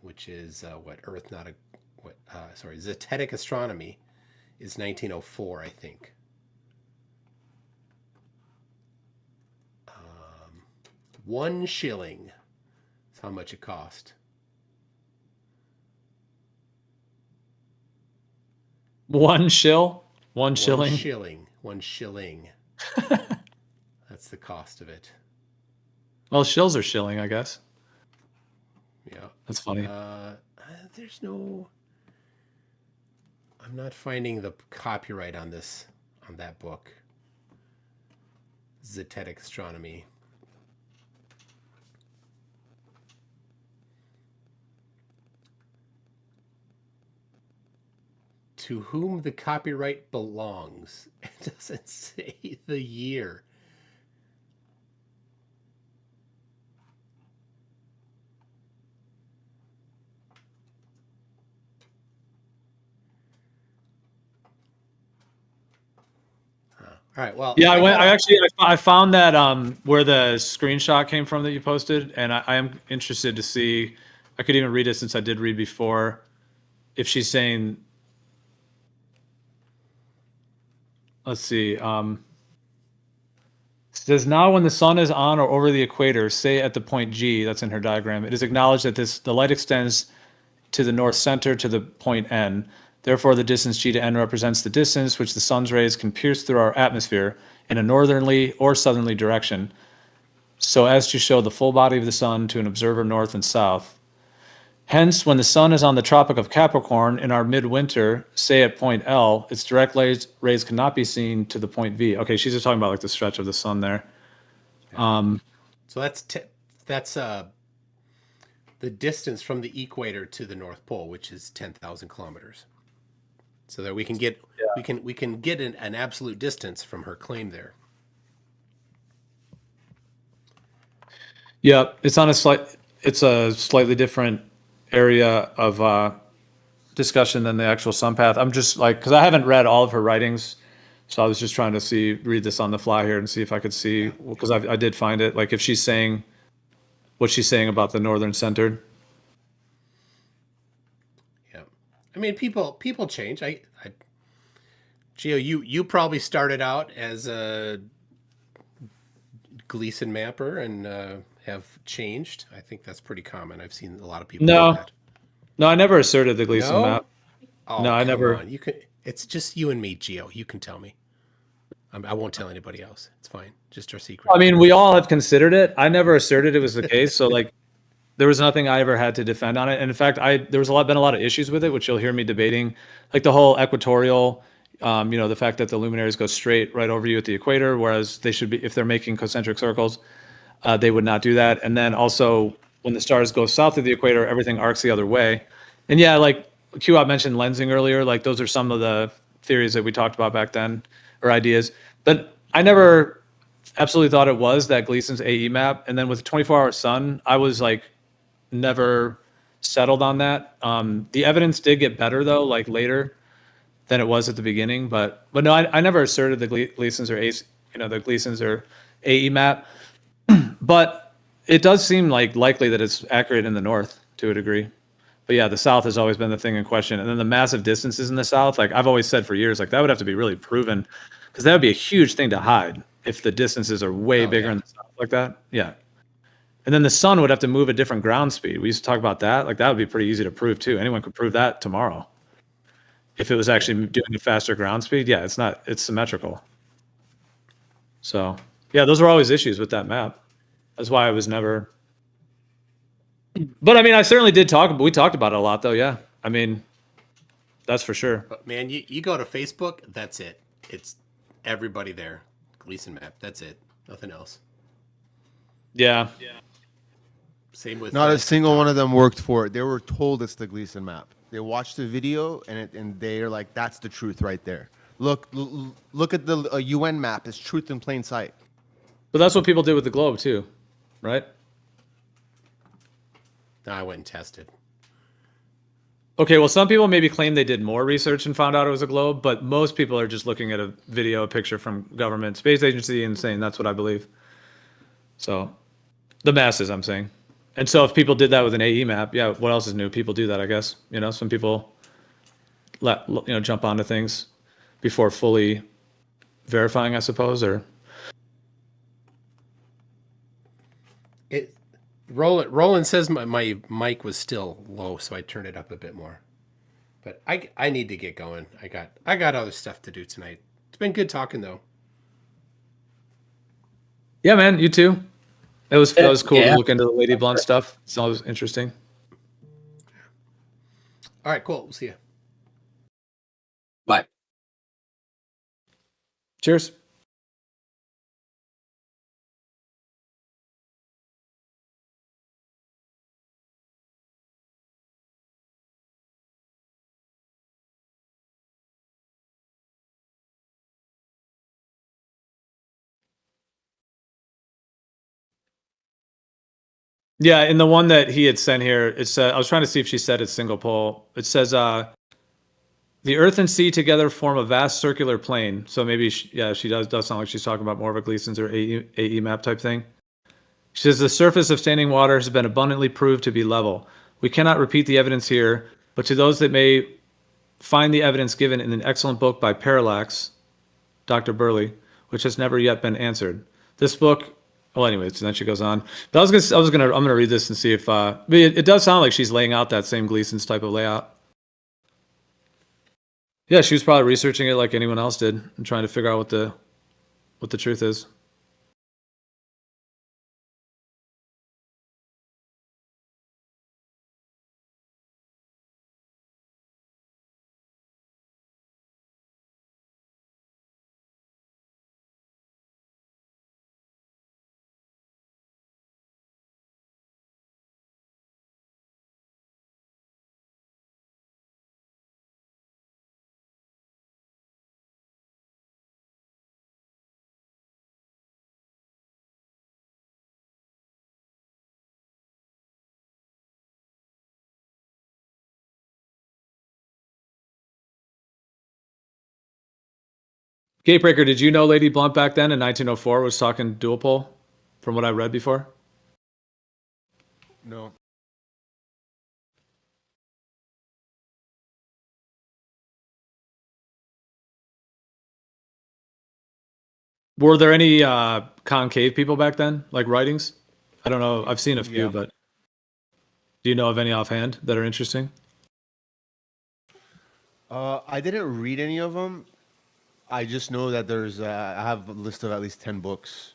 which is Zetetic Astronomy, is 1904, I think. 1 shilling. That's how much it cost. One shilling. 1 shilling. 1 shilling. That's the cost of it. Well, shills are shilling, I guess. Yeah. That's funny. There's no... I'm not finding the copyright on that book. Zetetic Astronomy. To whom the copyright belongs. It doesn't say the year. All right. Well, yeah, I found that where the screenshot came from that you posted, and I am interested to see. I could even read it since I did read before. If she's saying, let's see. It says now when the sun is on or over the equator, say at the point G, that's in her diagram, it is acknowledged that the light extends to the north center to the point N. Therefore, the distance G to N represents the distance which the sun's rays can pierce through our atmosphere in a northerly or southerly direction, so as to show the full body of the sun to an observer north and south. Hence, when the sun is on the Tropic of Capricorn in our midwinter, say at point L, its direct rays cannot be seen to the point V. Okay, she's just talking about like the stretch of the sun there. So that's the distance from the equator to the North Pole, which is 10,000 kilometers. So that we can get we can get an absolute distance from her claim there. Yeah, it's a slightly different area of discussion than the actual sun path. I'm just like, because I haven't read all of her writings, so I was just trying to read this on the fly here and see if I could see, because I did find it, like if she's saying what she's saying about the northern centered. Yeah, I mean people change. Gio, you probably started out as a Gleason mapper and have changed. I think that's pretty common. I've seen a lot of people do that. No, I never asserted the Gleason map. Oh, no, I never. On. You can. It's just you and me, Gio. You can tell me. I won't tell anybody else. It's fine. Just our secret. I mean, we all have considered it. I never asserted it was the case. So like, there was nothing I ever had to defend on it. And in fact, there was been a lot of issues with it, which you'll hear me debating, like the whole equatorial, the fact that the luminaries go straight right over you at the equator, whereas they should be, if they're making concentric circles, they would not do that. And then also when the stars go south of the equator, everything arcs the other way. And yeah, like Q-Op mentioned lensing earlier, like those are some of the theories that we talked about back then, or ideas. But I never absolutely thought it was that Gleason's AE map. And then with 24-hour sun, I was like never settled on that. The evidence did get better though, like later than it was at the beginning. But no, I never asserted the Gleason's or the Gleason's or AE map. But it does seem like likely that it's accurate in the north to a degree. But yeah, the south has always been the thing in question. And then the massive distances in the south, like I've always said for years, like that would have to be really proven, because that would be a huge thing to hide if the distances are way bigger in the south like that. Yeah. And then the sun would have to move at different ground speed. We used to talk about that. Like that would be pretty easy to prove too. Anyone could prove that tomorrow. If it was actually doing a faster ground speed, yeah, it's symmetrical. So yeah, those were always issues with that map. That's why I was never. But I mean, I certainly did we talked about it a lot though. Yeah. I mean, that's for sure. But man, you go to Facebook, that's it. It's everybody there. Gleason map. That's it. Nothing else. Yeah. Same with not a single one of them worked for it. They were told it's the Gleason map. They watched the video and they're like, that's the truth right there. Look at the UN map. It's truth in plain sight. But that's what people did with the globe too, right? I went and tested. Okay, well, some people maybe claim they did more research and found out it was a globe, but most people are just looking at a video, a picture from government space agency and saying that's what I believe. So the masses, I'm saying. And so if people did that with an AE map, yeah, what else is new? People do that, I guess. Some people jump onto things before fully verifying, I suppose, or Roland says my mic was still low, so I turned it up a bit more. But I need to get going. I got other stuff to do tonight. It's been good talking though. Yeah, man, you too. It was cool to look into the Lady Blount stuff. It's always interesting. All right, cool. We'll see you. Bye. Cheers. Yeah, in the one that he had sent here, it said, I was trying to see if she said it's single pole. It says, the Earth and sea together form a vast circular plane. So maybe, she does sound like she's talking about more of a Gleason's or AE map type thing. She says, the surface of standing water has been abundantly proved to be level. We cannot repeat the evidence here, but to those that may find the evidence given in an excellent book by Parallax, Dr. Burley, which has never yet been answered. This book, well, anyways, and then she goes on. But I'm gonna read this and see if it does sound like she's laying out that same Gleason's type of layout. Yeah, she was probably researching it like anyone else did and trying to figure out what the truth is. Gatebreaker, did you know Lady Blount back then in 1904 was talking dual pole from what I read before? No. Were there any concave people back then, like writings? I don't know. I've seen a few, but do you know of any offhand that are interesting? I didn't read any of them. I just know that there's. I have a list of at least 10 books.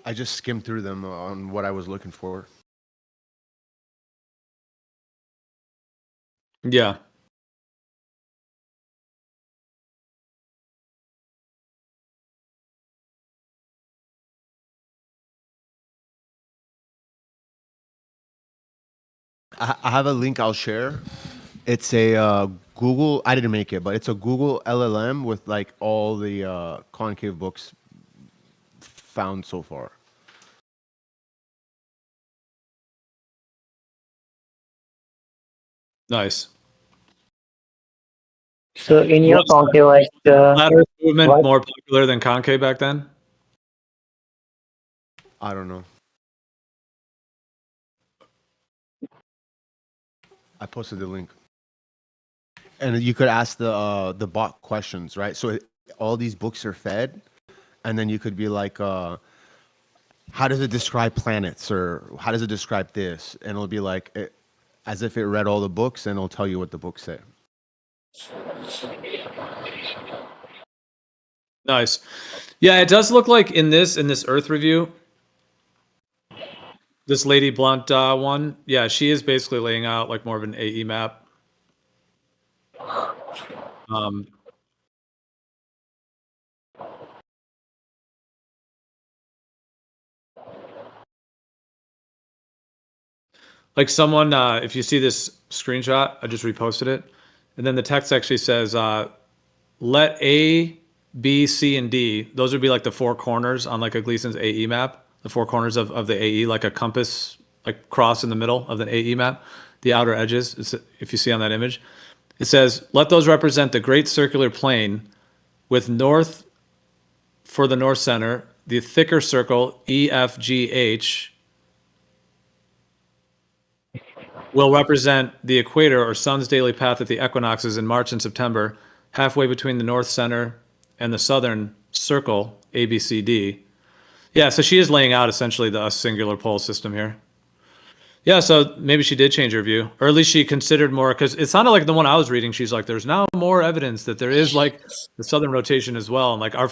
I just skimmed through them on what I was looking for. Yeah. I have a link I'll share. It's a Google. I didn't make it, but it's a Google LLM with like all the concave books found so far. Nice. So in your Was concave, like flat Earth movement what? more popular than concave back then? I don't know. I posted the link, and you could ask the bot questions, right? So all these books are fed, and then you could be like, how does it describe planets, or how does it describe this? And it'll be like as if it read all the books, and it'll tell you what the books say. Nice. Yeah, it does look like in this Earth review, this lady Blount one, yeah, she is basically laying out like more of an AE map. Like someone, if you see this screenshot, I just reposted it, and then the text actually says, "Let A, B, C, and D." Those would be like the four corners on like a Gleason's AE map. The four corners of the AE, like a compass, like cross in the middle of the AE map. The outer edges, if you see on that image, it says, "Let those represent the great circular plane, with north for the north center, the thicker circle E, F, G, H." Will represent the equator or sun's daily path at the equinoxes in March and September, halfway between the north center and the southern circle, ABCD. Yeah, so she is laying out essentially the singular pole system here. Yeah, so maybe she did change her view, or at least she considered more, because it sounded like the one I was reading, she's like, there's now more evidence that there is like the southern rotation as well. And like our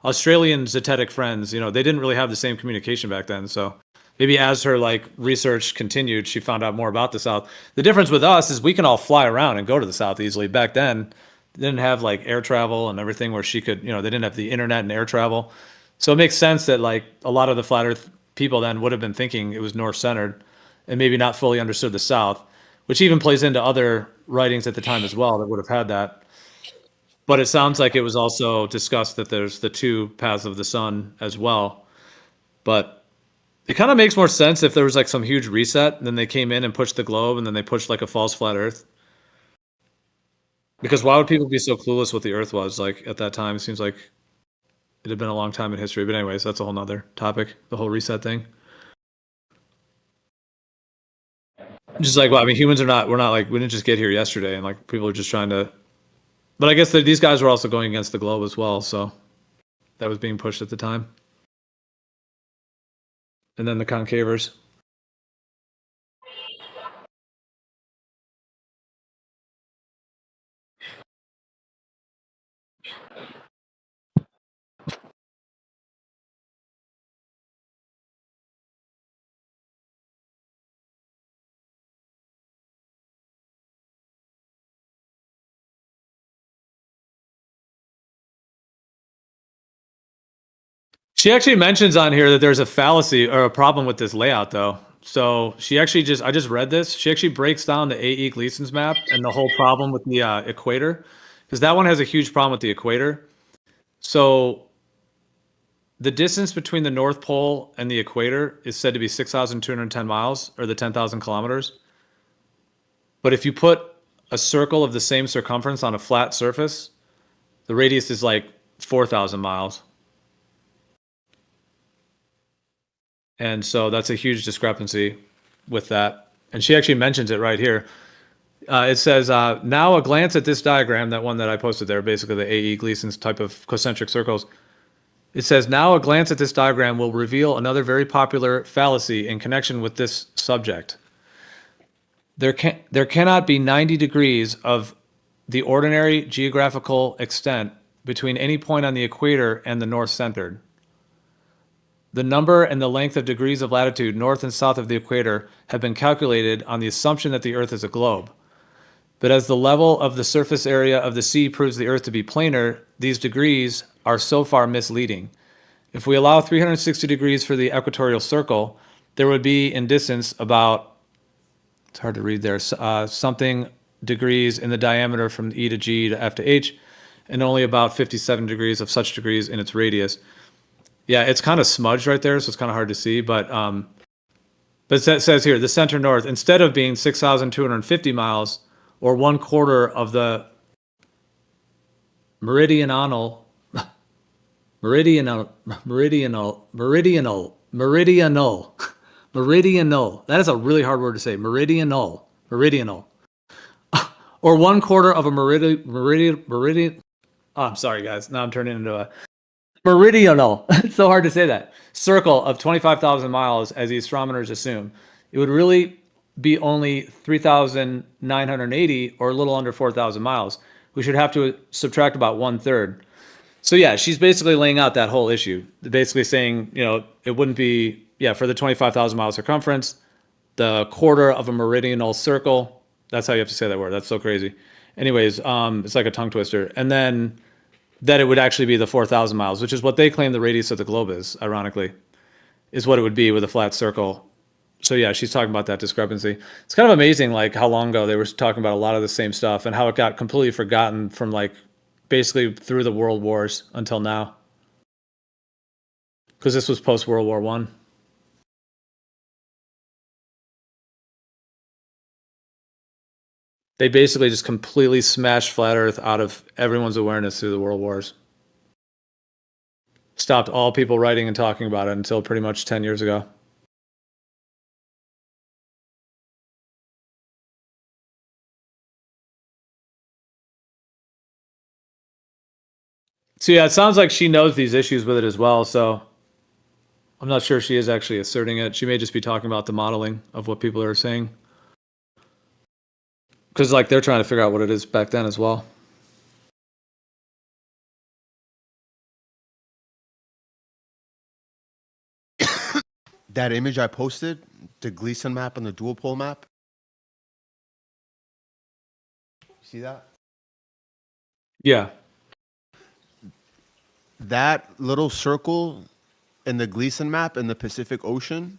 Australian zetetic friends, they didn't really have the same communication back then. So maybe as her like research continued, she found out more about the South. The difference with us is we can all fly around and go to the South easily. Back then, they didn't have like air travel and everything where she could, they didn't have the internet and air travel. So it makes sense that like a lot of the flat Earth people then would have been thinking it was north centered and maybe not fully understood the South, which even plays into other writings at the time as well that would have had that. But it sounds like it was also discussed that there's the two paths of the sun as well. But it kind of makes more sense if there was like some huge reset, and then they came in and pushed the globe, and then they pushed like a false flat Earth. Because why would people be so clueless what the Earth was like at that time? It seems like it had been a long time in history. But anyways, that's a whole nother topic, the whole reset thing. Just like, well, I mean, humans we're not like, we didn't just get here yesterday, and like people are just trying to, but I guess these guys were also going against the globe as well. So that was being pushed at the time. And then the concavers. She actually mentions on here that there's a fallacy or a problem with this layout, though. So she actually I just read this. She actually breaks down the A.E. Gleason's map and the whole problem with the equator, because that one has a huge problem with the equator. So the distance between the North Pole and the equator is said to be 6,210 miles, or the 10,000 kilometers. But if you put a circle of the same circumference on a flat surface, the radius is like 4,000 miles. And so that's a huge discrepancy with that. And she actually mentions it right here. It says, now a glance at this diagram, that one that I posted there, basically the A.E. Gleason's type of concentric circles. It says, now a glance at this diagram will reveal another very popular fallacy in connection with this subject. there cannot be 90 degrees of the ordinary geographical extent between any point on the equator and the north centered. The number and the length of degrees of latitude north and south of the equator have been calculated on the assumption that the Earth is a globe. But as the level of the surface area of the sea proves the Earth to be planar, these degrees are so far misleading. If we allow 360 degrees for the equatorial circle, there would be in distance about, it's hard to read there, something degrees in the diameter from E to G to F to H, and only about 57 degrees of such degrees in its radius. Yeah, it's kind of smudged right there, so it's kind of hard to see, but it says here, the center north, instead of being 6,250 miles, or 1/4 of the meridional, that is a really hard word to say, meridional, or 1/4 of a meridian, oh, I'm sorry guys, now I'm turning into a meridional, it's so hard to say that, circle of 25,000 miles as the astronomers assume. It would really be only 3,980 or a little under 4,000 miles. We should have to subtract about 1/3. So yeah, she's basically laying out that whole issue. Basically saying, it wouldn't be, for the 25,000 mile circumference, the 1/4 of a meridional circle. That's how you have to say that word. That's so crazy. Anyways, it's like a tongue twister. And then that it would actually be the 4,000 miles, which is what they claim the radius of the globe is, ironically, is what it would be with a flat circle. So yeah, she's talking about that discrepancy. It's kind of amazing, like how long ago they were talking about a lot of the same stuff and how it got completely forgotten from like basically through the world wars until now. Because this was post World War I. They basically just completely smashed flat Earth out of everyone's awareness through the world wars. Stopped all people writing and talking about it until pretty much 10 years ago. So yeah, it sounds like she knows these issues with it as well. So I'm not sure she is actually asserting it. She may just be talking about the modeling of what people are saying. Because like they're trying to figure out what it is back then as well. That image I posted, the Gleason map and the dual pole map. See that? Yeah. That little circle in the Gleason map in the Pacific Ocean,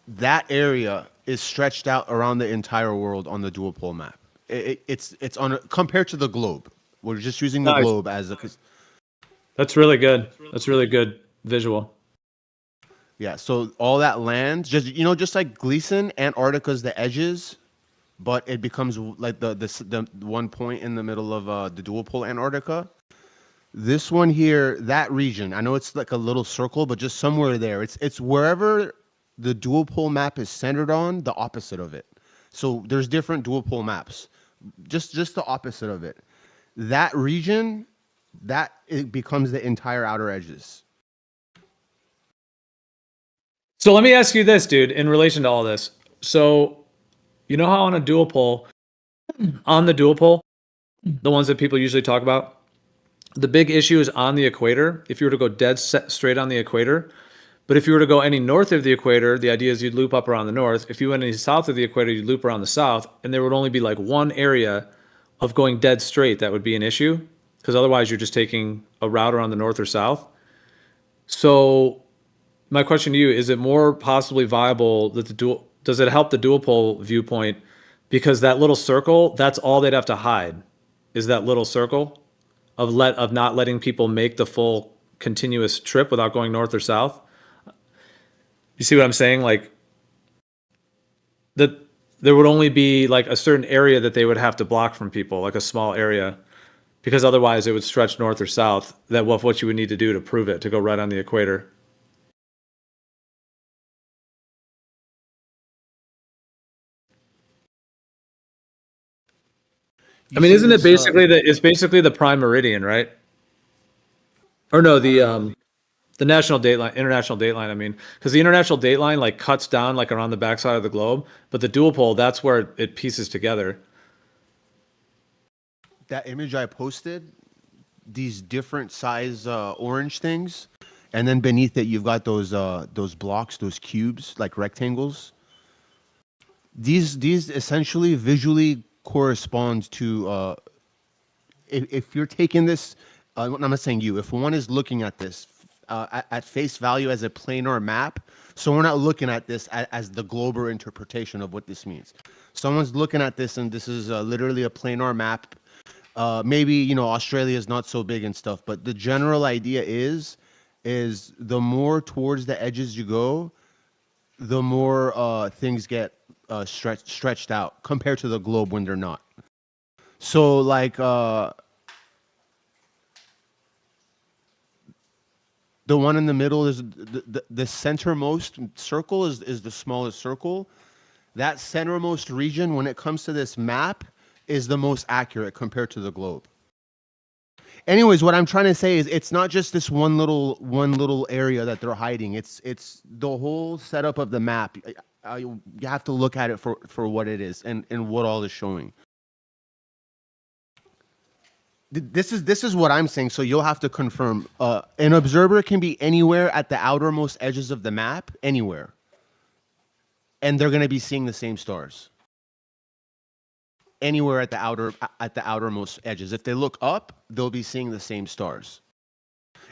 that area is stretched out around the entire world on the dual pole map. It's on compared to the globe. We're just using the globe as a. That's really good. That's really good visual. Yeah. So all that land, just like Gleason, Antarctica's the edges, but it becomes like the one point in the middle of the dual pole Antarctica. This one here, that region, I know it's like a little circle, but just somewhere there. It's wherever the dual pole map is centered on, the opposite of it. So there's different dual pole maps. Just the opposite of it. That region, it becomes the entire outer edges. So let me ask you this, dude, in relation to all this. So you know how on the dual pole, the ones that people usually talk about, the big issue is on the equator. If you were to go dead straight on the equator, but if you were to go any north of the equator, the idea is you'd loop up around the north. If you went any south of the equator, you'd loop around the south, and there would only be like one area of going dead straight that would be an issue, because otherwise you're just taking a route around the north or south. So my question to you, is it more possibly viable that does it help the dual pole viewpoint, because that little circle, that's all they'd have to hide, is that little circle of not letting people make the full continuous trip without going north or south? You see what I'm saying? Like that there would only be like a certain area that they would have to block from people, like a small area, because otherwise it would stretch north or south. That what you would need to do to prove it, to go right on the equator. I mean, isn't it basically it's basically the prime meridian, right? Or no, the The international dateline. I mean, because the international dateline like cuts down like around the backside of the globe, but the dual pole, that's where it pieces together. That image I posted, these different size orange things, and then beneath it you've got those blocks, those cubes, like rectangles. These essentially visually correspond to if you're taking this, I'm not saying you, if one is looking at this at face value as a planar map, so we're not looking at this as the global interpretation of what this means. Someone's looking at this and this is literally a planar map. Maybe, you know, Australia is not so big and stuff, but the general idea is the more towards the edges you go, the more things get stretched out compared to the globe when they're not. So like the one in the middle is the centermost circle is the smallest circle. That centermost region, when it comes to this map, is the most accurate compared to the globe. Anyways, what I'm trying to say is it's not just this one little area that they're hiding. It's the whole setup of the map. You have to look at it for what it is and what all is showing. This is what I'm saying. So you'll have to confirm. An observer can be anywhere at the outermost edges of the map, anywhere, and they're going to be seeing the same stars. Anywhere at the outermost edges. If they look up, they'll be seeing the same stars.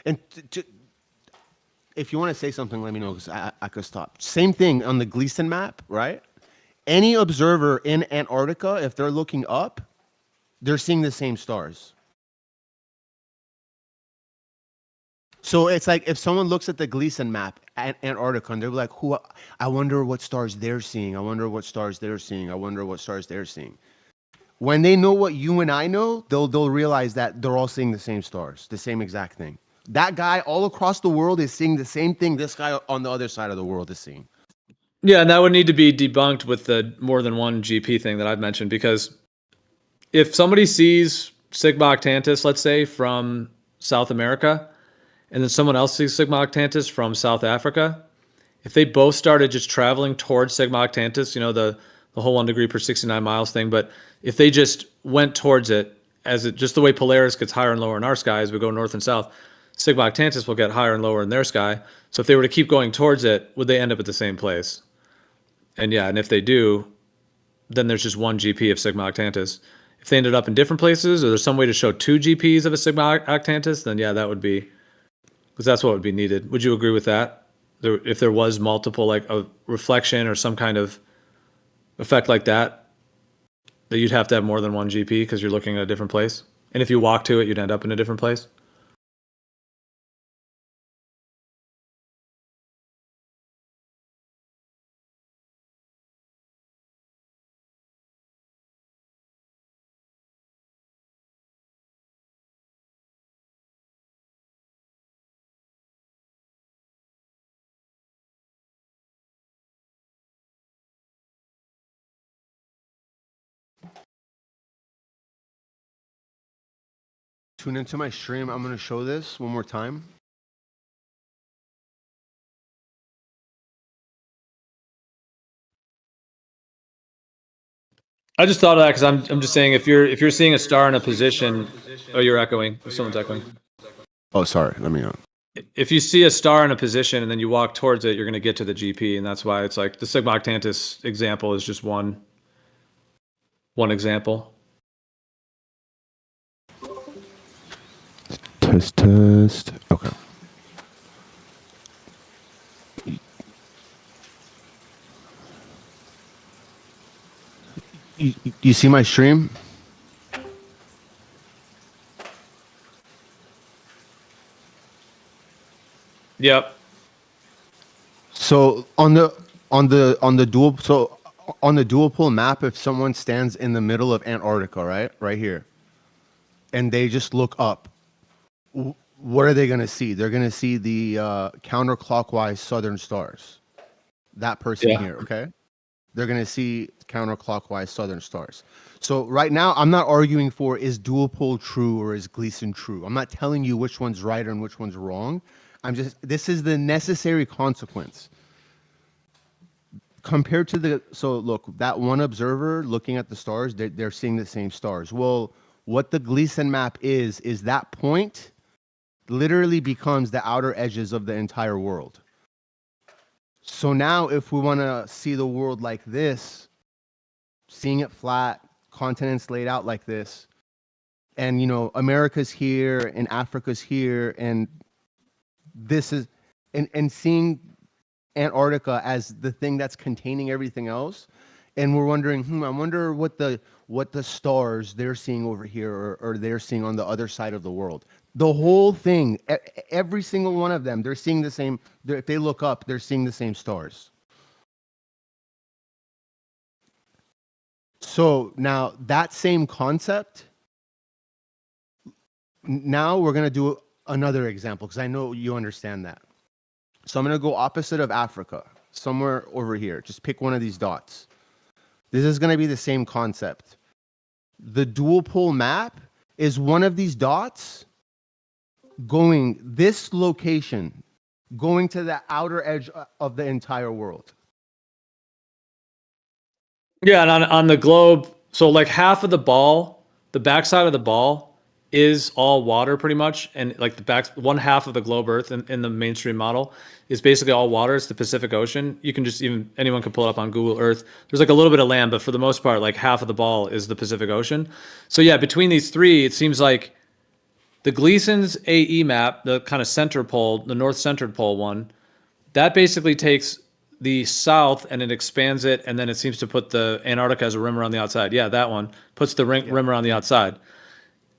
And if you want to say something, let me know because I could stop. Same thing on the Gleason map, right? Any observer in Antarctica, if they're looking up, they're seeing the same stars. So it's like if someone looks at the Gleason map at Antarctica and they're like, I wonder what stars they're seeing. I wonder what stars they're seeing. I wonder what stars they're seeing. When they know what you and I know, they'll realize that they're all seeing the same stars, the same exact thing. That guy all across the world is seeing the same thing this guy on the other side of the world is seeing. Yeah, and that would need to be debunked with the more than one GP thing that I've mentioned, because if somebody sees Sigma Octantis, let's say, from South America, and then someone else sees Sigma Octantis from South Africa, if they both started just traveling towards Sigma Octantis, you know, the whole 1 degree per 69 miles thing, but if they just went towards it, just the way Polaris gets higher and lower in our sky as we go north and south, Sigma Octantis will get higher and lower in their sky. So if they were to keep going towards it, would they end up at the same place? And yeah, and if they do, then there's just one GP of Sigma Octantis. If they ended up in different places, or there's some way to show two GPs of a Sigma Octantis, then yeah, that would be, because that's what would be needed. Would you agree with that? If there was multiple, like a reflection or some kind of effect like that, that you'd have to have more than one GP because you're looking at a different place? And if you walk to it, you'd end up in a different place? Tune into my stream. I'm going to show this one more time. I just thought of that because I'm just saying if you're seeing a star in a position, oh, you're echoing. Someone's echoing. Oh, sorry. Let me. If you see a star in a position and then you walk towards it, you're going to get to the GP, and that's why it's like the Sigma Octantis example is just one example. Test. Okay. You see my stream? Yep. So on the dual pole map, if someone stands in the middle of Antarctica, right here, and they just look up, what are they going to see? They're going to see the counterclockwise southern stars. That person here, okay? they're going to see counterclockwise southern stars. So right now, I'm not arguing for is dual pole true or is Gleason true. I'm not telling you which one's right and which one's wrong. This is the necessary consequence. Compared to so look, that one observer looking at the stars, they're seeing the same stars. Well, what the Gleason map is that point literally becomes the outer edges of the entire world. So now if we want to see the world like this, seeing it flat, continents laid out like this, and America's here and Africa's here, and this is and seeing Antarctica as the thing that's containing everything else, and we're wondering, I wonder what the stars they're seeing over here or they're seeing on the other side of the world. The whole thing, every single one of them, they're seeing the same. If they look up, they're seeing the same stars. So now that same concept, now we're going to do another example because I know you understand that. So I'm going to go opposite of Africa, somewhere over here. Just pick one of these dots. This is going to be the same concept. The dual pole map is one of these dots going this location, going to the outer edge of the entire world. Yeah, and on the globe, so like half of the ball, the backside of the ball is all water pretty much, and like one half of the globe Earth in the mainstream model is basically all water. It's the Pacific Ocean. You can anyone can pull it up on Google Earth. There's like a little bit of land, but for the most part, like half of the ball is the Pacific Ocean. So yeah, between these three, it seems like the Gleason's AE map, the kind of center pole, the north-centered pole one, that basically takes the south and it expands it, and then it seems to put the Antarctica as a rim around the outside. Yeah, that one puts the rim around the outside.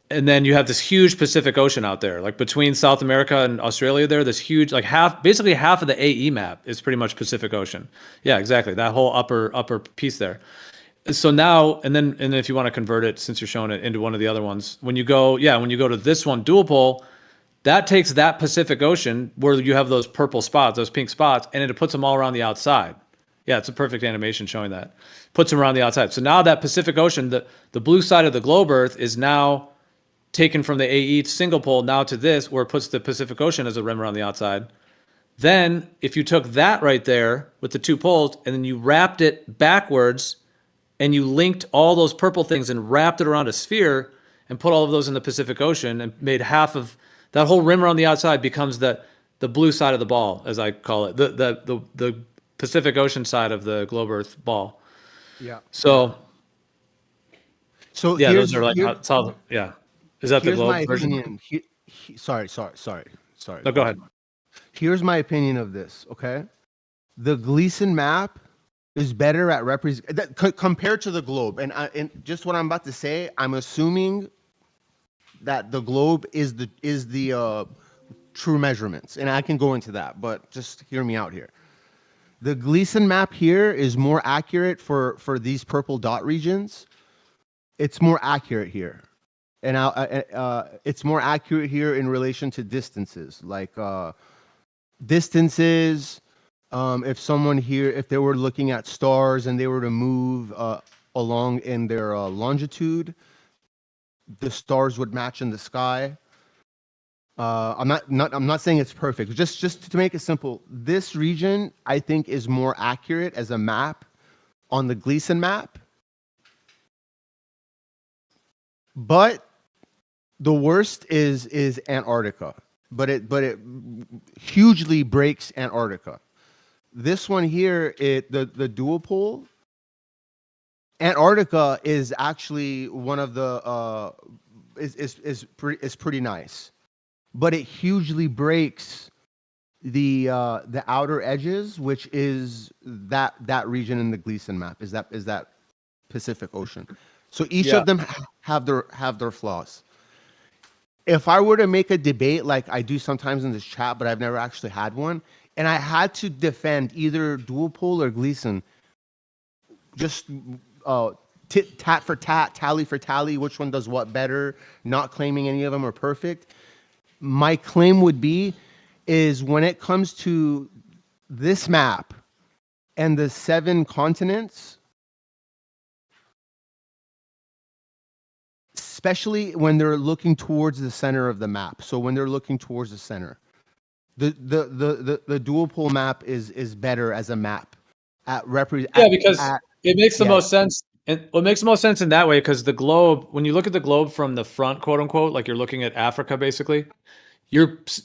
And then you have this huge Pacific Ocean out there, like between South America and Australia there, this huge, like basically half of the AE map is pretty much Pacific Ocean. Yeah, exactly. That whole upper piece there. So now, and then if you want to convert it, since you're showing it into one of the other ones, when you go to this one, dual pole, that takes that Pacific Ocean where you have those purple spots, those pink spots, and it puts them all around the outside. Yeah, it's a perfect animation showing that. Puts them around the outside. So now that Pacific Ocean, the blue side of the globe Earth is now taken from the AE single pole now to this, where it puts the Pacific Ocean as a rim around the outside. Then, if you took that right there with the two poles, and then you wrapped it backwards, and you linked all those purple things and wrapped it around a sphere, and put all of those in the Pacific Ocean, and made half of that whole rim around the outside becomes the blue side of the ball, as I call it, the Pacific Ocean side of the globe Earth ball. Yeah. So yeah, those are like yeah. Is that the globe version? Opinion. Sorry. No, go ahead. Here's my opinion of this. Okay, the Gleason map is better at compared to the globe, and just what I'm about to say, I'm assuming that the globe is the true measurements, and I can go into that, but just hear me out here. The Gleason map here is more accurate for these purple dot regions. It's more accurate here. And it's more accurate here in relation to distances, like distances. If someone here, if they were looking at stars and they were to move along in their longitude, the stars would match in the sky. I'm not saying it's perfect. Just to make it simple, this region I think is more accurate as a map on the Gleason map, but the worst is Antarctica, but it hugely breaks Antarctica. This one here, the dual pole, Antarctica is actually one of the is pretty nice, but it hugely breaks the outer edges, which is that region in the Gleason map. Is that Pacific Ocean. So each of them have their flaws. If I were to make a debate like I do sometimes in this chat, but I've never actually had one, and I had to defend either dual pole or Gleason, just tat for tat, tally for tally, which one does what better, not claiming any of them are perfect. My claim would be is when it comes to this map, and the 7 continents, especially when they're looking towards the center of the map. So when they're looking towards the center, the dual pole map is better as a map at because it makes the most sense. And what makes the most sense in that way, because the globe, when you look at the globe from the front, quote unquote, like you're looking at Africa, basically,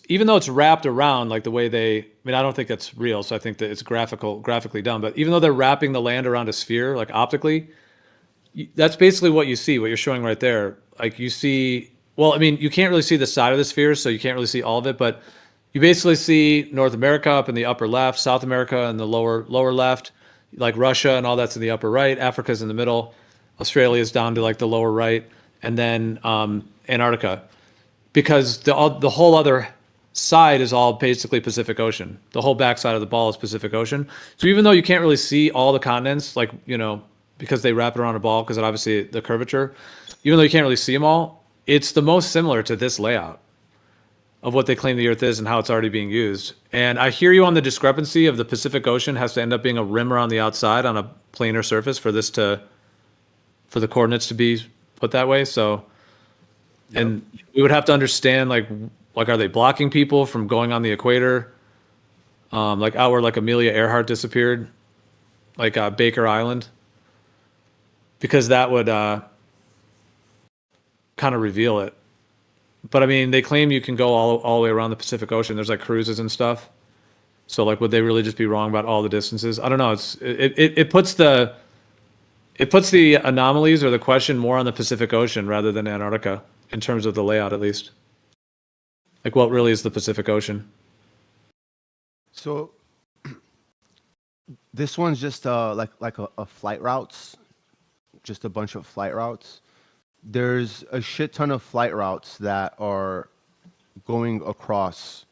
even though it's wrapped around like the way I mean, I don't think that's real, so I think that it's graphically done. But even though they're wrapping the land around a sphere, like optically, that's basically what you see, what you're showing right there. Like you see, well, I mean, you can't really see the side of the sphere, so you can't really see all of it, but you basically see North America up in the upper left, South America in the lower left, like Russia and all that's in the upper right, Africa's in the middle, Australia's down to like the lower right, and then Antarctica. Because the whole other side is all basically Pacific Ocean. The whole backside of the ball is Pacific Ocean. So even though you can't really see all the continents, like, because they wrap it around a ball, because obviously the curvature, even though you can't really see them all, it's the most similar to this layout of what they claim the Earth is and how it's already being used. And I hear you on the discrepancy of the Pacific Ocean has to end up being a rim around the outside on a planar surface for the coordinates to be put that way. So, and we would have to understand, like, are they blocking people from going on the equator? Like out where like Amelia Earhart disappeared, like Baker Island, because that would kind of reveal it. But I mean, they claim you can go all the way around the Pacific Ocean. There's like cruises and stuff. So like, would they really just be wrong about all the distances? I don't know. It puts the anomalies or the question more on the Pacific Ocean rather than Antarctica in terms of the layout, at least. Like, what really is the Pacific Ocean? So this one's just like a flight routes, just a bunch of flight routes. There's a shit ton of flight routes that are going across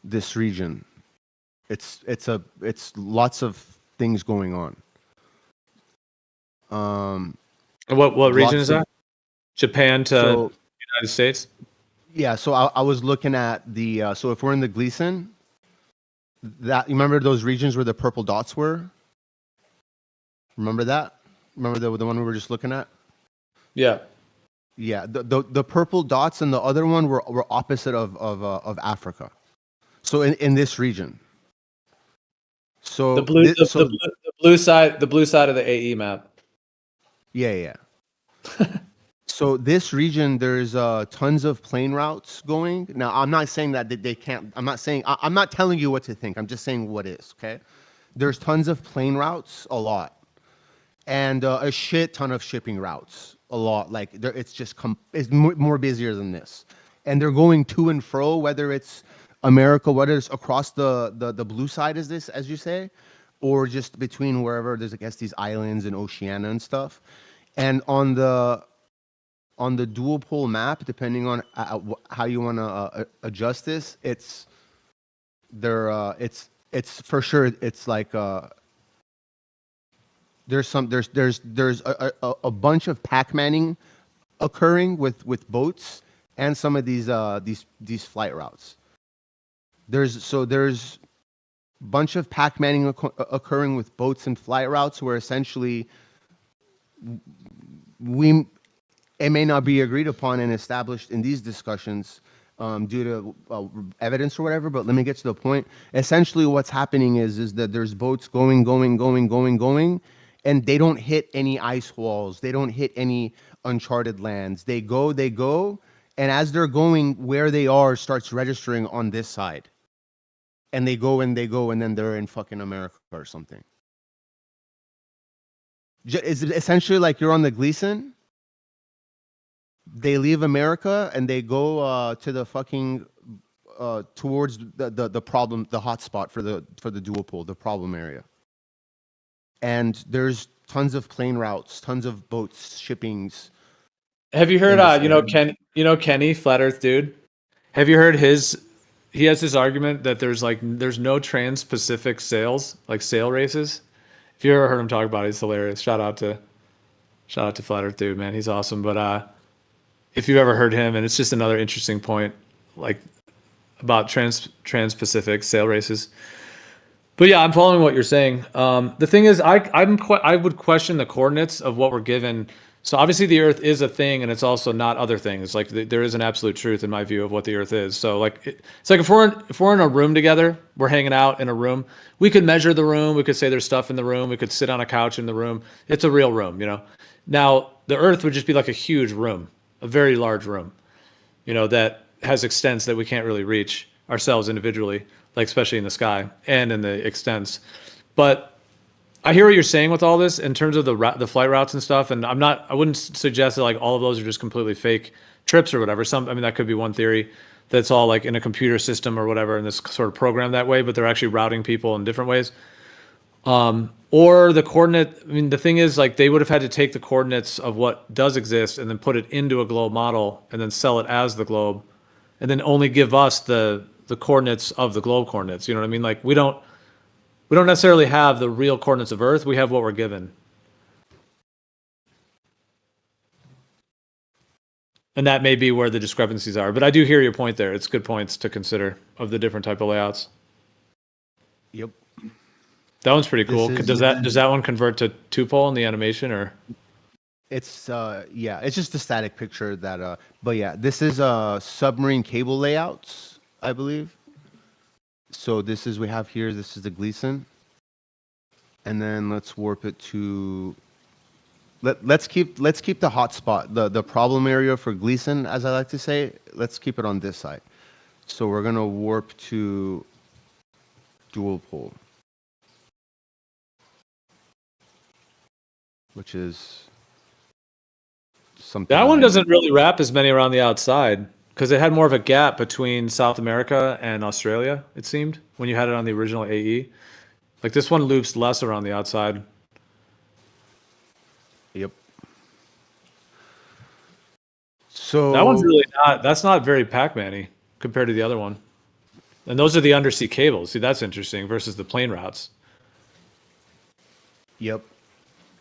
this region. It's lots of things going on. What region is that? Japan to United States? Yeah, so I was looking at the so if we're in the Gleason, that you remember those regions where the purple dots were? Remember that? Remember the one we were just looking at? Yeah. Yeah, the purple dots and the other one were opposite of Africa. So in this region. So the blue side of the AE map. Yeah. So this region, there's tons of plane routes going. Now, I'm not saying that they can't. I'm not telling you what to think. I'm just saying what is, okay? There's tons of plane routes, a lot. And a shit ton of shipping routes, a lot. Like, it's just it's more busier than this. And they're going to and fro, whether it's America, whether it's across the blue side, is this, as you say, or just between wherever there's, I guess, these islands and Oceania and stuff. And on the dual pole map, depending on how you want to adjust this, it's for sure. It's like there's a bunch of Pac-Manning occurring with boats and some of these flight routes. There's a bunch of Pac-Manning occurring with boats and flight routes where essentially it may not be agreed upon and established in these discussions due to evidence or whatever, but let me get to the point. Essentially, what's happening is that there's boats going, and they don't hit any ice walls. They don't hit any uncharted lands. They go, and as they're going, where they are starts registering on this side. And they go, and then they're in fucking America or something. It's essentially like you're on the Gleason. They leave America and they go to the fucking towards the problem, the hotspot for the dual pole, the problem area. And there's tons of plane routes, tons of boats, shippings. Have you heard Kenny, Flat Earth dude? Have you heard he has this argument that there's no trans-Pacific sail races. If you ever heard him talk about it, it's hilarious. Shout out to Flat Earth dude, man. He's awesome. But if you've ever heard him, and it's just another interesting point, like about trans-Pacific sail races. But yeah, I'm following what you're saying. The thing is, I would question the coordinates of what we're given. So obviously the Earth is a thing, and it's also not other things. Like there is an absolute truth in my view of what the Earth is. So like it's like if we're in a room together, we're hanging out in a room. We could measure the room. We could say there's stuff in the room. We could sit on a couch in the room. It's a real room, you know. Now the Earth would just be like a huge room, a very large room, you know, that has extents that we can't really reach ourselves individually, like especially in the sky and in the extents. But I hear what you're saying with all this in terms of the flight routes and stuff. And I wouldn't suggest that like all of those are just completely fake trips or whatever. I mean, that could be one theory that's all like in a computer system or whatever, and this sort of programmed that way, but they're actually routing people in different ways. Or the coordinate, I mean, the thing is like they would have had to take the coordinates of what does exist and then put it into a globe model and then sell it as the globe and then only give us the coordinates of the globe coordinates. You know what I mean? Like we don't necessarily have the real coordinates of Earth. We have what we're given. And that may be where the discrepancies are. But I do hear your point there. It's good points to consider of the different type of layouts. Yep. That one's pretty cool. Does that one convert to two-pole in the animation or? It's yeah, it's just a static picture that but yeah, this is submarine cable layouts, I believe. So this is we have here, this is the Gleason. And then let's warp it to let's keep the hotspot, the problem area for Gleason, as I like to say, let's keep it on this side. So we're gonna warp to dual pole, which is something that one doesn't really wrap as many around the outside because it had more of a gap between South America and Australia, it seemed, when you had it on the original AE. Like this one loops less around the outside. Yep. So that one's really that's not very Pac-Man-y compared to the other one. And those are the undersea cables. See, that's interesting versus the plane routes. Yep.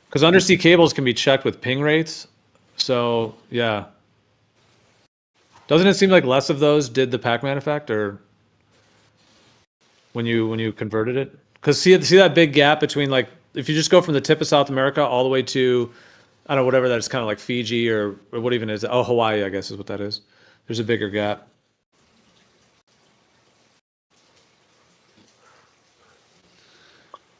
Because undersea cables can be checked with ping rates. So yeah. Doesn't it seem like less of those did the Pac-Man effect, or when you converted it? Because see that big gap between, like, if you just go from the tip of South America all the way to, I don't know, whatever that is, kind of like Fiji or what even is it? Oh, Hawaii, I guess is what that is. There's a bigger gap.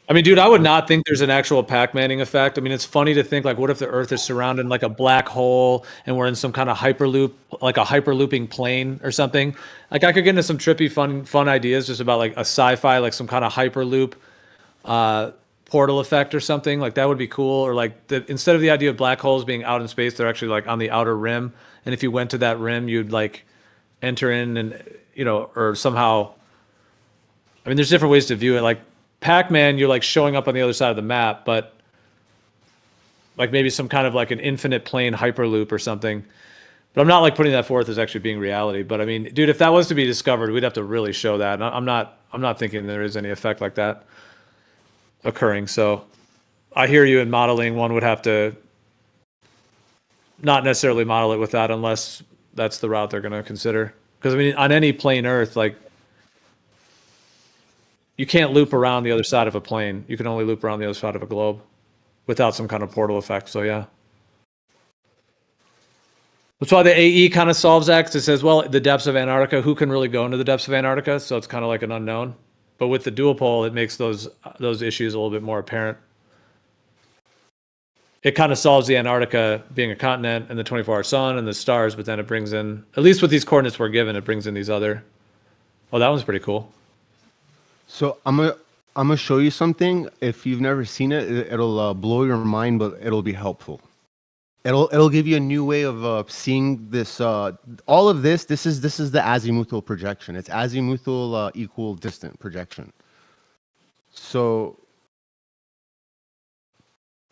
I mean, dude, I would not think there's an actual Pac-Manning effect. I mean, it's funny to think, like, what if the Earth is surrounded like a black hole and we're in some kind of hyperloop, like a hyperlooping plane or something? Like, I could get into some trippy, fun ideas just about like a sci-fi, like some kind of hyperloop portal effect or something. Like, that would be cool. Or like, instead of the idea of black holes being out in space, they're actually like on the outer rim. And if you went to that rim, you'd like enter in and, you know, or somehow. I mean, there's different ways to view it. Like Pac-Man, you're like showing up on the other side of the map, but like maybe some kind of like an infinite plane hyperloop or something. But I'm not like putting that forth as actually being reality. But I mean, dude, if that was to be discovered, we'd have to really show that. And I'm not thinking there is any effect like that occurring. So I hear you in modeling. One would have to not necessarily model it with that unless that's the route they're going to consider. Because I mean, on any plane Earth, like, you can't loop around the other side of a plane. You can only loop around the other side of a globe without some kind of portal effect. So yeah. That's why the AE kind of solves that, because it says, well, the depths of Antarctica, who can really go into the depths of Antarctica? So it's kind of like an unknown. But with the dual pole, it makes those issues a little bit more apparent. It kind of solves the Antarctica being a continent and the 24-hour sun and the stars, but then it brings in, at least with these coordinates we're given, it brings in these other. Oh, that one's pretty cool. So I'm gonna show you something. If you've never seen it, it'll blow your mind, but it'll be helpful. It'll give you a new way of seeing this. All of this. This is the azimuthal projection. It's azimuthal equal distant projection. So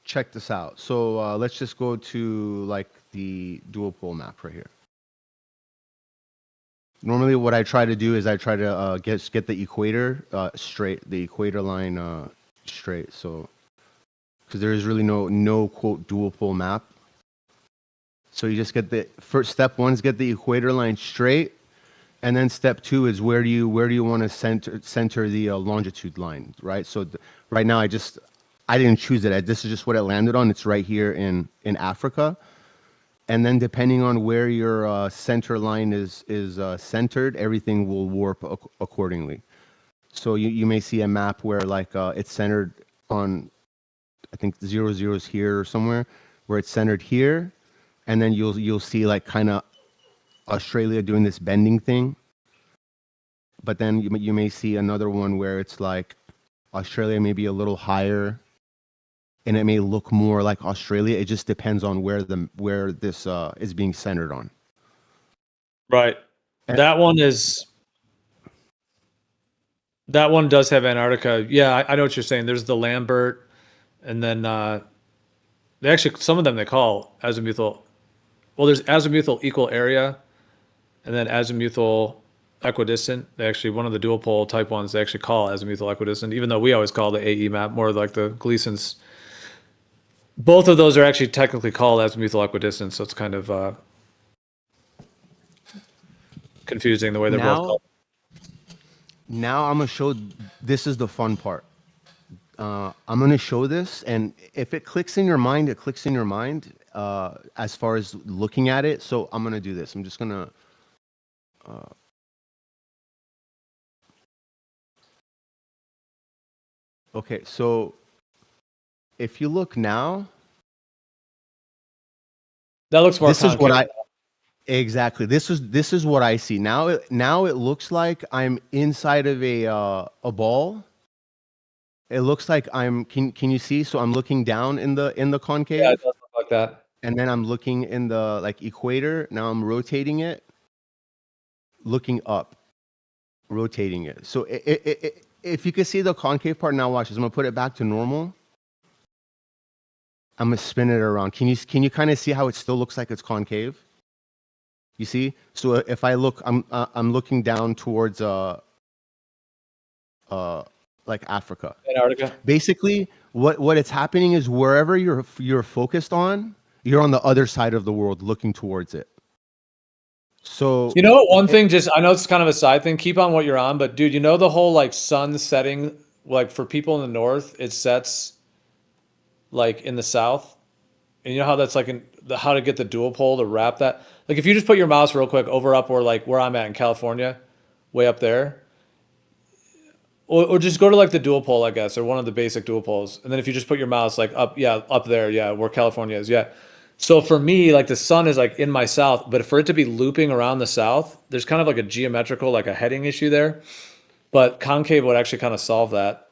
check this out. So let's just go to like the dual pole map right here. Normally, what I try to do is I try to get the equator straight, the equator line straight. So, because there is really no quote dual pole map. So you just get the first step one is get the equator line straight, And then step 2 is where do you want to center the longitude line, right? So right now I didn't choose it. This is just what it landed on. It's right here in Africa. And then depending on where your center line is centered, everything will warp accordingly. So you may see a map where like it's centered on, I think 00 is here or somewhere, where it's centered here, and then you'll see like kind of Australia doing this bending thing. But then you may see another one where it's like Australia may be a little higher, and it may look more like Australia. It just depends on where this is being centered on. Right. That one does have Antarctica. Yeah, I know what you're saying. There's the Lambert, and then they actually, some of them they call azimuthal. Well, there's azimuthal equal area, and then azimuthal equidistant. They actually, one of the dual pole type ones, they actually call azimuthal equidistant, even though we always call the AE map more like the Gleason's. Both of those are actually technically called azimuthal equidistant, so it's kind of confusing the way they're both called. Now I'm gonna show. This is the fun part. I'm gonna show this, and if it clicks in your mind, it clicks in your mind. As far as looking at it, so I'm gonna do this. I'm just gonna. Okay, so if you look now, that looks more. This is what I. Exactly. This is what I see now. It looks like I'm inside of a ball. It looks like I'm. Can you see? So I'm looking down in the concave. Yeah, it does look like that. And then I'm looking in the like equator. Now I'm rotating it. Looking up, rotating it. So if you can see the concave part now, watch this. I'm gonna put it back to normal. I'm gonna spin it around. Can you kind of see how it still looks like it's concave? You see? So if I look, I'm looking down towards like Africa. Antarctica. Basically, what it's happening is wherever you're focused on, you're on the other side of the world looking towards it. So you know, one thing, just I know it's kind of a side thing. Keep on what you're on, but dude, you know the whole like sun setting, like for people in the north, it sets like in the south, and you know how that's like how to get the dual pole to wrap that. Like if you just put your mouse real quick over up or like where I'm at in California, way up there, or just go to like the dual pole, I guess, or one of the basic dual poles, and then if you just put your mouse like up, yeah, up there, yeah, where California is, yeah. So for me, like the sun is like in my south, but for it to be looping around the south, there's kind of like a geometrical, like a heading issue there. But concave would actually kind of solve that.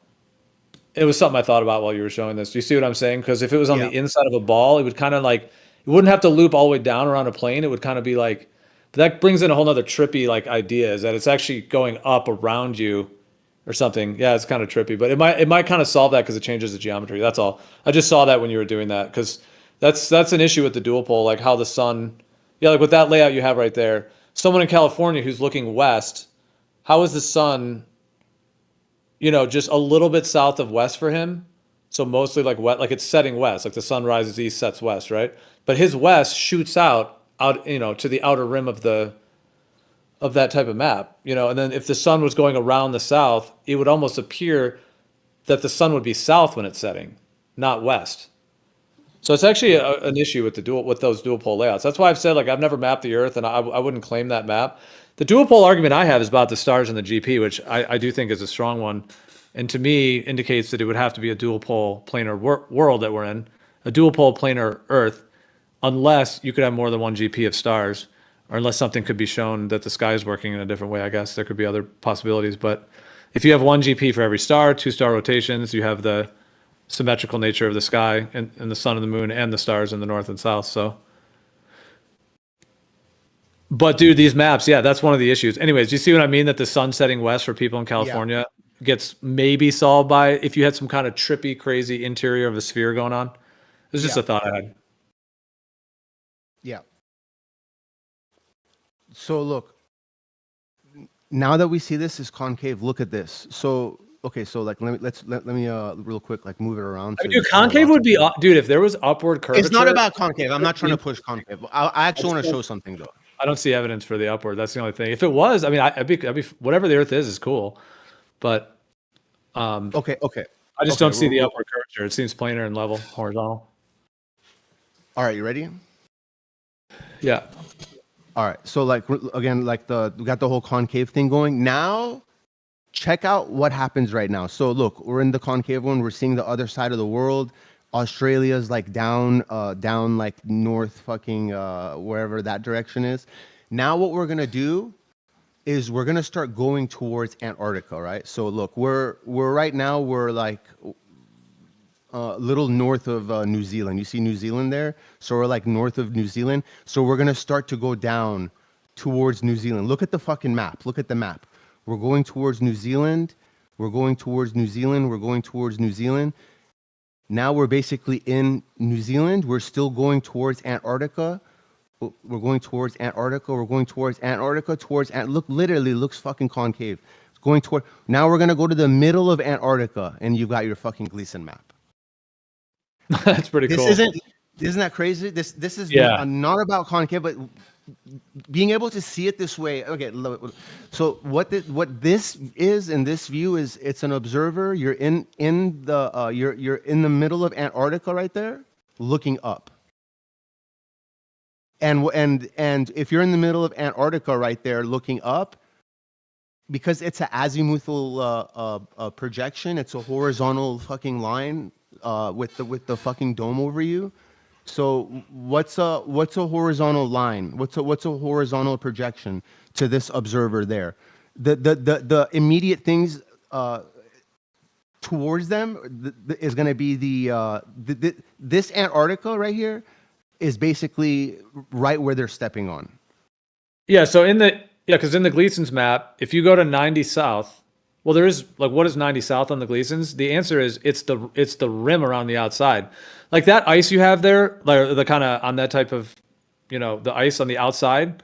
It was something I thought about while you were showing this. Do you see what I'm saying? Because if it was on the inside of a ball, it would kind of like, it wouldn't have to loop all the way down around a plane. It would kind of be like, but that brings in a whole nother trippy like idea, is that it's actually going up around you or something. Yeah, it's kind of trippy, but it might kind of solve that because it changes the geometry. That's all. I just saw that when you were doing that, because that's an issue with the dual pole, like how the sun, yeah, like with that layout you have right there. Someone in California who's looking west, how is the sun, you know, just a little bit south of west for him? So mostly like like it's setting west, like the sun rises east, sets west, right? But his west shoots out, you know, to the outer rim of that type of map, you know. And then if the sun was going around the south, it would almost appear that the sun would be south when it's setting, not west. So it's actually an issue with those dual pole layouts. That's why I've said, like, I've never mapped the Earth, and I wouldn't claim that map. The dual pole argument I have is about the stars and the GP, which I do think is a strong one, and to me indicates that it would have to be a dual pole planar world that we're in, a dual pole planar Earth, unless you could have more than one GP of stars, or unless something could be shown that the sky is working in a different way. I guess there could be other possibilities, but if you have one GP for every star, 2-star rotations, you have the symmetrical nature of the sky and the sun and the moon and the stars in the north and south. So, but dude, these maps, yeah, that's one of the issues. Anyways, do you see what I mean? That the sun setting west for people in California gets maybe solved by if you had some kind of trippy, crazy interior of a sphere going on. It's just a thought I had. Yeah. So look, now that we see this is concave, look at this. So okay, so like let me real quick like move it around. I mean, dude, concave would be, dude, if there was upward curvature. It's not about concave. I'm not trying to push concave. I actually want to show something though. I don't see evidence for the upward. That's the only thing. If it was, I mean, I'd be whatever the Earth is cool, but Okay. I just don't see the upward curvature. It seems planar and level, horizontal. All right, you ready? Yeah. All right. So like again, like we got the whole concave thing going. Now check out what happens right now. So look, we're in the concave one. We're seeing the other side of the world. Australia's like down like north fucking wherever that direction is. Now what we're gonna do is we're gonna start going towards Antarctica, right? So look, we're right now we're like a little north of New Zealand. You see New Zealand there? So we're like north of New Zealand. So we're gonna start to go down towards New Zealand. Look at the fucking map. Look at the map. We're going towards New Zealand. We're going towards New Zealand. We're going towards New Zealand. Now we're basically in New Zealand. We're still going towards Antarctica. We're going towards Antarctica. We're going towards Antarctica. Look, literally looks fucking concave. It's going toward. Now we're gonna go to the middle of Antarctica, and you've got your fucking Gleason map. That's pretty cool. Isn't that crazy? This is not about concave, but being able to see it this way. Okay, so what this is in this view is it's an observer. You're in the you're in the middle of Antarctica right there, looking up. And if you're in the middle of Antarctica right there, looking up, because it's an azimuthal projection, it's a horizontal fucking line with the fucking dome over you. So what's a horizontal line? What's a horizontal projection to this observer there? The immediate things towards them is going to be this Antarctica right here is basically right where they're stepping on. Yeah. So because in the Gleason's map, if you go to 90 south, well, there is like, what is 90 south on the Gleason's? The answer is it's the rim around the outside. Like that ice you have there, like the kind of on that type of, the ice on the outside.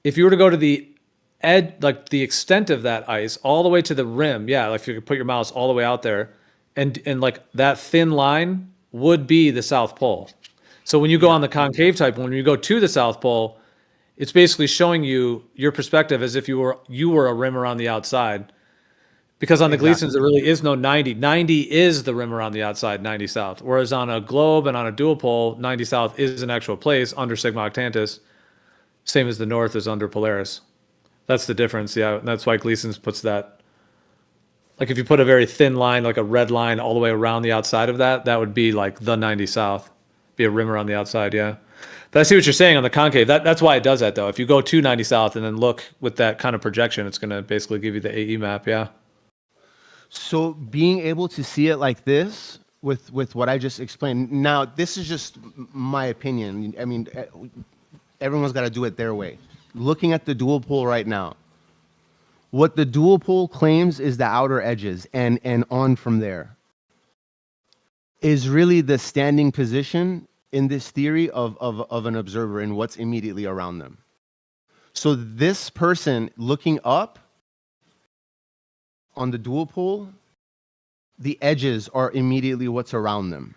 If you were to go to the edge, like the extent of that ice all the way to the rim, yeah, like if you could put your mouse all the way out there, and like that thin line would be the South Pole. So when you go on the concave type, when you go to the South Pole, it's basically showing you your perspective as if you were a rim around the outside. Because on the Gleason's, there really is no 90. 90 is the rim around the outside, 90 south. Whereas on a globe and on a dual pole, 90 south is an actual place under Sigma Octantis, same as the north is under Polaris. That's the difference, yeah. That's why Gleason's puts that. Like if you put a very thin line, like a red line all the way around the outside of that, that would be like the 90 south. Be a rim around the outside, yeah. But I see what you're saying on the concave. That's why it does that, though. If you go to 90 south and then look with that kind of projection, it's going to basically give you the AE map, yeah. So being able to see it like this with what I just explained. Now, this is just my opinion. I mean, everyone's got to do it their way. Looking at the dual pole right now, what the dual pole claims is the outer edges and on from there is really the standing position in this theory of an observer and what's immediately around them. So this person looking up on the dual pole, the edges are immediately what's around them.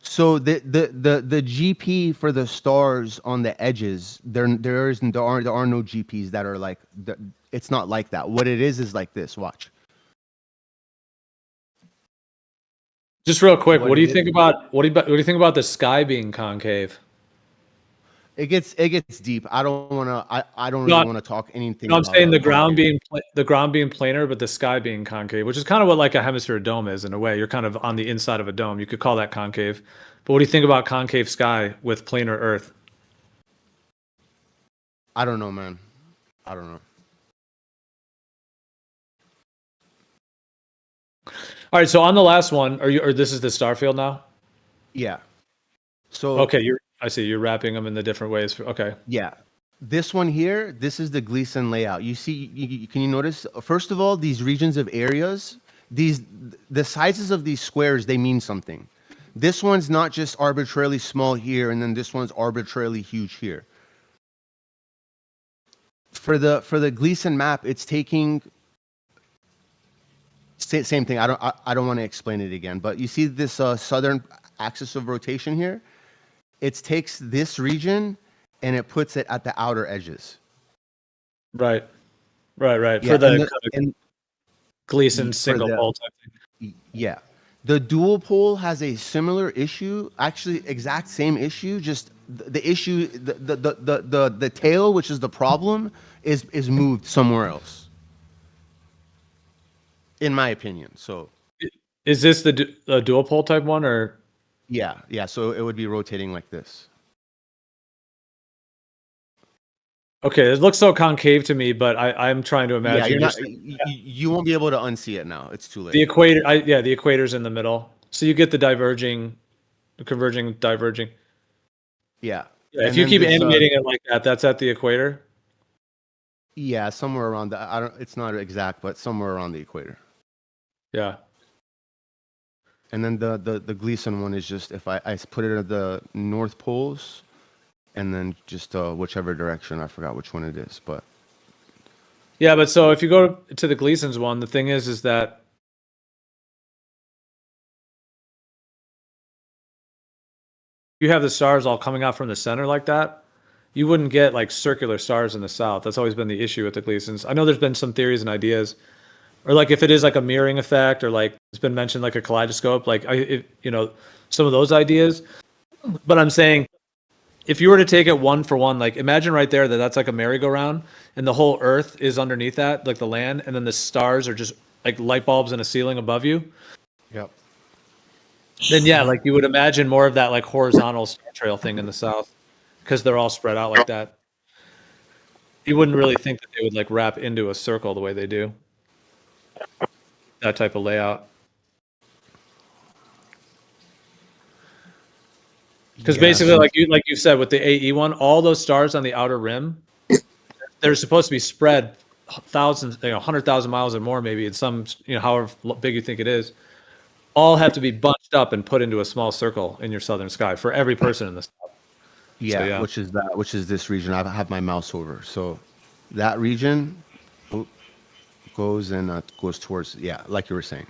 So the GP for the stars on the edges, there are no GPs that are like, it's not like that. What it is like this. Watch. Just real quick, what do you think about the sky being concave? It gets deep. I don't really want to talk anything. No, I'm saying the ground being planar, but the sky being concave, which is kind of what like a hemisphere dome is in a way. You're kind of on the inside of a dome. You could call that concave. But what do you think about concave sky with planar Earth? I don't know, man. I don't know. All right, so on the last one, this is the star field now? Yeah. So okay, I see you're wrapping them in the different ways. Okay. Yeah. This one here, this is the Gleason layout. You see, can you notice, first of all, these regions of areas, the sizes of these squares, they mean something. This one's not just arbitrarily small here, and then this one's arbitrarily huge here. For the Gleason map, it's taking same thing. I don't want to explain it again, but you see this southern axis of rotation here. It takes this region and it puts it at the outer edges. Right. Yeah, For the, and kind of Gleason for single the- pole type thing. Yeah. The dual pole has a similar issue, actually exact same issue, just the issue, the tail, which is the problem, is moved somewhere else. In my opinion. So Is this the dual pole type one, or? yeah, so it would be rotating like this. Okay, it looks so concave to me, but I'm trying to imagine. Yeah, you're not. just- You won't be able to unsee it now. It's too late. The equator, the equator's in the middle, so you get the diverging, converging, diverging. Yeah. Yeah, if And you then keep there's, animating it like that, that's at the equator. Yeah, somewhere around that. I don't. It's not exact, but somewhere around the equator. Yeah. And then the Gleason one is just if I put it at the north poles, and then just whichever direction. I forgot which one it is, but Yeah, but so if you go to the Gleason's one, the thing is that you have the stars all coming out from the center like that, you wouldn't get like circular stars in the south. That's always been the issue with the Gleasons. I know there's been some theories and ideas, or like if it is like a mirroring effect, or like it's been mentioned like a kaleidoscope, like some of those ideas. But I'm saying, if you were to take it one for one, like imagine right there that's like a merry-go-round, and the whole Earth is underneath that, like the land, and then the stars are just like light bulbs in a ceiling above you. Yep. Then yeah, like you would imagine more of that like horizontal star trail thing in the south, because they're all spread out like that. You wouldn't really think that they would like wrap into a circle the way they do. That type of layout. Because basically, like you said, with the AE one, all those stars on the outer rim, they're supposed to be spread thousands, 100,000 miles or more, maybe in some, however big you think it is, all have to be bunched up and put into a small circle in your southern sky for every person in the south. yeah, which is this region. I have my mouse over, so that region goes towards like you were saying.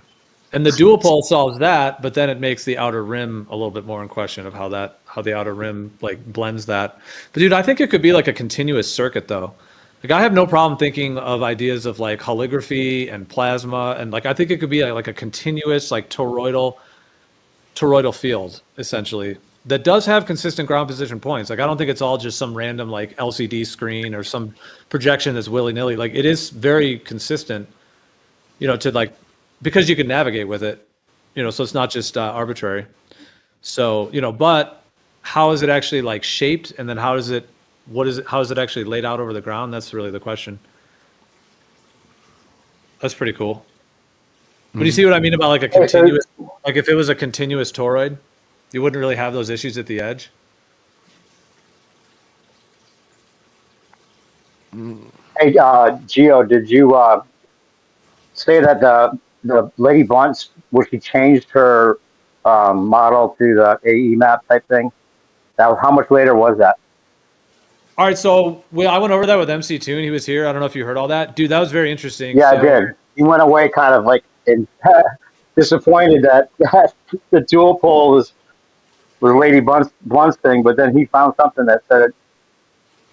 And the dual pole solves that, but then it makes the outer rim a little bit more in question of how the outer rim like blends that. But dude, I think it could be like a continuous circuit though. Like I have no problem thinking of ideas of like holography and plasma, and like I think it could be like a continuous like toroidal field essentially that does have consistent ground position points. Like I don't think it's all just some random like LCD screen or some projection that's willy-nilly. Like it is very consistent, to like, because you can navigate with it, so it's not just arbitrary. So, but how is it actually like shaped? And then how is it actually laid out over the ground? That's really the question. That's pretty cool. But you see what I mean about like a continuous, like if it was a continuous toroid, you wouldn't really have those issues at the edge. Hey, Gio, did you say that the Lady Blunt, when she changed her model to the AE map type thing, that was how much later was that? All right, so I went over that with McToon. He was here. I don't know if you heard all that, dude. That was very interesting. Yeah, I did. He went away kind of like disappointed that the dual pole was Lady Blunt's thing, but then he found something that said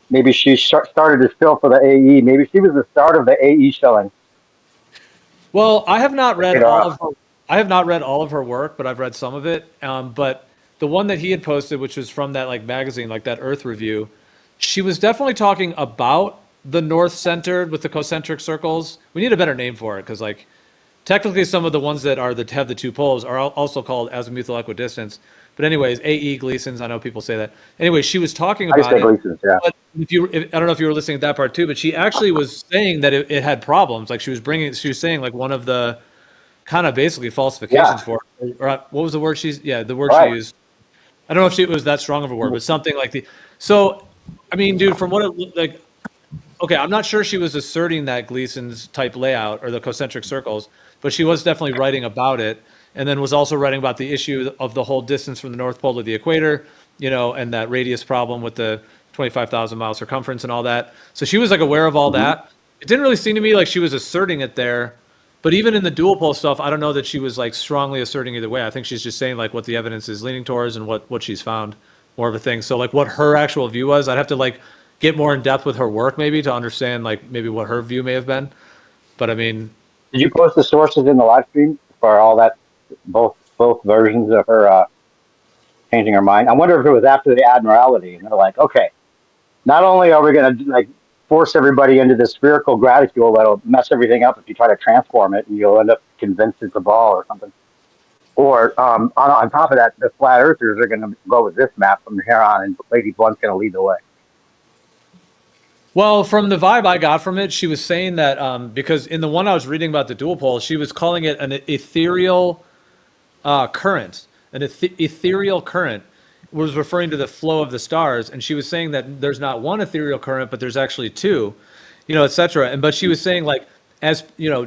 maybe she started to fill for the AE. Maybe she was the start of the AE showing. Well, I have not read all of her work, but I've read some of it. But the one that he had posted, which was from that like magazine, like that Earth review, she was definitely talking about the north centered with the concentric circles. We need a better name for it because like technically some of the ones that have the two poles are also called azimuthal equidistance. But anyways, AE Gleasons, I know people say that. Anyway, she was talking about it. Gleasons, yeah. But I don't know if you were listening to that part too, but she actually was saying that it had problems. Like she was saying like one of the kind of basically falsifications for it. Or what was the word she used? I don't know if it was that strong of a word, but something like so, I mean, dude, from what it like, okay, I'm not sure she was asserting that Gleason's type layout or the concentric circles, but she was definitely writing about it. And then was also writing about the issue of the whole distance from the North Pole to the equator, and that radius problem with the 25,000 mile circumference and all that. So she was like aware of all that. It didn't really seem to me like she was asserting it there. But even in the dual pole stuff, I don't know that she was like strongly asserting either way. I think she's just saying like what the evidence is leaning towards and what she's found more of a thing. So like what her actual view was, I'd have to like get more in depth with her work maybe to understand like maybe what her view may have been. But I mean, did you post the sources in the live stream for all that, both versions of her changing her mind? I wonder if it was after the Admiralty, and they're like, okay, not only are we going to like force everybody into this spherical gratitude that'll mess everything up if you try to transform it, and you'll end up convinced it's a ball or something. Or on top of that, the flat earthers are going to go with this map from here on, and Lady Blunt's going to lead the way. well, from the vibe I got from it, she was saying that because in the one I was reading about the dual pole, she was calling it an ethereal current. An ethereal current was referring to the flow of the stars, and she was saying that there's not one ethereal current, but there's actually two, etc. And but she was saying like, as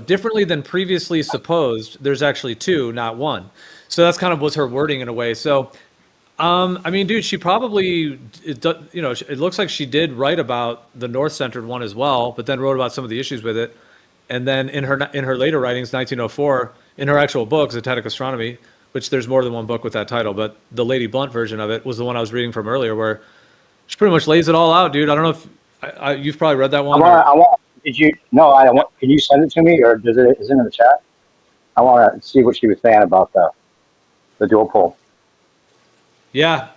differently than previously supposed, there's actually two, not one. So that's kind of was her wording in a way. So I mean, dude, she probably, it looks like she did write about the North-centered one as well, but then wrote about some of the issues with it. And then in her later writings, 1904, in her actual book, Zetetic Astronomy, which there's more than one book with that title, but the Lady Blount version of it was the one I was reading from earlier, where she pretty much lays it all out, dude. I don't know if you've probably read that one. Did you? No, I want. Can you send it to me, or is it in the chat? I want to see what she was saying about the dual pole. Yeah.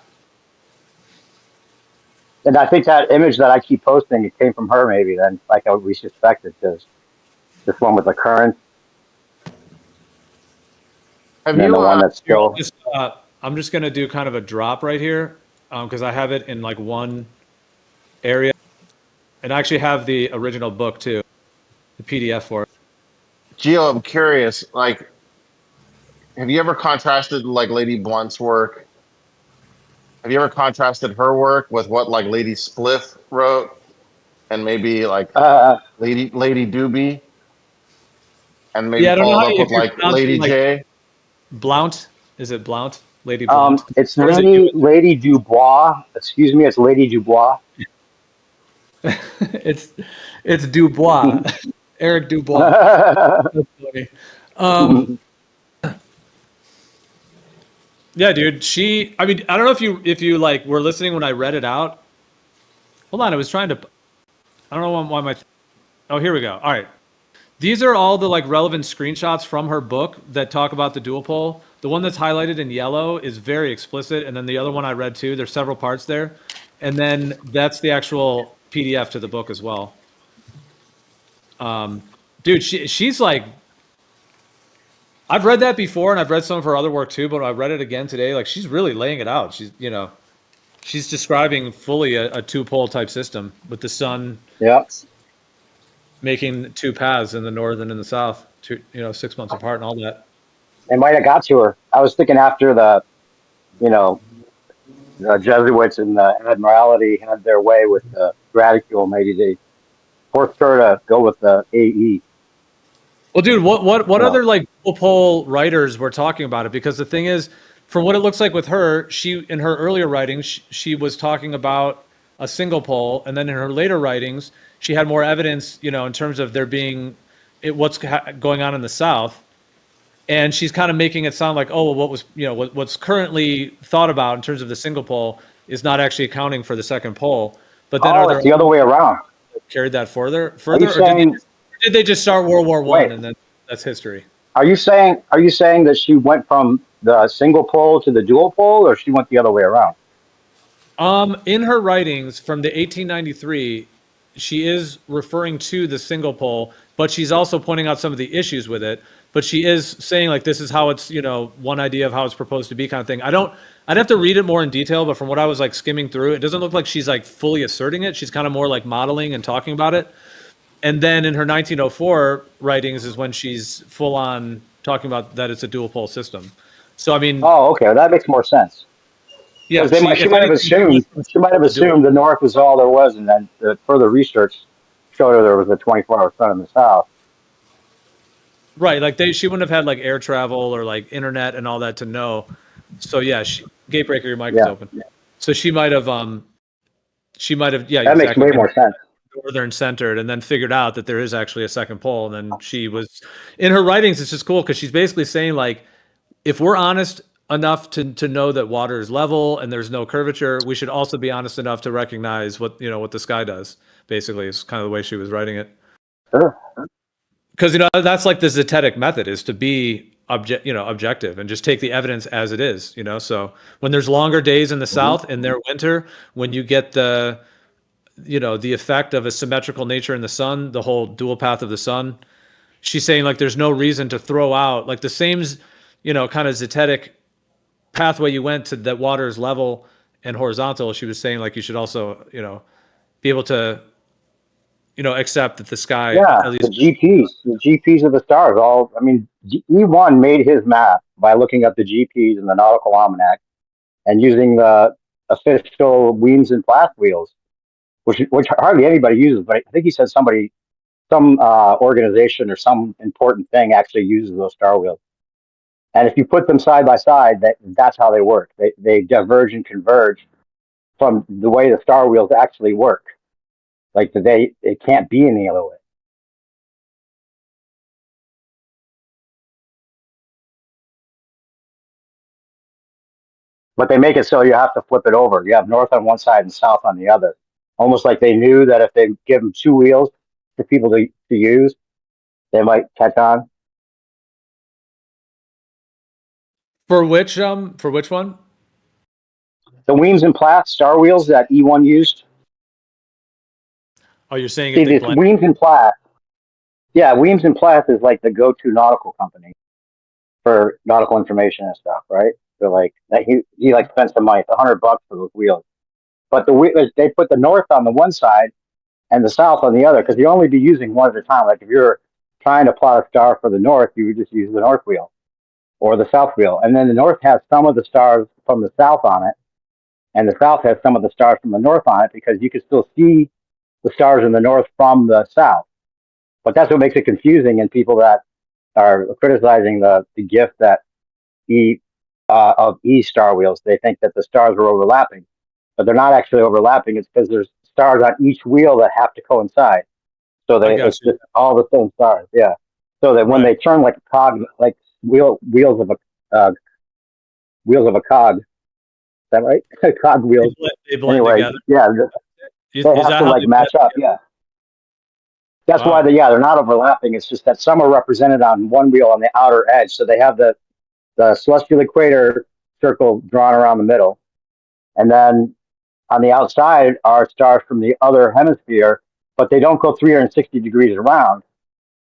And I think that image that I keep posting, it came from her maybe then, like we suspected, because this one with the current. Have and then you, the one that's still. I'm just going to do kind of a drop right here because I have it in like one area. And I actually have the original book too, the PDF for it. Gio, I'm curious, like, have you ever contrasted like Lady Blunt's work? Have you ever contrasted her work with what like Lady Spliff wrote, and maybe like Lady Doobie, and maybe I don't know followed how up with like Lady J? Blount, is it Blount? Lady Blount. It's Lady Dubois. Excuse me, it's Lady Dubois. it's Dubois. Eric Dubois. That's funny. Yeah, dude. I mean, I don't know if you like were listening when I read it out. Hold on, I was trying to. I don't know why my. Oh, here we go. All right. These are all the like relevant screenshots from her book that talk about the dual pole. The one that's highlighted in yellow is very explicit, and then the other one I read too. There's several parts there, and then that's the actual PDF to the book as well. Dude, she's like. I've read that before, and I've read some of her other work too, but I read it again today. Like she's really laying it out. She's describing fully a two-pole type system with the sun. Yeah. Making two paths in the north and in the south, 6 months apart and all that. It might have got to her. I was thinking after the Jesuits and the Admiralty had their way with the Graticule, maybe they forced her to go with the AE. Well, dude, what other like dual pole writers were talking about it? Because the thing is, from what it looks like with her, she in her earlier writings she was talking about a single pole, and then in her later writings she had more evidence, in terms of there being what's going on in the south, and she's kind of making it sound like, oh, well, what was what's currently thought about in terms of the single pole is not actually accounting for the second pole. But then it's the other way around. Carried that further, or did they just start World War I and then that's history? Are you saying that she went from the single pole to the dual pole, or she went the other way around? In her writings from the 1893, she is referring to the single pole, but she's also pointing out some of the issues with it. But she is saying like this is how it's one idea of how it's proposed to be kind of thing. I'd have to read it more in detail, but from what I was like skimming through, it doesn't look like she's like fully asserting it. She's kind of more like modeling and talking about it. And then in her 1904 writings is when she's full on talking about that it's a dual pole system. So I mean, oh, okay, that makes more sense. Yeah, she might have assumed the north was all there was, and then the further research showed her there was a 24-hour sun in the south. Right, like she wouldn't have had like air travel or like internet and all that to know. So yeah, Gatebreaker, your mic is open. Yeah. So she might have yeah. That makes way more sense. Northern centered, and then figured out that there is actually a second pole. And then she was in her writings. It's just cool because she's basically saying like, if we're honest enough to know that water is level and there's no curvature, we should also be honest enough to recognize what the sky does. Basically, is kind of the way she was writing it. Sure. Because that's like the zetetic method, is to be objective and just take the evidence as it is. So when there's longer days in the south in their winter, when you get the effect of a symmetrical nature in the sun, the whole dual path of the sun, she's saying like there's no reason to throw out like the same kind of zetetic pathway you went to, that water is level and horizontal. She was saying like you should also be able to accept that the sky, Yeah, at least the GPS of the stars. E1 made his math by looking up the GPS in the Nautical Almanac and using the official Weems and Plath wheels, which hardly anybody uses. But I think he said some organization or some important thing actually uses those star wheels. And if you put them side by side, that's how they work. They diverge and converge from the way the star wheels actually work. Like it can't be any other way. But they make it so you have to flip it over. You have north on one side and south on the other. Almost like they knew that if they give them two wheels for people to use, they might catch on. For which one? The Weems and Plath star wheels that E1 used. Oh, you're saying See, this Weems and Plath. Yeah, Weems and Plath is like the go-to nautical company for nautical information and stuff, right? So like he like spent some money, $100 for those wheels. But they put the north on the one side and the south on the other, because you only be using one at a time. Like if you're trying to plot a star for the north, you would just use the north wheel or the south wheel. And then the north has some of the stars from the south on it, and the south has some of the stars from the north on it, because you can still see the stars in the north from the south. But that's what makes it confusing, and people that are criticizing the gift that of E star wheels, they think that the stars are overlapping, but they're not actually overlapping. It's because there's stars on each wheel that have to coincide. So it's just all the same stars. Yeah. So that when they turn like a cog, like wheels of a cog. Is that right? Cog wheels. They blend anyway, together. Yeah. They have to like match up. Yeah. That's why they're not overlapping. It's just that some are represented on one wheel on the outer edge. So they have the celestial equator circle drawn around the middle. And then on the outside are stars from the other hemisphere, but they don't go 360 degrees around.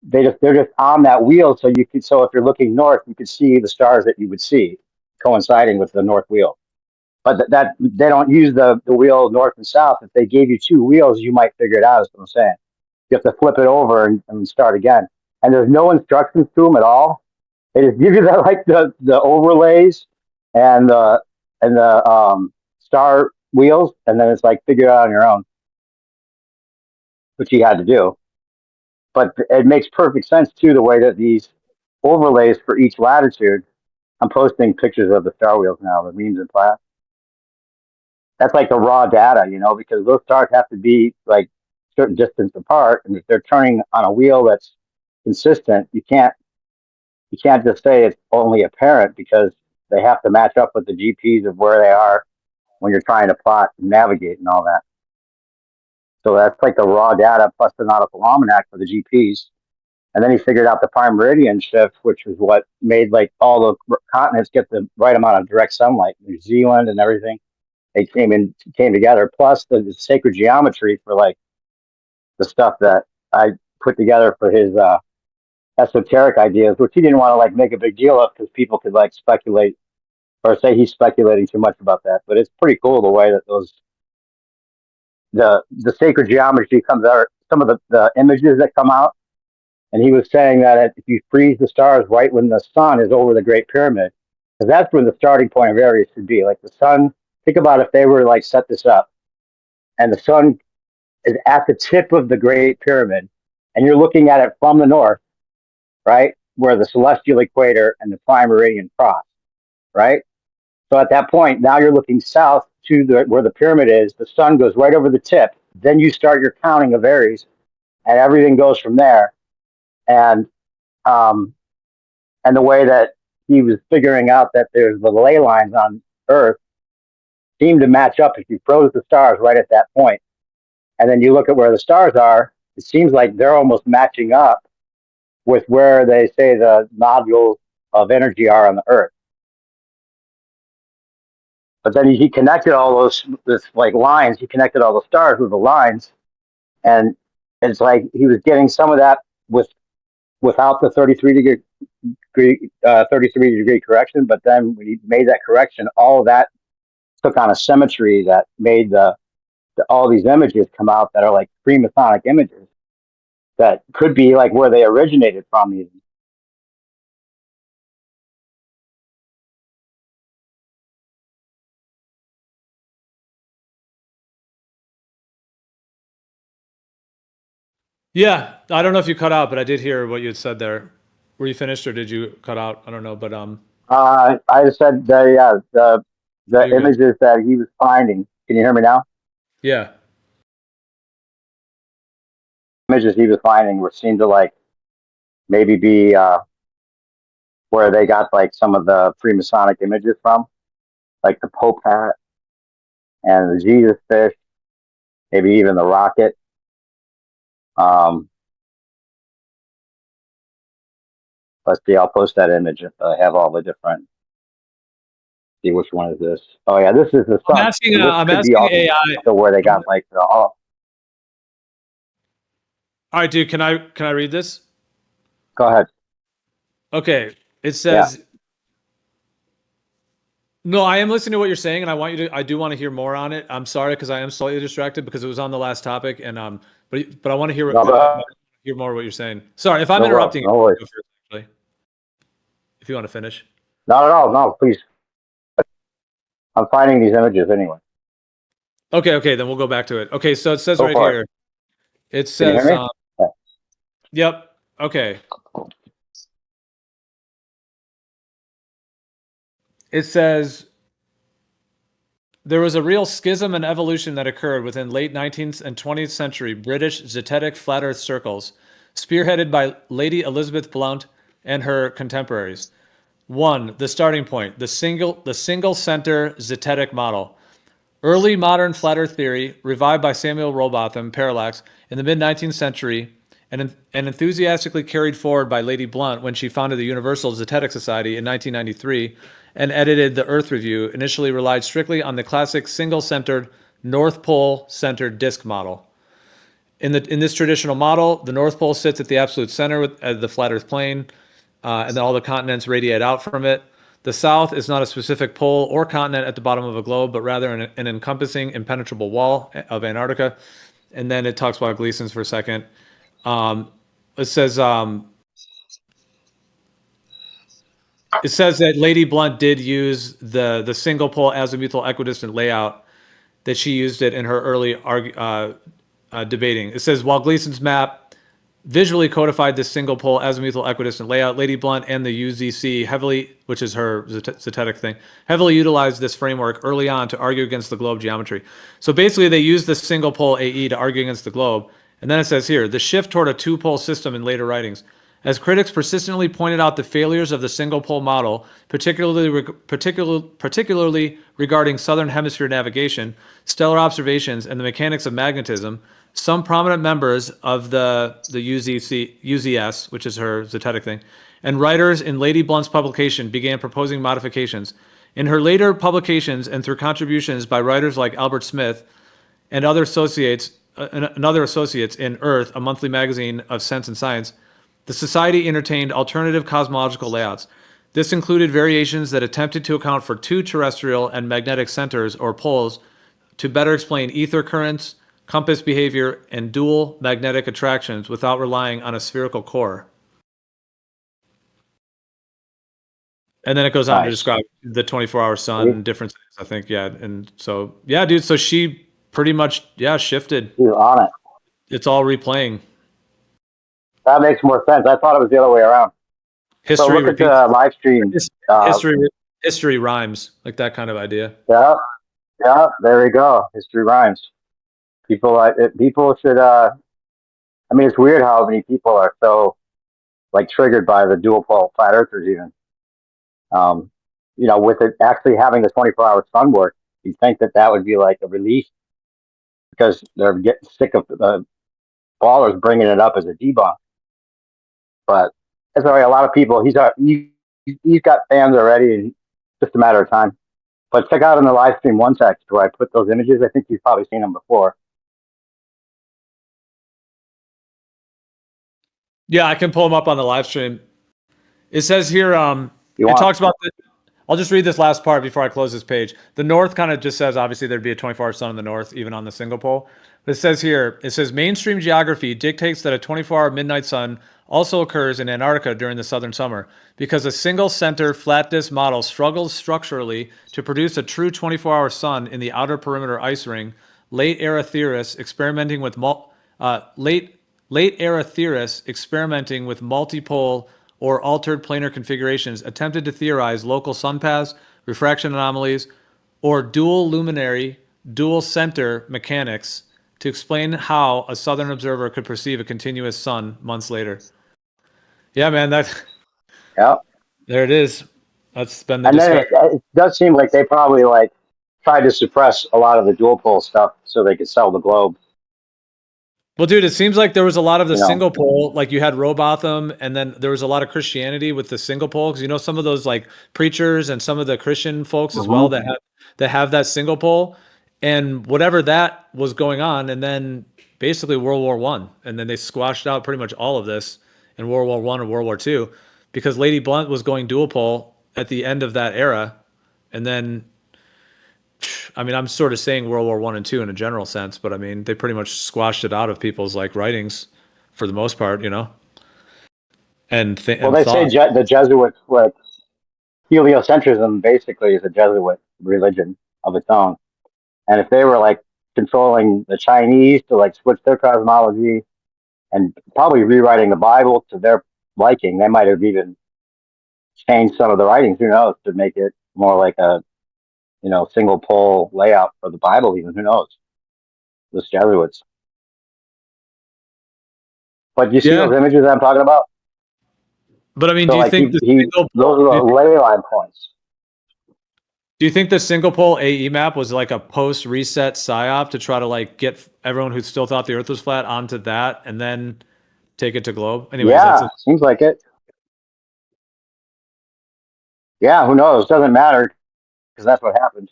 They're just on that wheel. So if you're looking north, you could see the stars that you would see coinciding with the north wheel. But that they don't use the wheel north and south. If they gave you two wheels, you might figure it out, is what I'm saying. You have to flip it over and start again. And there's no instructions to them at all. They just give you the overlays and the star wheels, and then it's like figure it out on your own, which you had to do. But it makes perfect sense too, the way that these overlays for each latitude. I'm posting pictures of the star wheels now, the Weems and Plath. That's like the raw data, because those stars have to be like certain distance apart, and if they're turning on a wheel that's consistent, you can't just say it's only apparent, because they have to match up with the GPS of where they are when you're trying to plot and navigate and all that. So that's like the raw data plus the nautical almanac for the GPS. And then he figured out the prime meridian shift, which was what made like all the continents get the right amount of direct sunlight. New Zealand and everything, they came together. Plus the sacred geometry for like the stuff that I put together for his esoteric ideas, which he didn't want to like make a big deal of, because people could like speculate or say he's speculating too much about that. But it's pretty cool the way that the sacred geometry comes out, some of the images that come out. And he was saying that if you freeze the stars right when the sun is over the Great Pyramid, because that's where the starting point of Aries should be. Like the sun, think about if they were to like set this up, and the sun is at the tip of the Great Pyramid, and you're looking at it from the north, right, where the celestial equator and the prime meridian cross, right? So at that point, now you're looking south to where the pyramid is. The sun goes right over the tip. Then you start your counting of Aries, and everything goes from there. And the way that he was figuring out that there's the ley lines on Earth seem to match up if you froze the stars right at that point. And then you look at where the stars are, it seems like they're almost matching up with where they say the nodules of energy are on the Earth. But then he connected all those like lines. He connected all the stars with the lines, and it's like he was getting some of that without the 33 degree correction. But then when he made that correction, all of that took on a symmetry that made all these images come out that are like Freemasonic images that could be like where they originated from even. Yeah, I don't know if you cut out, but I did hear what you had said there. Were you finished or did you cut out? I don't know, but I just said the images that he was finding. Can you hear me now? Yeah. Images he was finding were seemed to like maybe be where they got like some of the Freemasonic images from, like the Pope hat and the Jesus fish, maybe even the rocket. Let's see, I'll post that image if I have all the different. See which one is this? Oh yeah, this is the sun. I'm asking, this I'm could asking be also AI. where they got like All right, dude. Can I read this? Go ahead. Okay. It says. No, I am listening to what you're saying, and I do want to hear more on it. I'm sorry because I am slightly distracted because it was on the last topic, and but I want to hear hear more of what you're saying. Sorry if I'm interrupting. No worries. If you want to finish. Not at all. No, please. I'm finding these images anyway. Okay, then we'll go back to it. Okay, so it says Go right for here. It Can you says. hear me? Yep. Okay. It says there was a real schism and evolution that occurred within late 19th and 20th century British zetetic flat earth circles, spearheaded by Lady Elizabeth Blount and her contemporaries. 1. The starting point, the single center zetetic model. Early modern flat earth theory, revived by Samuel Rowbotham, Parallax, in the mid-19th century, and enthusiastically carried forward by Lady Blount when she founded the Universal Zetetic Society in 1993 and edited the Earth Review, initially relied strictly on the classic single-centered, North Pole-centered disk model. In this traditional model, the North Pole sits at the absolute center of the flat Earth plane, and then all the continents radiate out from it. The South is not a specific pole or continent at the bottom of a globe, but rather an encompassing, impenetrable wall of Antarctica. And then it talks about Gleason's for a second. It says that Lady Blount did use the single pole azimuthal equidistant layout, that she used it in her early debating. It says while Gleason's map visually codified this single pole azimuthal equidistant layout, Lady Blount and the UZC heavily, which is her zetetic thing, heavily utilized this framework early on to argue against the globe geometry. So basically they used the single pole AE to argue against the globe. And then it says here, the shift toward a two-pole system in later writings. As critics persistently pointed out the failures of the single-pole model, particularly regarding southern hemisphere navigation, stellar observations, and the mechanics of magnetism, some prominent members of the UZS, which is her zetetic thing, and writers in Lady Blount's publication began proposing modifications. In her later publications and through contributions by writers like Albert Smith and other associates in Earth, a monthly magazine of sense and science, the Society entertained alternative cosmological layouts. This included variations that attempted to account for two terrestrial and magnetic centers or poles to better explain ether currents, compass behavior, and dual magnetic attractions without relying on a spherical core. And then it goes on to describe the 24-hour sun differences, I think, yeah. And so, yeah, dude, so she pretty much, shifted. You're on it. It's all replaying. That makes more sense. I thought it was the other way around. History so look repeats. at the live stream. History rhymes, like that kind of idea. Yeah, there we go. History rhymes. People should. I mean, it's weird how many people are so like triggered by the dual pole flat earthers. Even With it actually having the 24-hour sun work, you'd think that would be like a relief because they're getting sick of the ballers bringing it up as a debunk. But it's all right. A lot of people, he's got fans already, and just a matter of time. But check out in the live stream one text where I put those images. I think you've probably seen them before. Yeah, I can pull them up on the live stream. It says here, it talks about I'll just read this last part before I close this page. The North kind of just says, obviously, there'd be a 24-hour sun in the North, even on the single pole. But it says here, mainstream geography dictates that a 24-hour midnight sun also occurs in Antarctica during the southern summer because a single center flat disk model struggles structurally to produce a true 24-hour sun in the outer perimeter ice ring. Late era theorists experimenting with multipole or altered planar configurations attempted to theorize local sun paths, refraction anomalies, or dual luminary, dual center mechanics to explain how a southern observer could perceive a continuous sun months later. Yeah, man, there it is. That's been the discussion. Then it does seem like they probably tried to suppress a lot of the dual pole stuff so they could sell the globe. Well, dude, it seems like there was a lot of the single pole, like you had Robotham, and then there was a lot of Christianity with the single pole, because some of those like preachers and some of the Christian folks as well that have that single pole, and whatever that was going on, and then basically World War I, and then they squashed out pretty much all of this in World War I and World War II, because Lady Blount was going dual pole at the end of that era, and then. I mean, I'm sort of saying World War I and II in a general sense, but I mean, they pretty much squashed it out of people's writings for the most part, And say the Jesuits, heliocentrism basically is a Jesuit religion of its own. And if they were controlling the Chinese to switch their cosmology and probably rewriting the Bible to their liking, they might have even changed some of the writings, who knows, to make it more like a single pole layout for the Bible, even, who knows? Those Jesuits. But you see those images I'm talking about? But I mean, do you think those are the ley line points? Do you think the single pole AE map was like a post reset psyop to try to get everyone who still thought the Earth was flat onto that and then take it to globe? Anyways, yeah, seems like it. Yeah, who knows? Doesn't matter because that's what happened.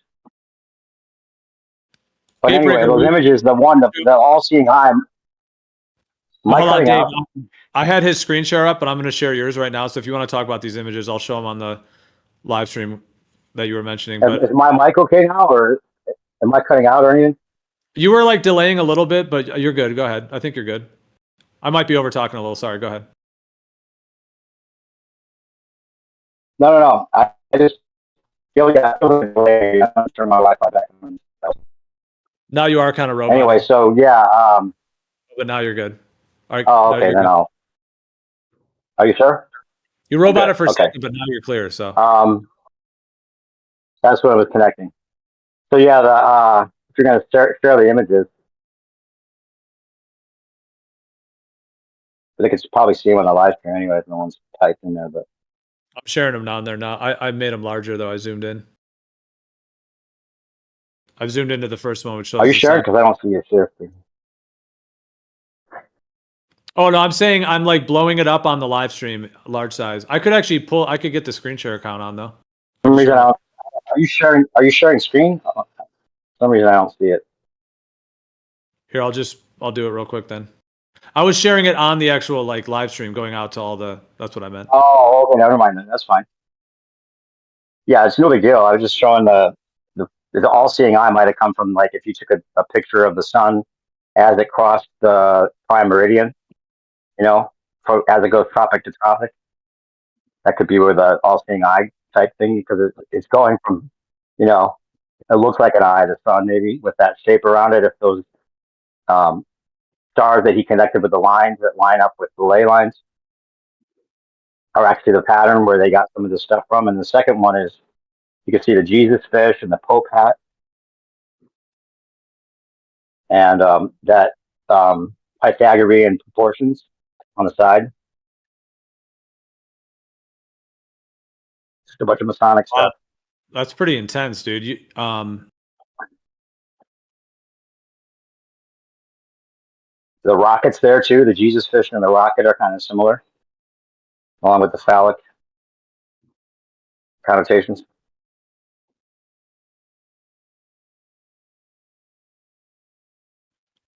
But anyway, those images, the all-seeing eye. Hold on, Dave. I had his screen share up, but I'm going to share yours right now. So if you want to talk about these images, I'll show them on the live stream that you were mentioning. But is my mic okay now, or am I cutting out or anything? You were delaying a little bit, but you're good. Go ahead. I think you're good. I might be over talking a little. Sorry. Go ahead. No. I just feel like I turn my Wi-Fi back on. Now you are kind of robotic. Anyway, so yeah. But now you're good. All right. Oh, okay. Then Are you sure? You roboted for a second, but now you're clear. So. That's what I was connecting. So yeah, if you're going to share the images, they could probably see them on the live stream anyway if no one's typed in there. But I'm sharing them down there now. I made them larger though. I zoomed in. I've zoomed into the first one, which shows. Are you sharing? Because I don't see your share screen. Oh no, I'm saying I'm blowing it up on the live stream, large size. I could actually I could get the screen share account on though. For some reason, are you sharing? Are you sharing screen? For some reason I don't see it. Here, I'll do it real quick then. I was sharing it on the actual live stream, going out to all the. That's what I meant. Oh, okay, never mind then. That's fine. Yeah, it's no big deal. I was just showing the all-seeing eye might have come from if you took a picture of the sun as it crossed the prime meridian, as it goes tropic to tropic. That could be where the all-seeing eye type thing, because it's going from, it looks like an eye, the sun, maybe with that shape around it. If those stars that he connected with the lines that line up with the ley lines are actually the pattern where they got some of this stuff from. And the second one is you can see the Jesus fish and the Pope hat, and that Pythagorean proportions on the side. Just a bunch of Masonic stuff. That's pretty intense, dude. The rocket's there too. The Jesus fish and the rocket are kind of similar, along with the phallic connotations.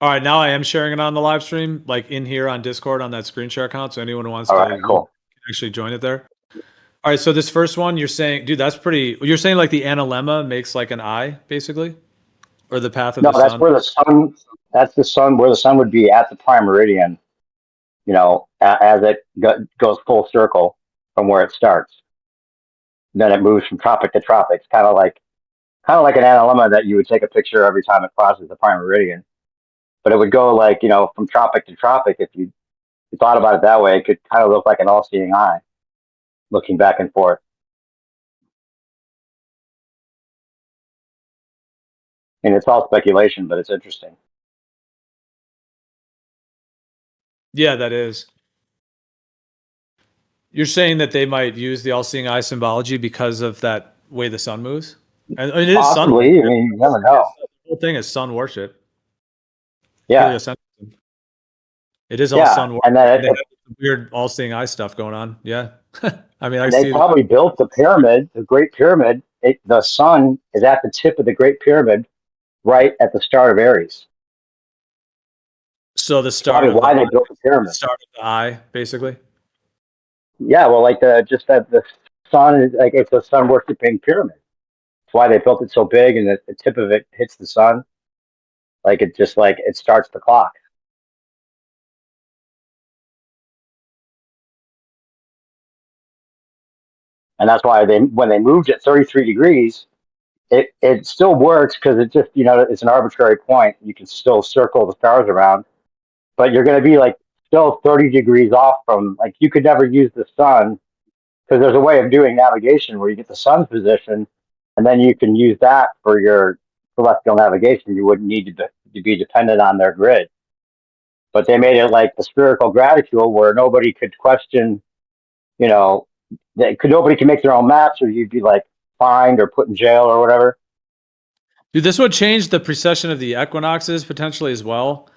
All right, now I am sharing it on the live stream, like in here on Discord on that screen share account. So anyone who wants to cool. can actually join it there. All right, so this first one you're saying, dude, that's pretty. You're saying like the analemma makes like an eye, basically, or the path of No, the that's sun. where the sun. That's the sun, where the sun would be at the prime meridian. You know, as it goes full circle from where it starts. Then it moves from tropic to tropics, kind of like an analemma that you would take a picture every time it crosses the prime meridian. But it would go like, from tropic to tropic. If you thought about it that way, it could kind of look like an all-seeing eye, looking back and forth. And it's all speculation, but it's interesting. Yeah, that is. You're saying that they might use the all-seeing eye symbology because of that way the sun moves? And it is sun Possibly. worship. I mean, you never know. The whole thing is sun worship. Yeah. Heliocentrism. It is all Yeah, sun worship. and then They have weird all-seeing eye stuff going on. Yeah. I mean, I they see probably built the pyramid, the Great Pyramid. The sun is at the tip of the Great Pyramid, right at the start of Aries. So the That's start probably of why they built the pyramid. start of the eye, basically. Yeah, well, like the sun is like it's a sun worshiping pyramid. That's why they built it so big, and the tip of it hits the sun. Like it starts the clock. And that's why when they moved it 33 degrees, it still works because it just, it's an arbitrary point. You can still circle the stars around, but you're going to be like still 30 degrees off from, like, you could never use the sun because there's a way of doing navigation where you get the sun's position and then you can use that for your celestial navigation. You wouldn't need to be dependent on their grid. But they made it like the spherical graticule where nobody could question, nobody can make their own maps, or you'd be like fined or put in jail or whatever. Dude, this would change the precession of the equinoxes potentially as well.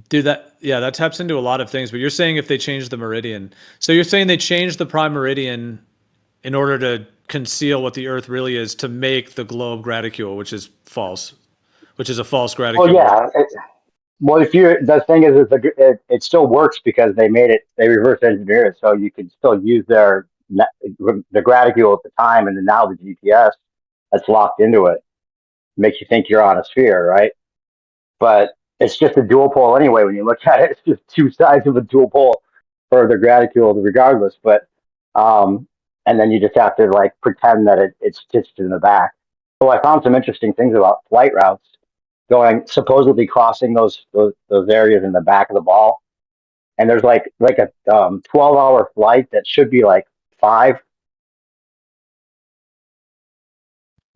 Dude, that taps into a lot of things. But you're saying if they change the meridian, so you're saying they changed the prime meridian in order to conceal what the Earth really is, to make the globe graticule, which is false, which is a false graticule. Well, yeah. The thing is, it still works because they reverse engineered it, so you could still use the graticule at the time, and then now the GPS that's locked into it makes you think you're on a sphere, right? But it's just a dual pole anyway. When you look at it, it's just two sides of a dual pole for the graticule, regardless. But and then you just have to like pretend that it's stitched in the back. So I found some interesting things about flight routes supposedly crossing those areas in the back of the ball. And there's like a 12-hour flight that should be like 5.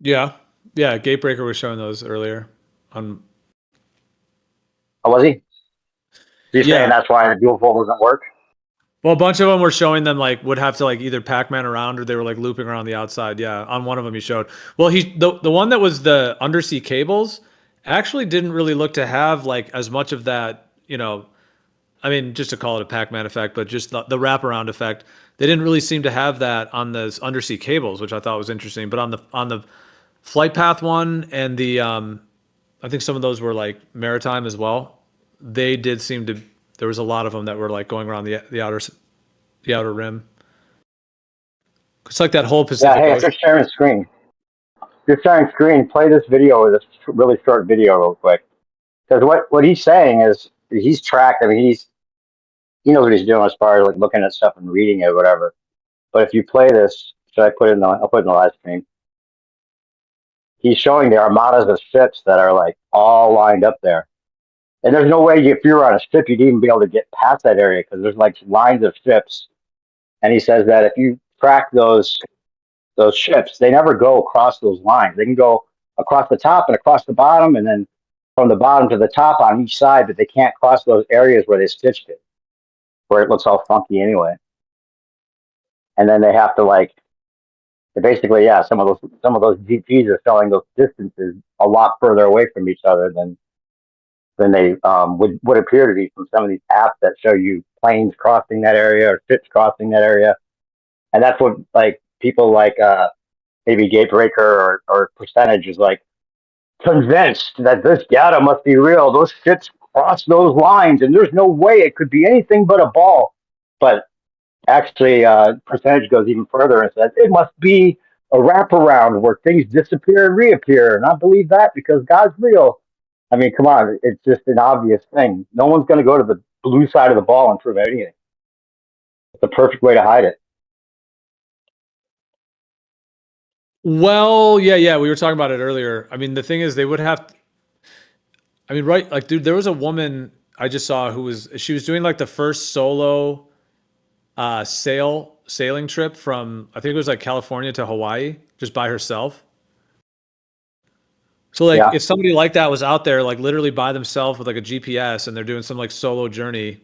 Yeah. Gatebreaker was showing those earlier. Oh, was he? You're saying that's why the dual pole doesn't work? Well, a bunch of them were showing them like would have to like either Pac-Man around, or they were like looping around the outside. Yeah, on one of them he showed. Well, the one that was the undersea cables actually didn't really look to have like as much of that, I mean, just to call it a Pac-Man effect, but just the wraparound effect. They didn't really seem to have that on those undersea cables, which I thought was interesting. But on the flight path one and the I think some of those were like maritime as well. They did seem to. There was a lot of them that were like going around the outer rim. It's like that whole Pacific Hey, if Ocean. you're sharing screen, play this video, or this really short video real quick. Because what he's saying is he's tracked. I mean, he knows what he's doing as far as like looking at stuff and reading it or whatever. But if you play this, I'll put it in the live stream. He's showing the armadas of ships that are like all lined up there. And there's no way if you were on a ship, you'd even be able to get past that area because there's like lines of ships. And he says that if you track those ships, they never go across those lines. They can go across the top and across the bottom, and then from the bottom to the top on each side, but they can't cross those areas where they stitched it, where it looks all funky anyway. And then they have to like basically, yeah, some of those GPs are showing those distances a lot further away from each other than they would appear to be from some of these apps that show you planes crossing that area or ships crossing that area. And that's what like people like maybe Gatebreaker or Percentage is like convinced that this data must be real. Those ships cross those lines, and there's no way it could be anything but a ball. But actually, Percentage goes even further and says it must be a wraparound where things disappear and reappear. And I believe that because God's real. I mean, come on, it's just an obvious thing. No one's going to go to the blue side of the ball and prove anything. It's the perfect way to hide it. Well, yeah, we were talking about it earlier. I mean, the thing is, they would have. I mean, right? Like, dude, there was a woman I just saw she was doing like the first solo sailing trip from, I think it was like California to Hawaii, just by herself. So like if somebody like that was out there like literally by themselves with like a GPS and they're doing some like solo journey,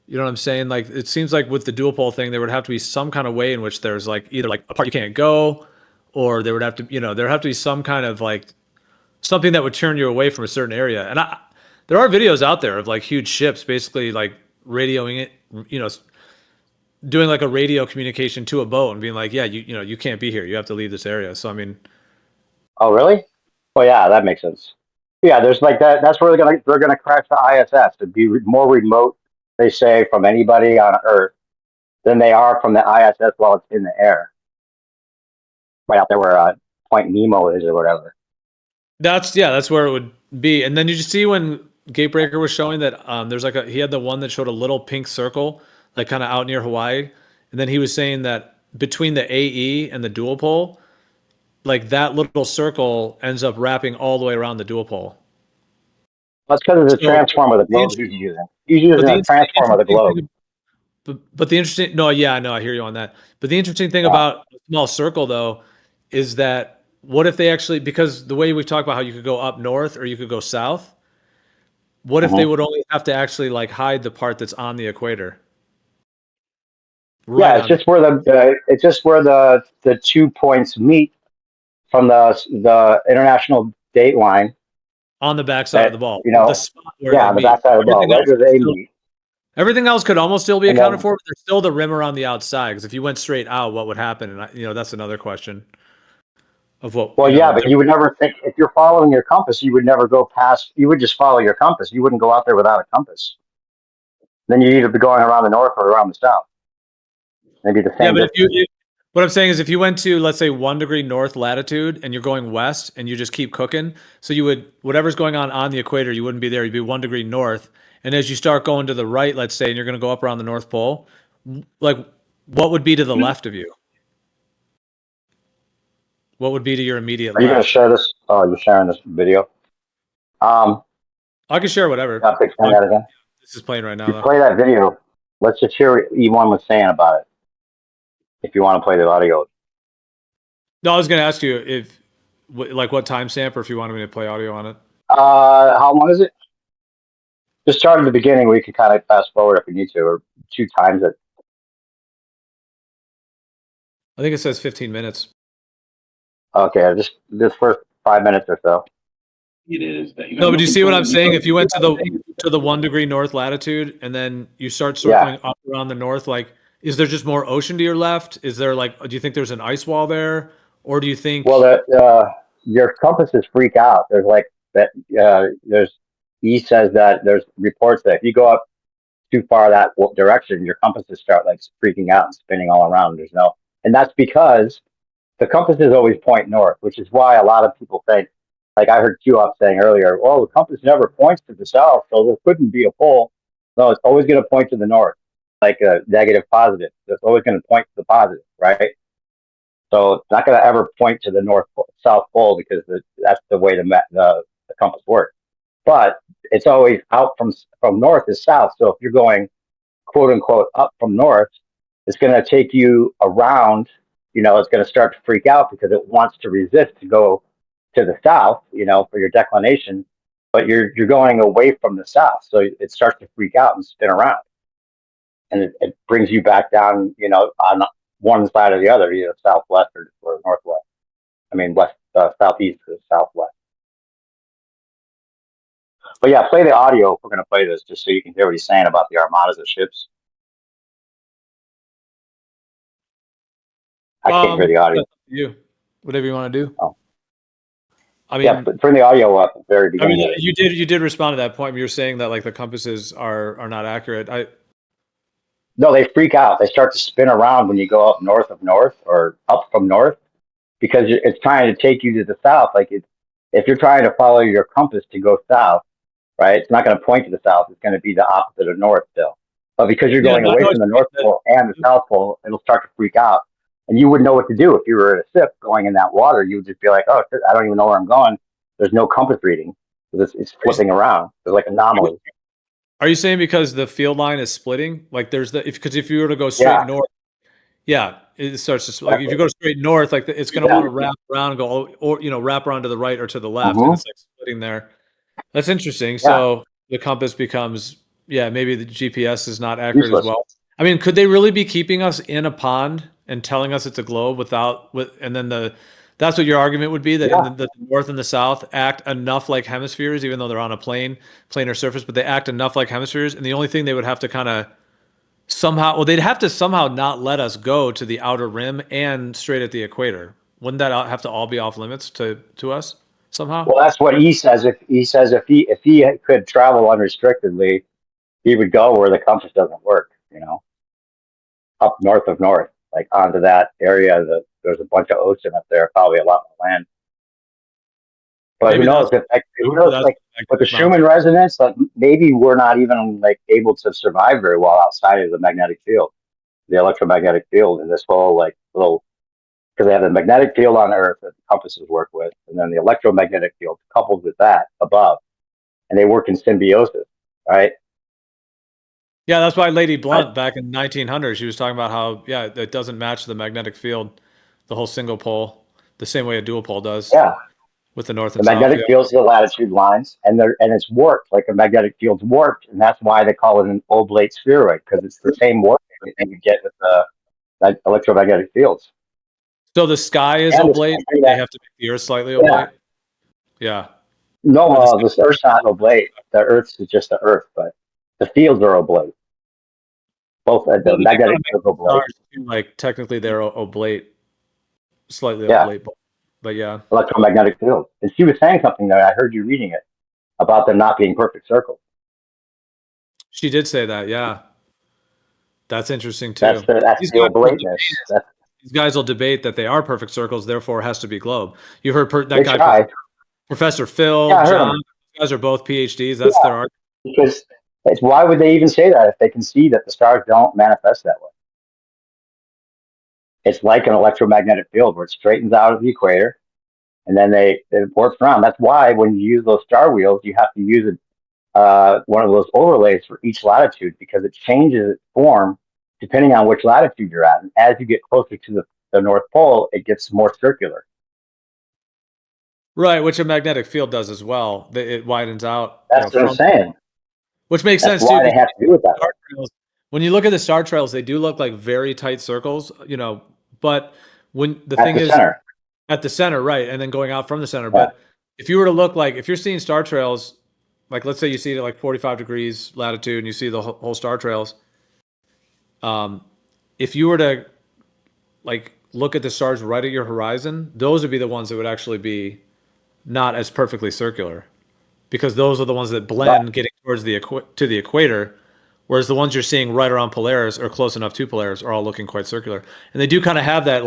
you know what I'm saying? Like it seems like with the dual pole thing, there would have to be some kind of way in which there's like either like a part you can't go, or there would have to, there have to be some kind of like something that would turn you away from a certain area. And there are videos out there of like huge ships basically like radioing it, doing like a radio communication to a boat and being like, yeah, you can't be here. You have to leave this area. So I mean, oh really? Well, yeah, that makes sense. Yeah, there's like that. That's where they're gonna crash the ISS to be more remote. They say from anybody on Earth than they are from the ISS while it's in the air, right out there where Point Nemo is or whatever. That's where it would be. And then you just see when Gatebreaker was showing that there's like he had the one that showed a little pink circle, like kind of out near Hawaii. And then he was saying that between the AE and the dual pole, like that little circle ends up wrapping all the way around the dual pole. That's because of the transform of the globe he's using. He's using a transform of the globe. But the interesting, no, yeah, I know, I hear you on that. But the interesting thing about a small circle, though, is that what if they actually, because the way we've talked about how you could go up north or you could go south, what if they would only have to actually like hide the part that's on the equator? Right, it's just where the 2 points meet from the international date line on the backside of the ball. The spot where on the backside of the ball, right where they meet. Everything else could almost still be accounted for, but there's still the rim around the outside. Because if you went straight out, what would happen? And that's another question. Of what? Well, yeah, but you would never think if you're following your compass, you would never go past. You would just follow your compass. You wouldn't go out there without a compass. Then you'd either be going around the north or around the south. Maybe the same. Yeah, but what I'm saying is, if you went to, let's say, 1 degree north latitude, and you're going west, and you just keep cooking, so you would whatever's going on the equator, you wouldn't be there. You'd be 1 degree north, and as you start going to the right, let's say, and you're going to go up around the North Pole, like what would be to the left of you? What would be to your immediate left? Are you going to share this? Oh, you're sharing this video. I can share whatever. I'll explain that again. This is playing right now. You play that video. Let's just hear what E1 was saying about it. If you want to play the audio. No, I was going to ask you what timestamp, or if you wanted me to play audio on it. How long is it? Just start at the beginning. We can kind of fast forward if we need to, or 2 times it. I think it says 15 minutes. Okay, just this first 5 minutes or so. It is. No, but do you see what I'm saying? If you went to the 1 degree north latitude, and then you start circling up around the north, like, is there just more ocean to your left? Is there do you think there's an ice wall there, or do you think? Well, your compasses freak out. There's like that. He says that there's reports that if you go up too far that direction, your compasses start like freaking out and spinning all around. And that's because the compasses always point north, which is why a lot of people think, like I heard Q-Up saying earlier, well, the compass never points to the south, so there couldn't be a pole. No, it's always going to point to the north, like a negative, positive. It's always going to point to the positive, right? So it's not going to ever point to the south pole because that's the way the compass works. But it's always out from north to south. So if you're going, quote unquote, up from north, it's going to take you around. It's going to start to freak out because it wants to resist to go to the south, for your declination. But you're going away from the south, so it starts to freak out and spin around, and it brings you back down, one side or the other, either southwest or northwest. I mean, southeast to southwest. But yeah, play the audio if we're going to play this, just so you can hear what he's saying about the armadas of ships. I can't hear the audio. You, whatever you want to do. Oh. I mean, yeah, turn the audio up at the very beginning. I mean, you did respond to that point. You were saying that like the compasses are not accurate. No, they freak out. They start to spin around when you go up north of north or up from north, because it's trying to take you to the south. Like if you're trying to follow your compass to go south, right? It's not going to point to the south. It's going to be the opposite of north still. But because you're going away from the North Pole and the South Pole, it'll start to freak out. And you wouldn't know what to do if you were at a ship going in that water. You would just be like, oh, shit, I don't even know where I'm going. There's no compass reading. It's flipping around. There's like anomalies. Are you saying because the field line is splitting? Like there's because if you were to go straight north, it starts to like if you go straight north, like it's going to want to wrap around and go, or wrap around to the right or to the left, and it's like splitting there. That's interesting. So the compass becomes, maybe the GPS is not accurate as well. I mean, could they really be keeping us in a pond and telling us it's a globe and then that's what your argument would be, that in the north and the south act enough like hemispheres, even though they're on a planar surface, but they act enough like hemispheres. And the only thing they would have to kind of they'd have to somehow not let us go to the outer rim and straight at the equator. Wouldn't that have to all be off limits to us somehow? Well, that's what he says. If he could travel unrestrictedly, he would go where the compass doesn't work, up north of north, like onto that area that there's a bunch of ocean up there, probably a lot more land. But maybe who knows? With the Schumann resonance, like maybe we're not even like able to survive very well outside of the magnetic field, the electromagnetic field, and this whole like little, because they have the magnetic field on Earth that the compasses work with, and then the electromagnetic field coupled with that above, and they work in symbiosis, right? Yeah, that's why Lady Blount back in 1900, she was talking about how it doesn't match the magnetic field, the whole single pole, the same way a dual pole does. Yeah, with the north and the south. magnetic field's the latitude lines, and it's warped, like a magnetic field's warped, and that's why they call it an oblate spheroid, because it's the same warp that you get with the electromagnetic fields. So the sky is oblate. They have to make the Earth slightly oblate. Yeah. No, the Earth's not oblate. The Earth's just the Earth, but the fields are oblate. Both the magnetic fields are oblate. Like technically they're oblate, slightly oblate, but yeah. Electromagnetic field. And she was saying something there. I heard you reading it about them not being perfect circles. She did say that. Yeah. That's interesting too. That's the oblateness. These guys will debate that they are perfect circles, therefore it has to be globe. You heard that guy, Professor Phil, John. You guys are both PhDs. That's their argument. Because why would they even say that if they can see that the stars don't manifest that way? It's like an electromagnetic field where it straightens out of the equator, and then it warps around. That's why when you use those star wheels, you have to use one of those overlays for each latitude, because it changes its form depending on which latitude you're at. And as you get closer to the North Pole, it gets more circular. Right, which a magnetic field does as well. It widens out. That's what I'm saying. Which makes sense too. They have to do it that way. When you look at the star trails, they do look like very tight circles, but when the thing is at the center, right, and then going out from the center. Yeah. But if you were to look if you're seeing star trails, like let's say you see it at like 45 degrees latitude and you see the whole star trails, if you were to look at the stars right at your horizon, those would be the ones that would actually be not as perfectly circular, because those are the ones that blend getting towards the equator, whereas the ones you're seeing right around Polaris or close enough to Polaris are all looking quite circular. And they do kind of have that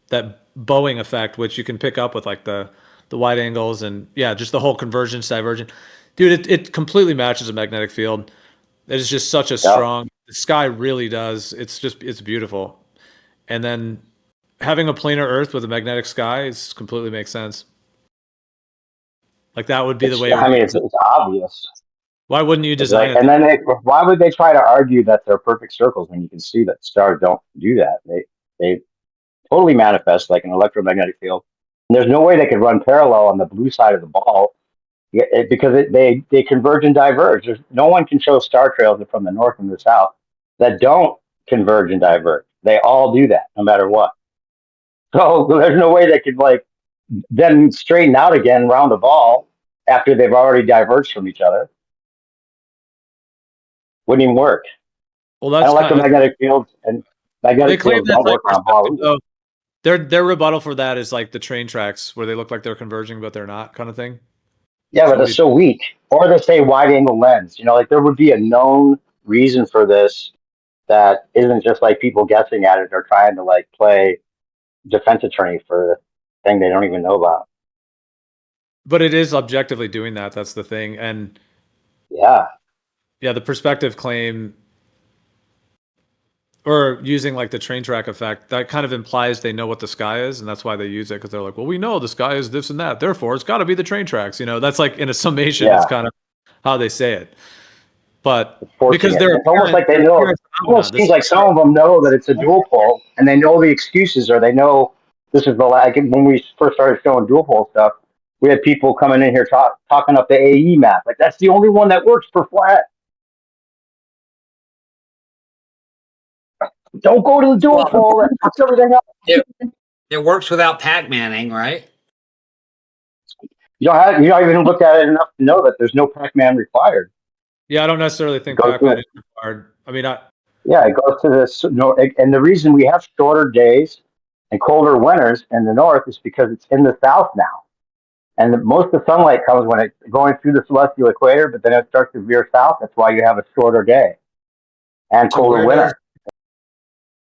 that bowing effect, which you can pick up with the wide angles and just the whole convergence, divergence. Dude, it completely matches a magnetic field. It is just such a strong, the sky really does. It's beautiful. And then having a planar Earth with a magnetic sky completely makes sense. That would be the way. It's obvious. Why wouldn't you design it? And then why would they try to argue that they're perfect circles when you can see that stars don't do that? They totally manifest like an electromagnetic field. And there's no way they could run parallel on the blue side of the ball, because they converge and diverge. No one can show star trails from the north and the south that don't converge and diverge. They all do that, no matter what. So there's no way they could like then straighten out again round a ball after they've already diverged from each other. Wouldn't even work. Well, that's electromagnetic fields and magnetic claim fields don't work on a ball either. Their rebuttal for that is like the train tracks where they look like they're converging but they're not, kind of thing. Yeah, but it's so weak. Or they say wide angle lens. You know, like there would be a known reason for this that isn't just like people guessing at it or trying to like play defense attorney for the thing they don't even know about. But it is objectively doing that. That's the thing. And yeah, the perspective claim or using like the train track effect, that kind of implies they know what the sky is, and that's why they use it, because they're like, well, we know the sky is this and that, therefore it's got to be the train tracks. You know, that's like in a summation. It's kind of how they say it. But because it's almost like they know. It almost seems like some of them know that it's a dual pole, and they know the excuses, or they know this is the like when we first started showing dual pole stuff. We had people coming in here talking up the AE map, like that's the only one that works for flat. Don't go to the dual pole. That fucks everything up. It works without Pac-Manning, right? You don't even look at it enough to know that there's no Pac-Man required. Yeah, I don't necessarily think Pac-Man is required. I mean, yeah, it goes to this. No, and the reason we have shorter days and colder winters in the north is because it's in the south now. And most of the sunlight comes when it's going through the celestial equator, but then it starts to veer south. That's why you have a shorter day and colder winter.